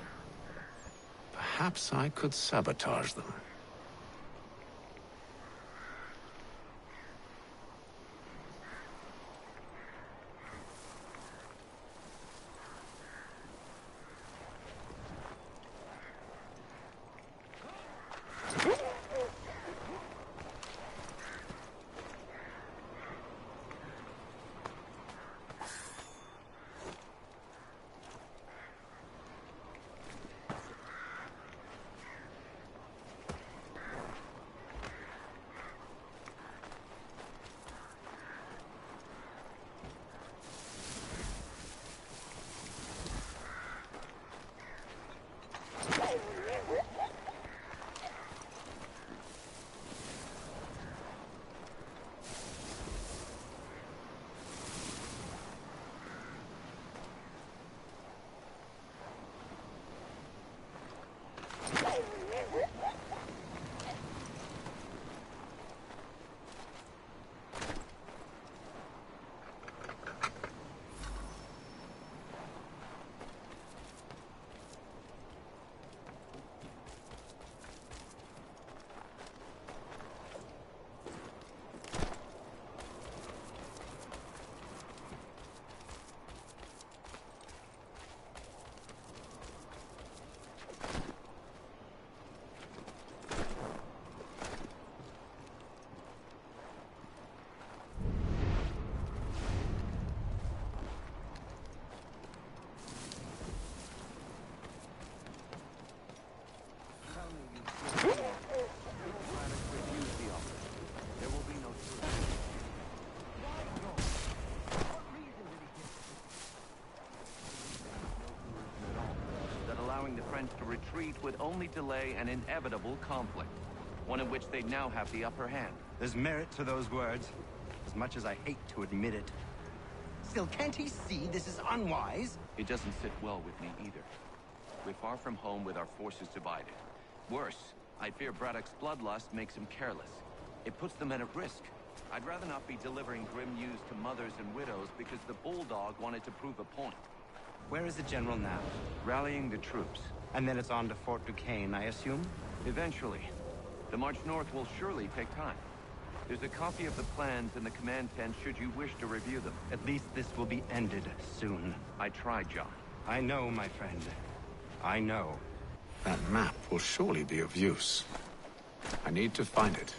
Perhaps I could sabotage them. To retreat would only delay an inevitable conflict, one in which they'd now have the upper hand. There's merit to those words, as much as I hate to admit it. Still, can't he see this is unwise? It doesn't sit well with me either. We're far from home with our forces divided. Worse, I fear Braddock's bloodlust makes him careless. It puts the men at risk. I'd rather not be delivering grim news to mothers and widows because the Bulldog wanted to prove a point. Where is the General now? Rallying the troops. And then it's on to Fort Duquesne, I assume? Eventually. The march north will surely take time. There's a copy of the plans in the command tent should you wish to review them. At least this will be ended soon. I tried, John. I know, my friend. I know. That map will surely be of use. I need to find it.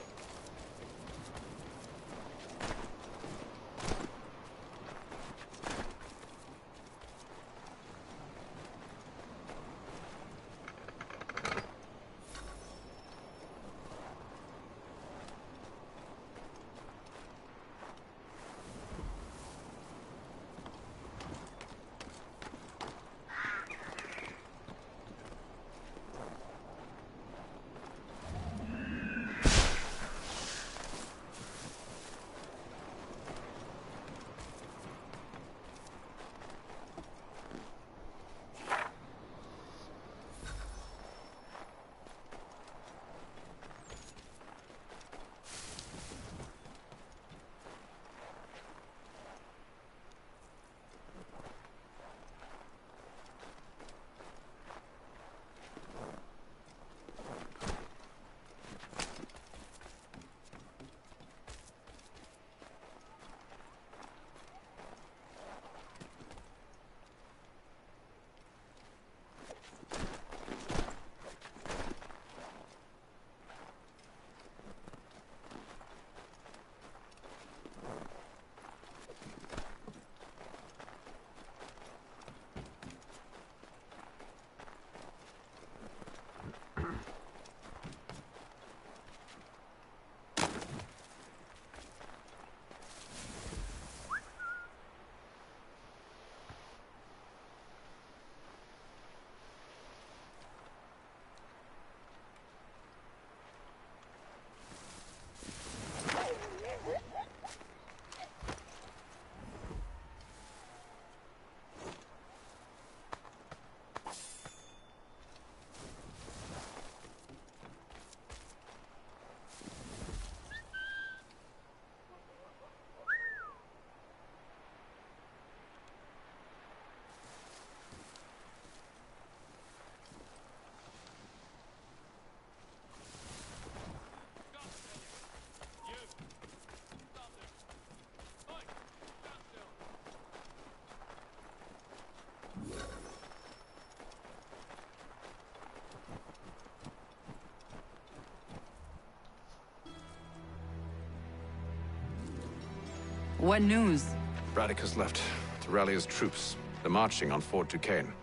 What news? Braddock has left to rally his troops. They're marching on Fort Duquesne.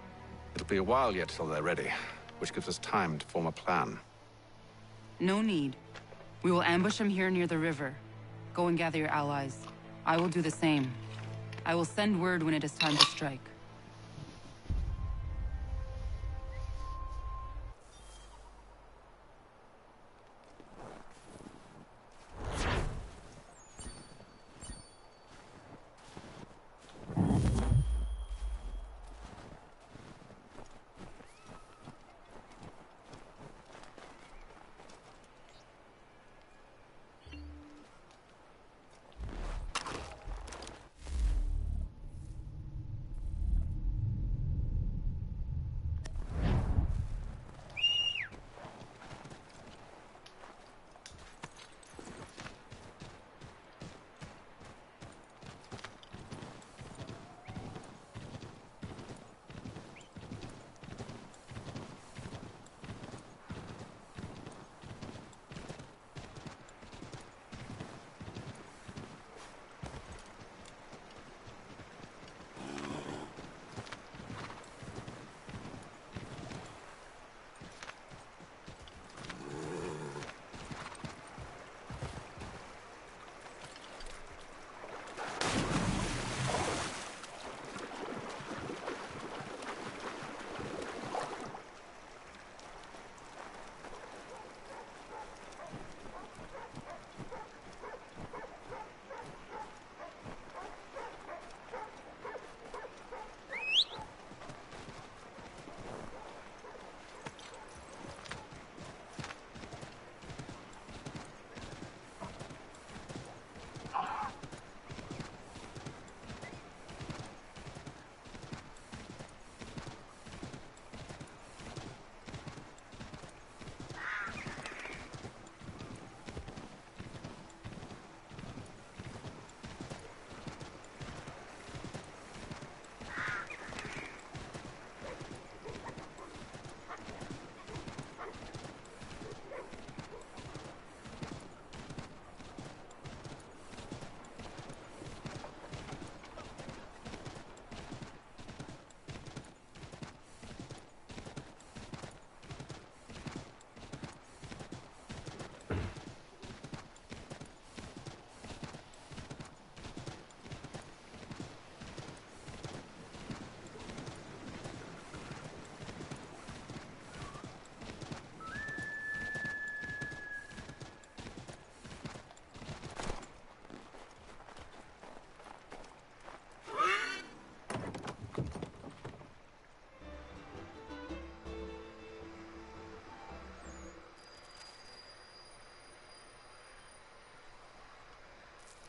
It'll be a while yet till they're ready, which gives us time to form a plan. No need. We will ambush him here near the river. Go and gather your allies. I will do the same. I will send word when it is time to strike.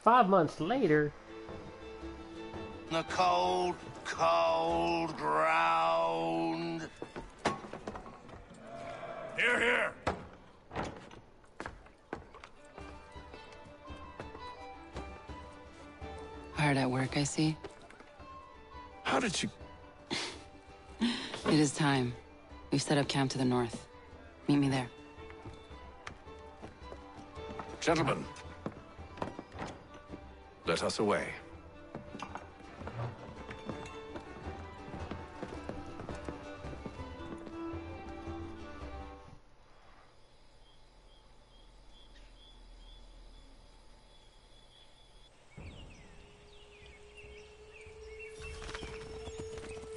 "5 months later." The cold, cold ground. Here, here. Hard at work, I see. How did you... It is time. We've set up camp to the north. Meet me there. Gentlemen, let us away.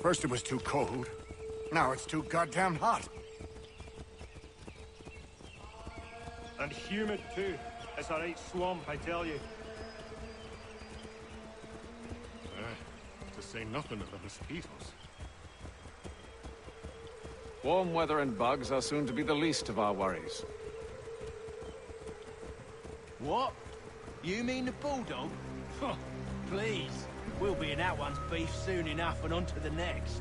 First it was too cold. Now it's too goddamn hot. And humid too. It's a right swamp, I tell you. To say nothing of the mosquitoes. Warm weather and bugs are soon to be the least of our worries. What? You mean the bulldog? Huh, please. We'll be in that one's beef soon enough and on to the next.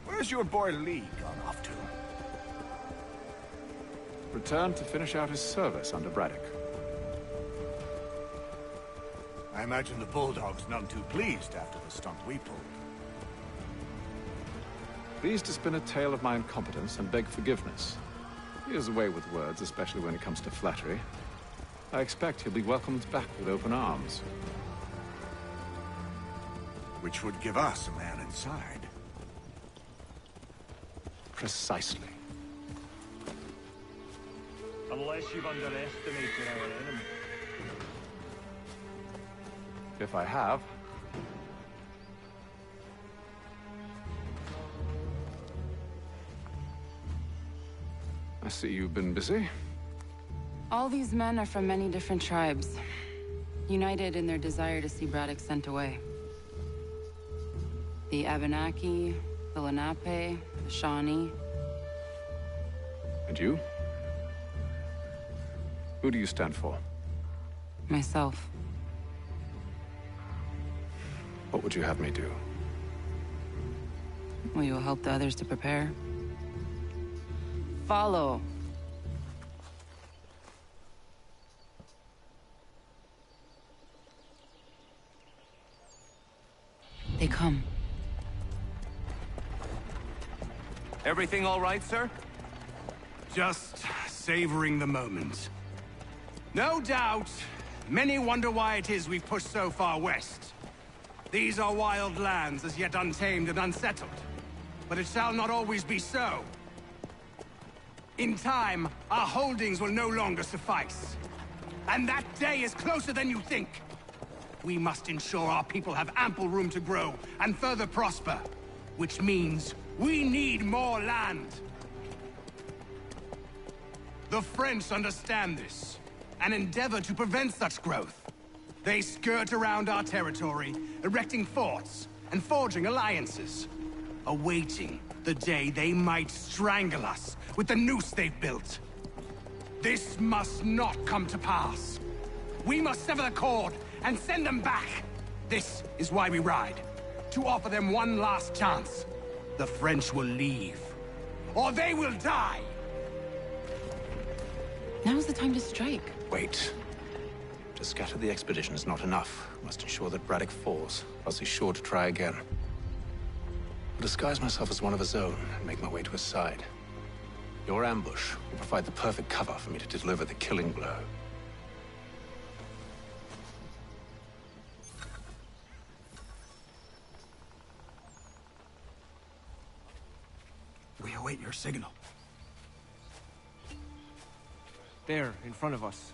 Where's your boy Lee gone off to? Returned to finish out his service under Braddock. I imagine the bulldog's none too pleased after the stunt we pulled. Pleased to spin a tale of my incompetence and beg forgiveness. He has a way with words, especially when it comes to flattery. I expect he'll be welcomed back with open arms. Which would give us a man inside. Precisely. Unless you've underestimated our enemy. If I have... I see you've been busy. All these men are from many different tribes, united in their desire to see Braddock sent away. The Abenaki, the Lenape, the Shawnee. And you? Who do you stand for? Myself. What would you have me do? Will you help the others to prepare? Follow. They come. Everything all right, sir? Just savoring the moment. No doubt, many wonder why it is we've pushed so far west. These are wild lands, as yet untamed and unsettled. But it shall not always be so. In time, our holdings will no longer suffice. And that day is closer than you think. We must ensure our people have ample room to grow and further prosper. Which means we need more land. The French understand this, and endeavor to prevent such growth. They skirt around our territory, erecting forts and forging alliances, awaiting the day they might strangle us with the noose they've built. This must not come to pass. We must sever the cord and send them back. This is why we ride, to offer them one last chance. The French will leave, or they will die. Now's the time to strike. Wait. To scatter the expedition is not enough. We must ensure that Braddock falls, else he's sure to try again. I'll disguise myself as one of his own and make my way to his side. Your ambush will provide the perfect cover for me to deliver the killing blow. We await your signal. There, in front of us.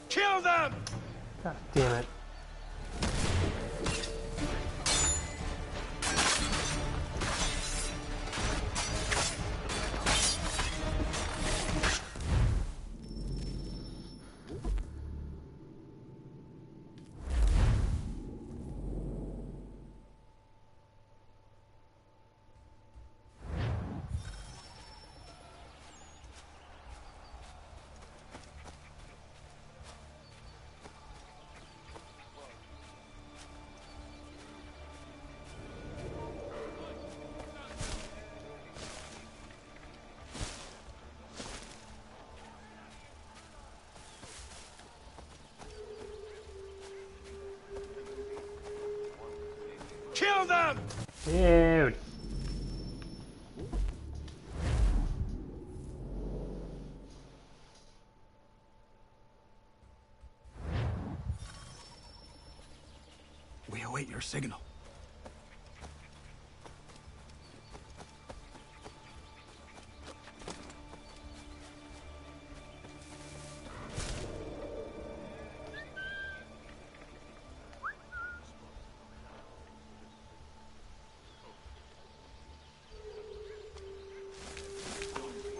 Kill them! God damn it. Kill them! Dude. We await your signal.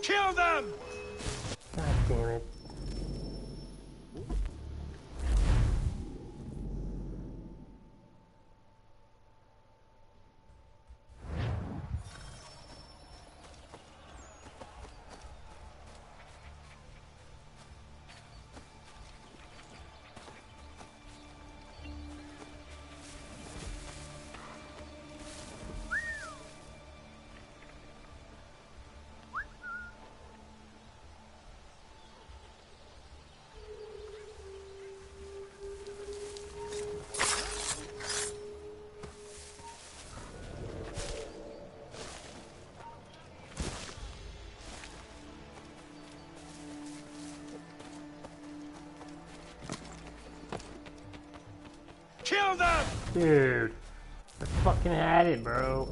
Kill them! God damn it. Dude, I fucking had it, bro.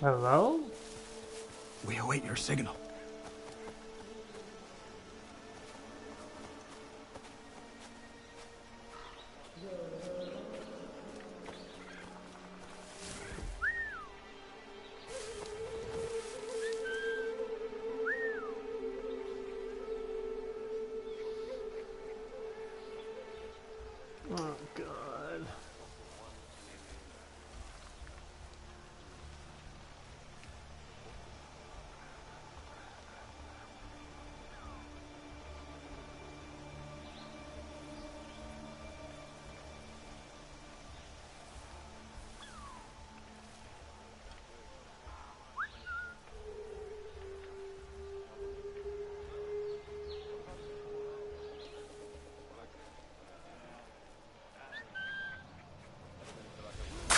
Hello? We await your signal. Oh, God.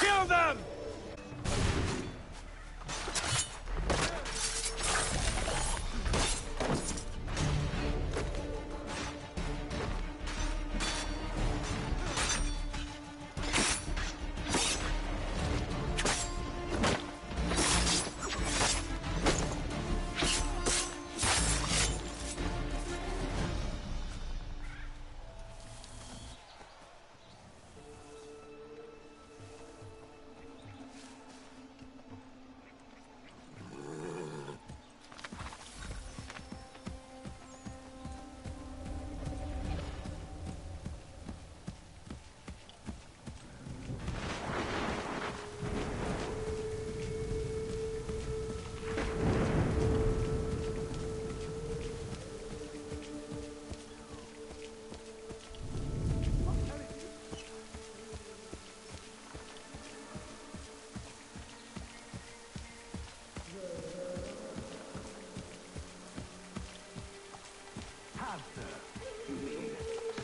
Kill them!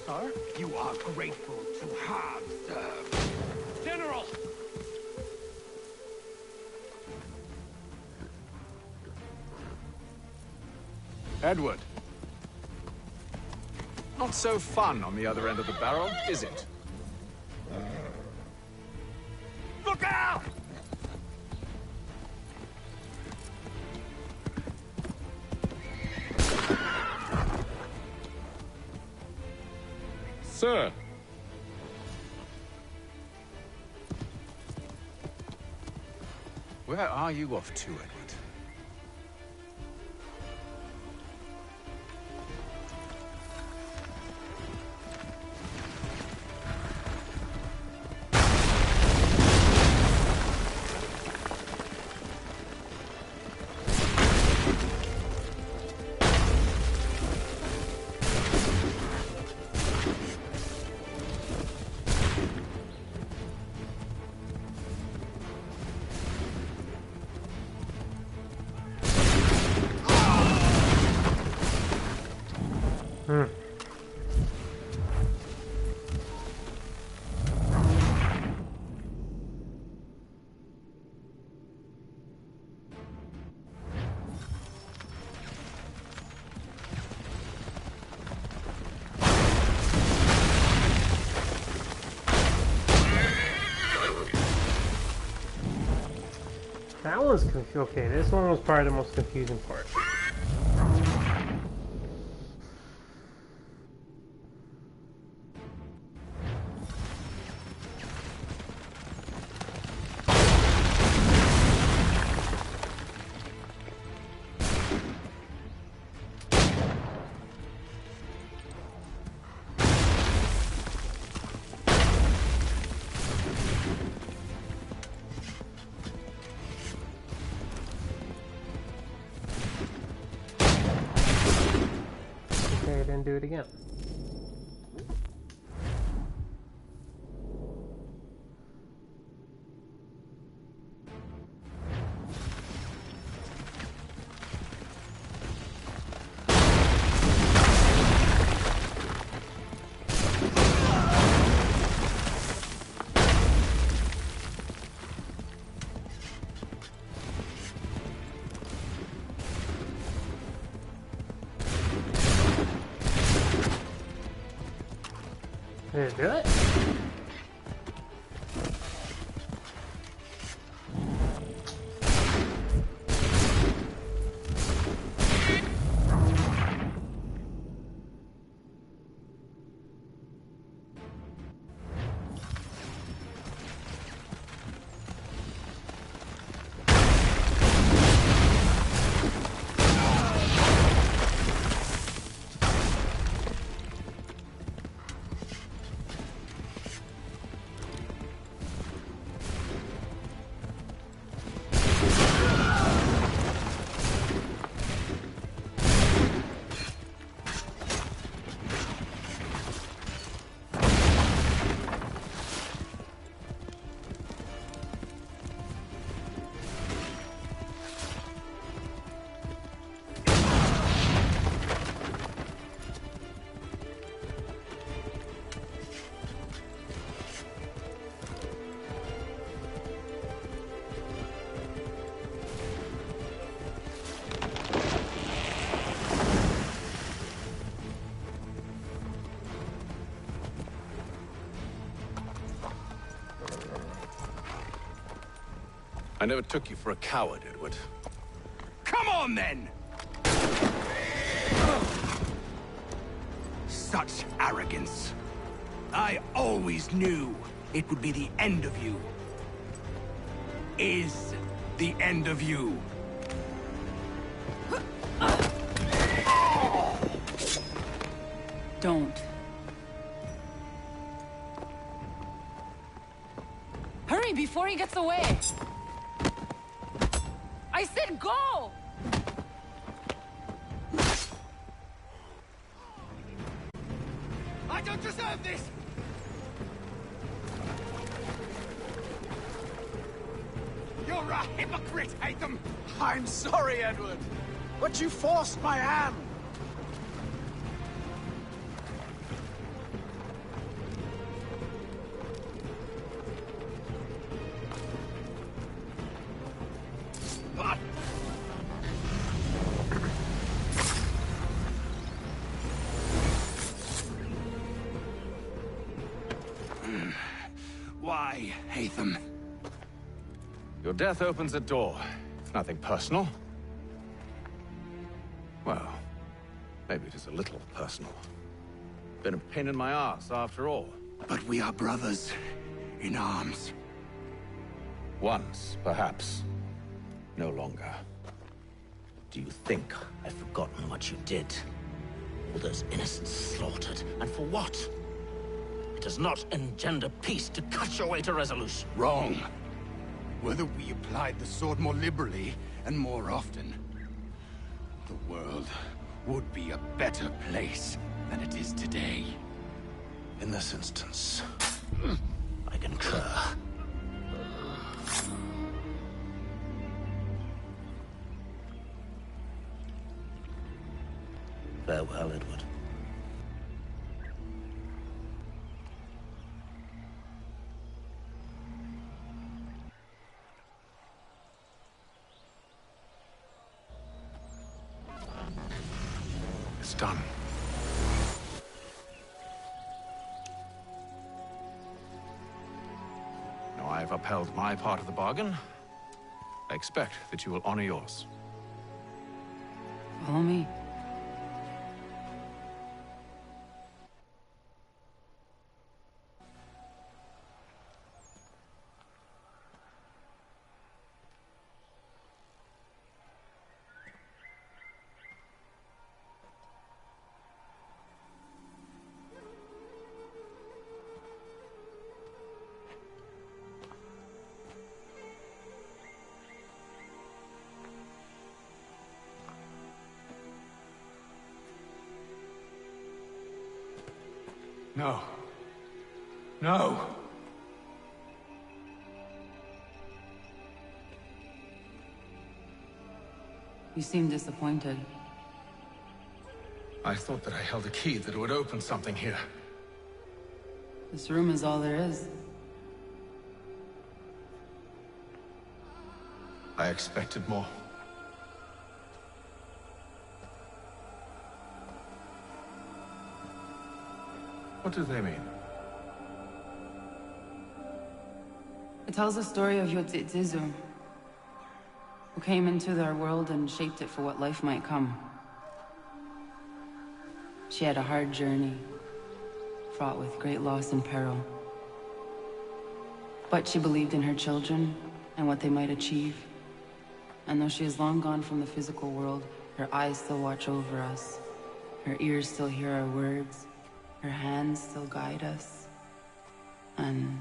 Sir, you are grateful to have served. General! Edward. Not so fun on the other end of the barrel, is it? Look out! Sir. Where are you off to, Edward? one's okay. This one was probably the most confusing part. Do it again. Did it do it? I never took you for a coward, Edward. Come on, then! Such arrogance. I always knew it would be the end of you. Is the end of you. Don't. Hurry before he gets away! I said go! I don't deserve this! You're a hypocrite, Haytham! I'm sorry, Edward, but you forced my hand. Why, Haytham? Your death opens a door. It's nothing personal. Well, maybe it is a little personal. Been a pain in my ass, after all. But we are brothers in arms. Once, perhaps. No longer. Do you think I've forgotten what you did? All those innocents slaughtered, and for what? It does not engender peace to cut your way to resolution. Wrong. Whether we applied the sword more liberally and more often, the world would be a better place than it is today. In this instance, I concur. Farewell, Edward. It's done. Now I've upheld my part of the bargain. I expect that you will honor yours. Follow me. No. No! You seem disappointed. I thought that I held a key that would open something here. This room is all there is. I expected more. What do they mean? It tells the story of Yotzitzizu, who came into their world and shaped it for what life might come. She had a hard journey, fraught with great loss and peril. But she believed in her children and what they might achieve. And though she is long gone from the physical world, her eyes still watch over us. Her ears still hear our words. Her hands still guide us. And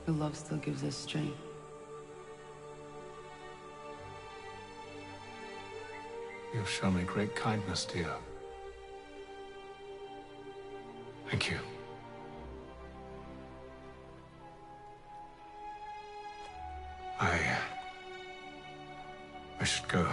her love still gives us strength. You've shown me great kindness, dear. Thank you. I should go.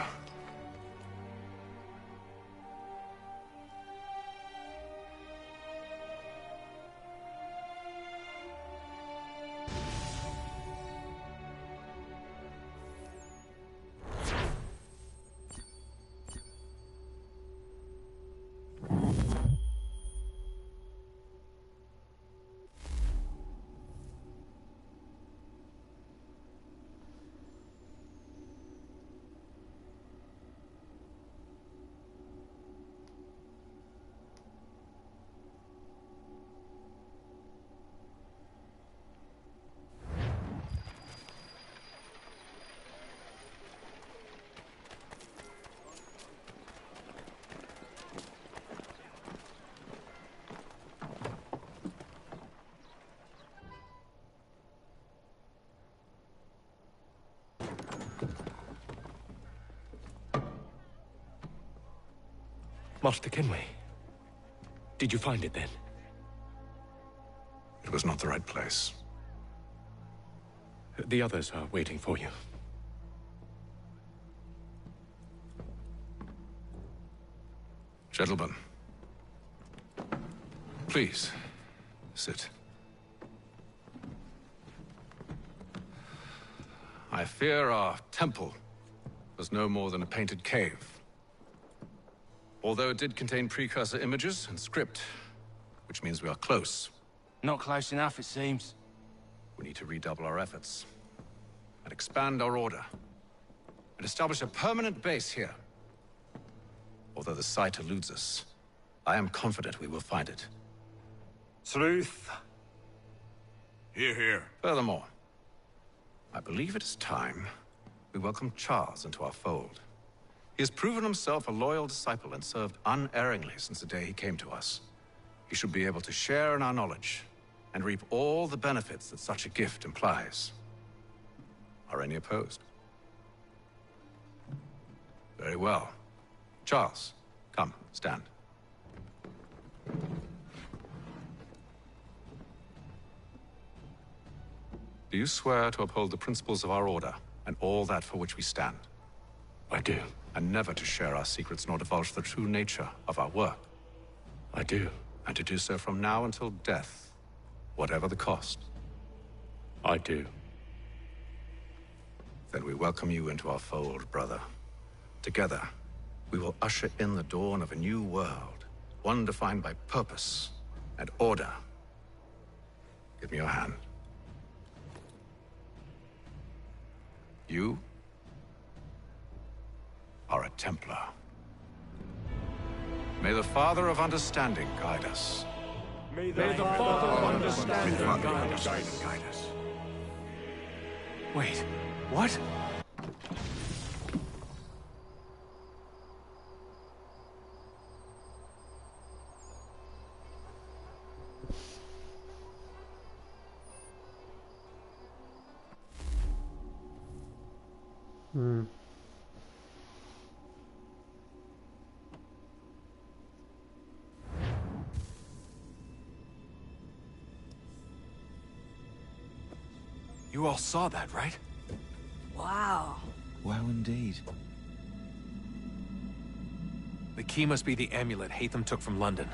Master Kenway, did you find it then? It was not the right place. The others are waiting for you. Gentlemen, please, sit. I fear our temple was no more than a painted cave. Although it did contain precursor images and script, which means we are close. Not close enough, it seems. We need to redouble our efforts, and expand our order, and establish a permanent base here. Although the site eludes us, I am confident we will find it. Truth. Hear, hear. Furthermore, I believe it is time we welcome Charles into our fold. He has proven himself a loyal disciple and served unerringly since the day he came to us. He should be able to share in our knowledge and reap all the benefits that such a gift implies. Are any opposed? Very well. Charles, come, stand. Do you swear to uphold the principles of our order and all that for which we stand? I do. And never to share our secrets nor divulge the true nature of our work? I do. And to do so from now until death, whatever the cost? I do. Then we welcome you into our fold, brother. Together, we will usher in the dawn of a new world, one defined by purpose and order. Give me your hand. You Templar. May the Father of Understanding guide us. May the Father of Understanding guide us. Wait, what? You all saw that, right? Wow. Wow, indeed. The key must be the amulet Hatham took from London.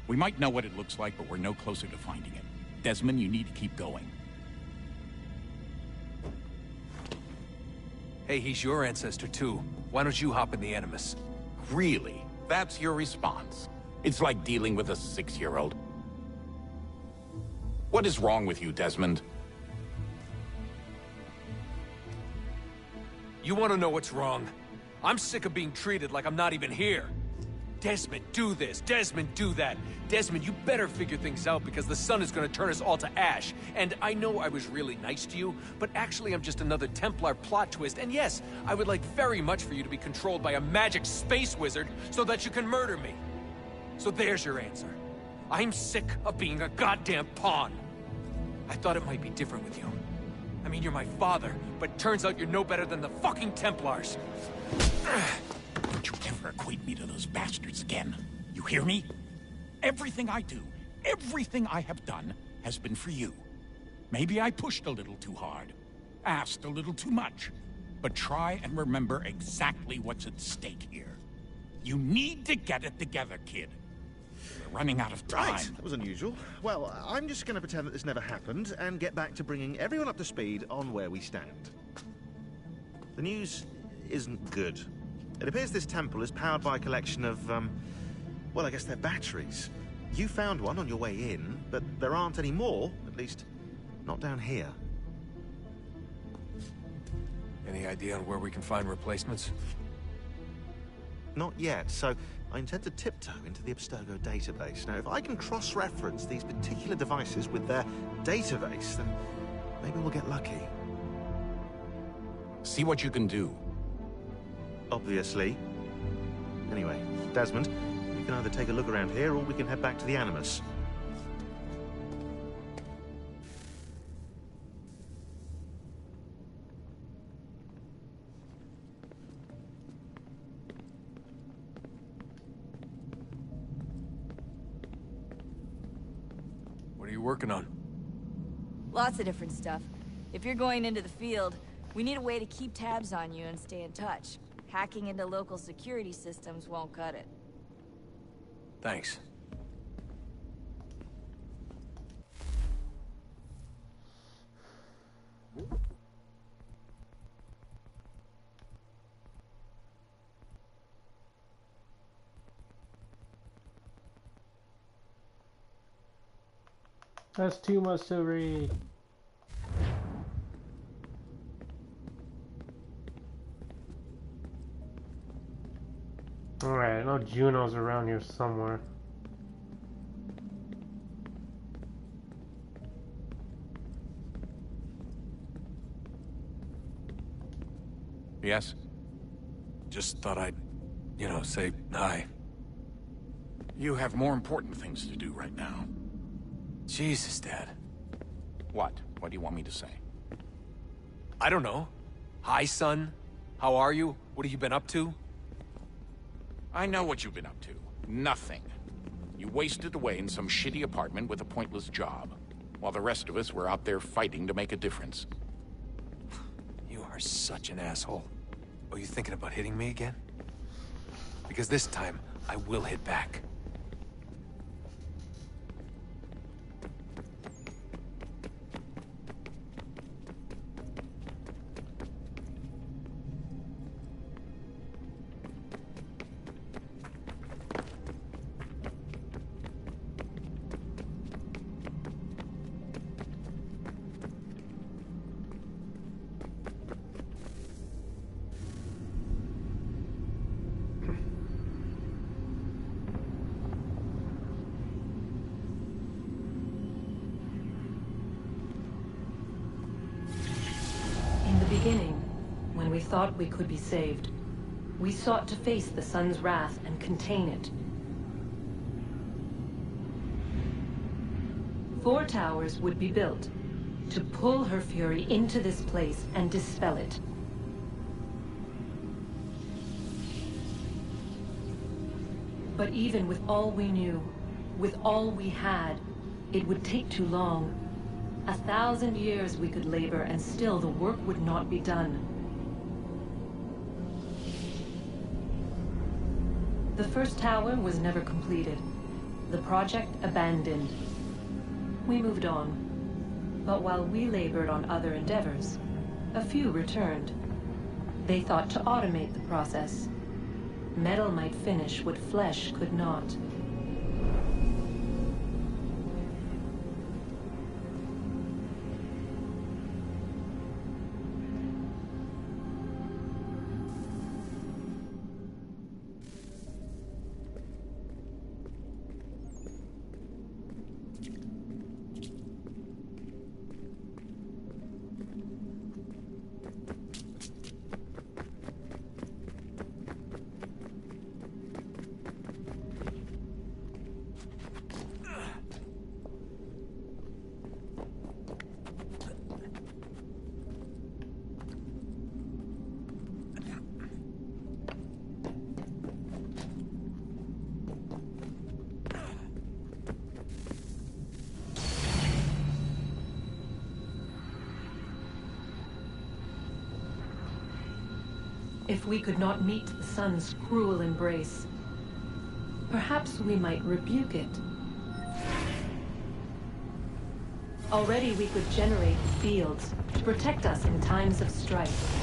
We might know what it looks like, but we're no closer to finding it. Desmond, you need to keep going. Hey, he's your ancestor too. Why don't you hop in the Animus? Really? That's your response? It's like dealing with a 6-year-old. What is wrong with you, Desmond? You want to know what's wrong? I'm sick of being treated like I'm not even here. Desmond, do this. Desmond, do that. Desmond, you better figure things out because the sun is going to turn us all to ash. And I know I was really nice to you, but actually I'm just another Templar plot twist. And yes, I would like very much for you to be controlled by a magic space wizard so that you can murder me. So there's your answer. I'm sick of being a goddamn pawn. I thought it might be different with you. I mean, you're my father, but turns out you're no better than the fucking Templars. Don't you ever equate me to those bastards again. You hear me? Everything I do, everything I have done, has been for you. Maybe I pushed a little too hard, asked a little too much, but try and remember exactly what's at stake here. You need to get it together, kid. We're running out of time. Right, that was unusual. Well, I'm just going to pretend that this never happened and get back to bringing everyone up to speed on where we stand. The news isn't good. It appears this temple is powered by a collection of, well, I guess they're batteries. You found one on your way in, but there aren't any more, at least not down here. Any idea on where we can find replacements? Not yet, so I intend to tiptoe into the Abstergo database. Now, if I can cross-reference these particular devices with their database, then maybe we'll get lucky. See what you can do. Obviously. Anyway, Desmond, we can either take a look around here or we can head back to the Animus. What are you working on? Lots of different stuff. If you're going into the field, we need a way to keep tabs on you and stay in touch. Hacking into local security systems won't cut it. Thanks. That's too much to read. Alright, I know Juno's around here somewhere. Yes? Just thought I'd, you know, say hi. You have more important things to do right now. Jesus, Dad. What? What do you want me to say? I don't know. Hi, son. How are you? What have you been up to? I know what you've been up to. Nothing. You wasted away in some shitty apartment with a pointless job, while the rest of us were out there fighting to make a difference. You are such an asshole. Are you thinking about hitting me again? Because this time, I will hit back. beginning, when we thought we could be saved, we sought to face the sun's wrath and contain it. 4 towers would be built to pull her fury into this place and dispel it. But even with all we knew, with all we had, it would take too long. 1,000 years we could labor, and still the work would not be done. The first tower was never completed. The project abandoned. We moved on. But while we labored on other endeavors, a few returned. They thought to automate the process. Metal might finish what flesh could not. If we could not meet the sun's cruel embrace, perhaps we might rebuke it. Already we could generate fields to protect us in times of strife.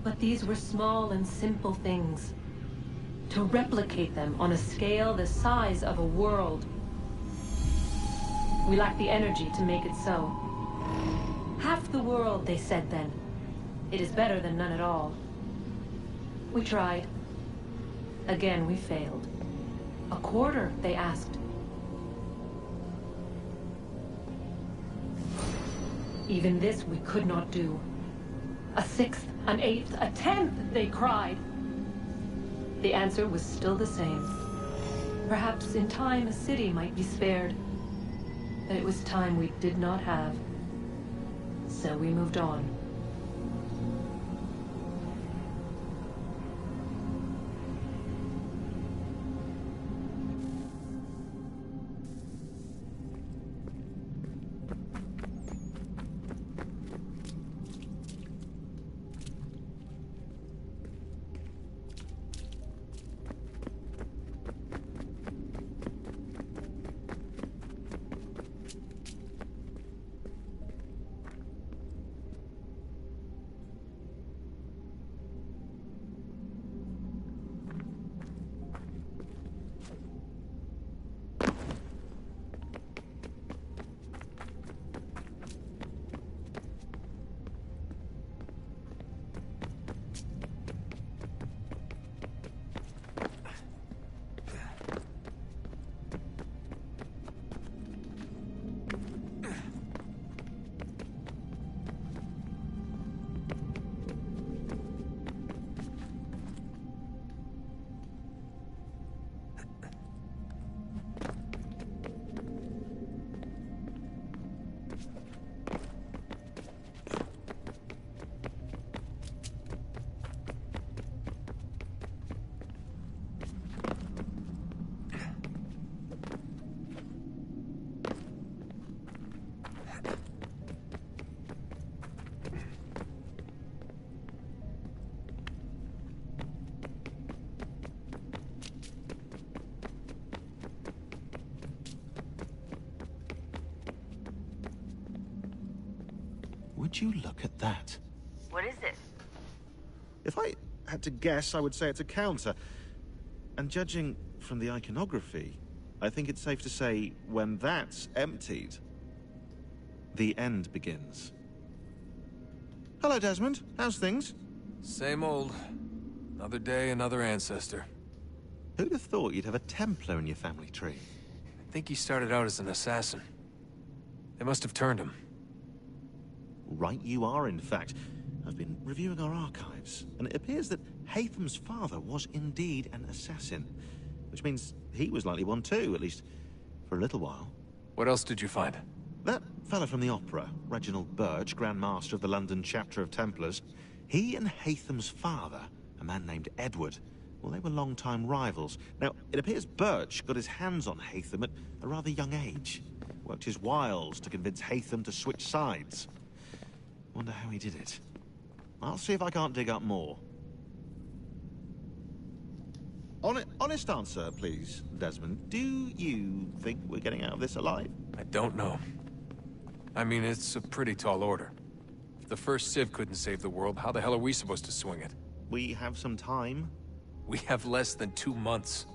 But these were small and simple things. To replicate them on a scale the size of a world, we lack the energy to make it so. Half the world, they said then. It is better than none at all. We tried. Again, we failed. A quarter, they asked. Even this we could not do. A 6th, an 8th, a 10th, they cried. The answer was still the same. Perhaps in time a city might be spared. But it was time we did not have. So we moved on. Would you look at that? What is it? If I had to guess, I would say it's a counter. And judging from the iconography, I think it's safe to say when that's emptied, the end begins. Hello, Desmond. How's things? Same old. Another day, another ancestor. Who'd have thought you'd have a Templar in your family tree? I think he started out as an assassin. They must have turned him. right you are, in fact. I've been reviewing our archives, and it appears that Haytham's father was indeed an assassin. Which means he was likely one too, at least for a little while. What else did you find? That fella from the opera, Reginald Birch, Grand Master of the London chapter of Templars, he and Haytham's father, a man named Edward, well, they were long-time rivals. Now, it appears Birch got his hands on Haytham at a rather young age. Worked his wiles to convince Haytham to switch sides. Wonder how he did it. I'll see if I can't dig up more. Honest answer, please, Desmond. Do you think we're getting out of this alive? I don't know. I mean, it's a pretty tall order. If the first Civ couldn't save the world, how the hell are we supposed to swing it? We have some time. We have less than 2 months.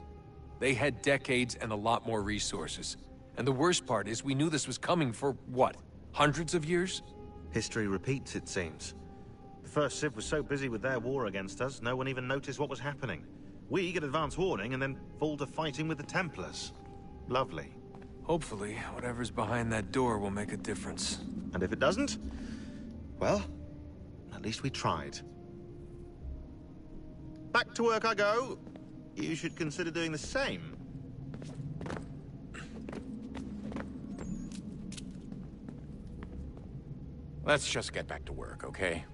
They had decades and a lot more resources. And the worst part is we knew this was coming for, what, hundreds of years? History repeats, it seems. The first Civ was so busy with their war against us, no one even noticed what was happening. We get advance warning and then fall to fighting with the Templars. Lovely. Hopefully, whatever's behind that door will make a difference. And if it doesn't, well, at least we tried. Back to work I go. You should consider doing the same. Let's just get back to work, okay?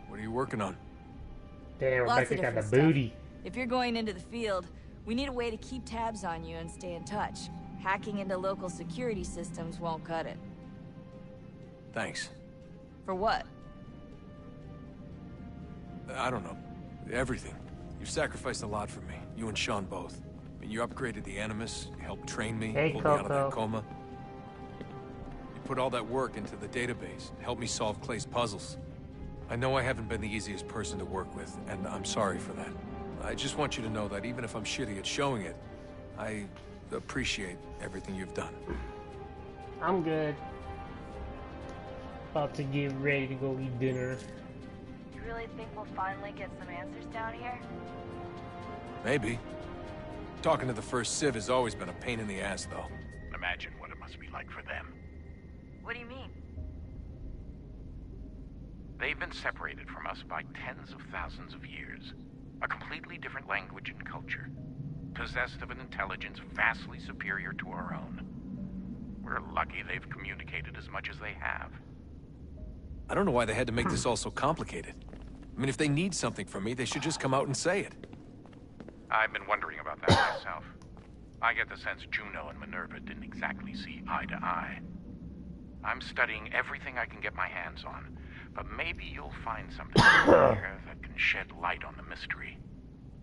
What are you working on? Damn, Lots Rebecca of got the different booty. stuff. If you're going into the field, we need a way to keep tabs on you and stay in touch. Hacking into local security systems won't cut it. Thanks. For what? I don't know. Everything. You've sacrificed a lot for me. You and Sean both. I mean, you upgraded the Animus, you helped train me, Hey, pulled me out of that Coco. coma. You put all that work into the database, helped me solve Clay's puzzles. I know I haven't been the easiest person to work with, and I'm sorry for that. I just want you to know that even if I'm shitty at showing it, I appreciate everything you've done. I'm good. About to get ready to go eat dinner. You really think we'll finally get some answers down here? Maybe. Talking to the first Civ has always been a pain in the ass, though. Imagine what it must be like for them. What do you mean? They've been separated from us by tens of thousands of years. A completely different language and culture. Possessed of an intelligence vastly superior to our own. We're lucky they've communicated as much as they have. I don't know why they had to make this all so complicated. I mean, if they need something from me, they should just come out and say it. I've been wondering about that myself. I get the sense Juno and Minerva didn't exactly see eye to eye. I'm studying everything I can get my hands on, but maybe you'll find something here that can shed light on the mystery.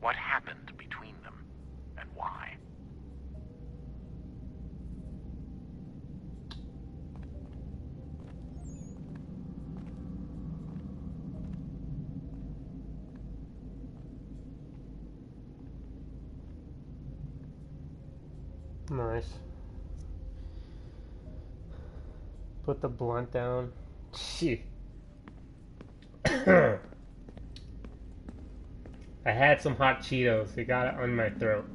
What happened between them, and why? Nice. Put the blunt down. Shit. I had some hot Cheetos. They got it on my throat.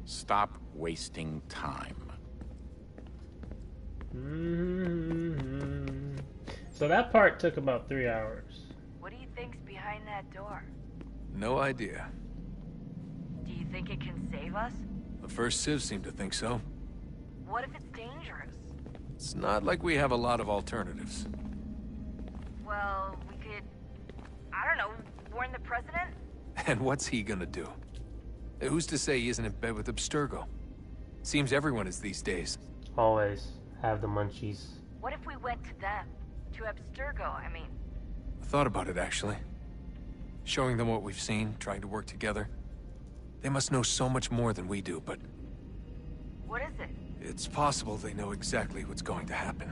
Stop wasting time. So that part took about 3 hours. What do you think's behind that door? No idea. Do you think it can save us? The first Civ seemed to think so. What if it's dangerous? It's not like we have a lot of alternatives. Well, we could... I don't know, warn the president? And what's he gonna do? Who's to say he isn't in bed with Abstergo? Seems everyone is these days. Always have the munchies. What if we went to them? To Abstergo, I mean. I thought about it, actually. Showing them what we've seen, trying to work together. They must know so much more than we do, but... What is it? It's possible they know exactly what's going to happen.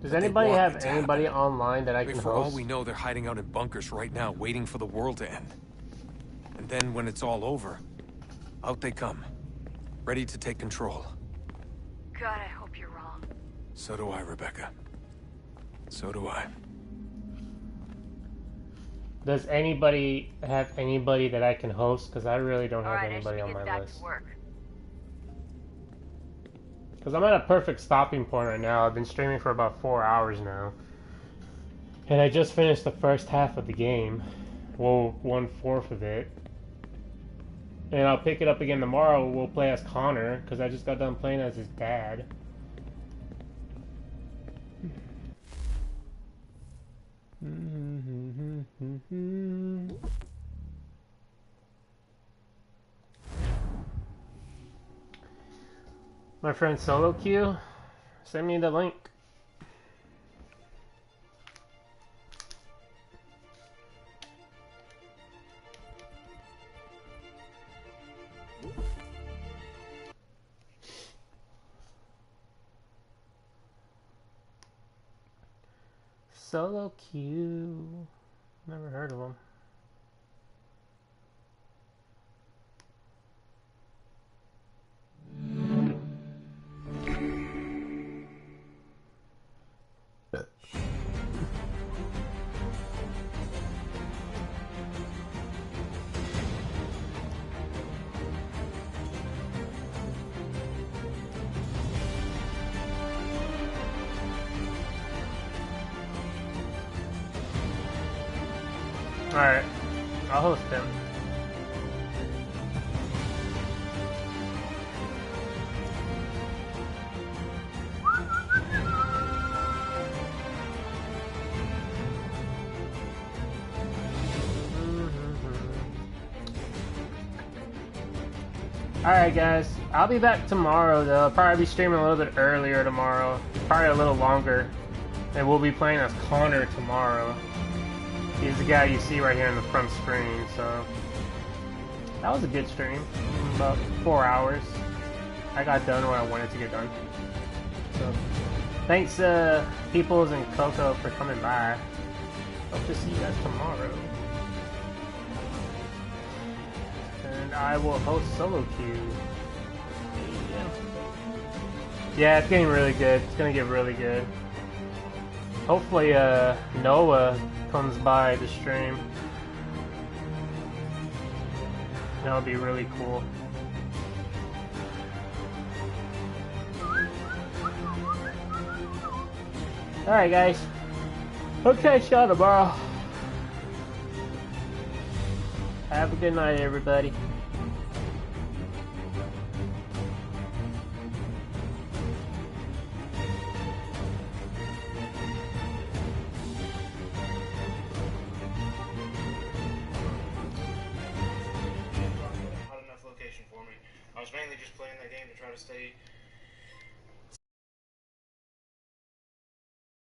Does But they anybody want have it to anybody happen. online that I I mean, can for all host? we know, they're hiding out in bunkers right now, waiting for the world to end. And then, when it's all over, out they come. Ready to take control. God, I hope you're wrong. So do I, Rebecca. So do I. Does anybody have anybody that I can host? Because I really don't have anybody on my list. Because I'm at a perfect stopping point right now. I've been streaming for about 4 hours now. And I just finished the first half of the game. Well, 1/4 of it. And I'll pick it up again tomorrow. We'll play as Connor, because I just got done playing as his dad. My friend Solo Q, send me the link. Solo Q. Never heard of him. Alright, I'll host him. Alright guys, I'll be back tomorrow though. I'll probably be streaming a little bit earlier tomorrow. Probably a little longer. And we'll be playing as Connor tomorrow. He's the guy you see right here in the front screen, so that was a good stream. About 4 hours. I got done what I wanted to get done. So thanks Peoples and Coco for coming by. Hope to see you guys tomorrow. And I will host Solo Q. Yeah, it's getting really good. It's gonna get really good. Hopefully Noah comes by the stream. That would be really cool. Alright guys, I'll catch y'all tomorrow. Have a good night everybody. I was mainly just playing that game to try to stay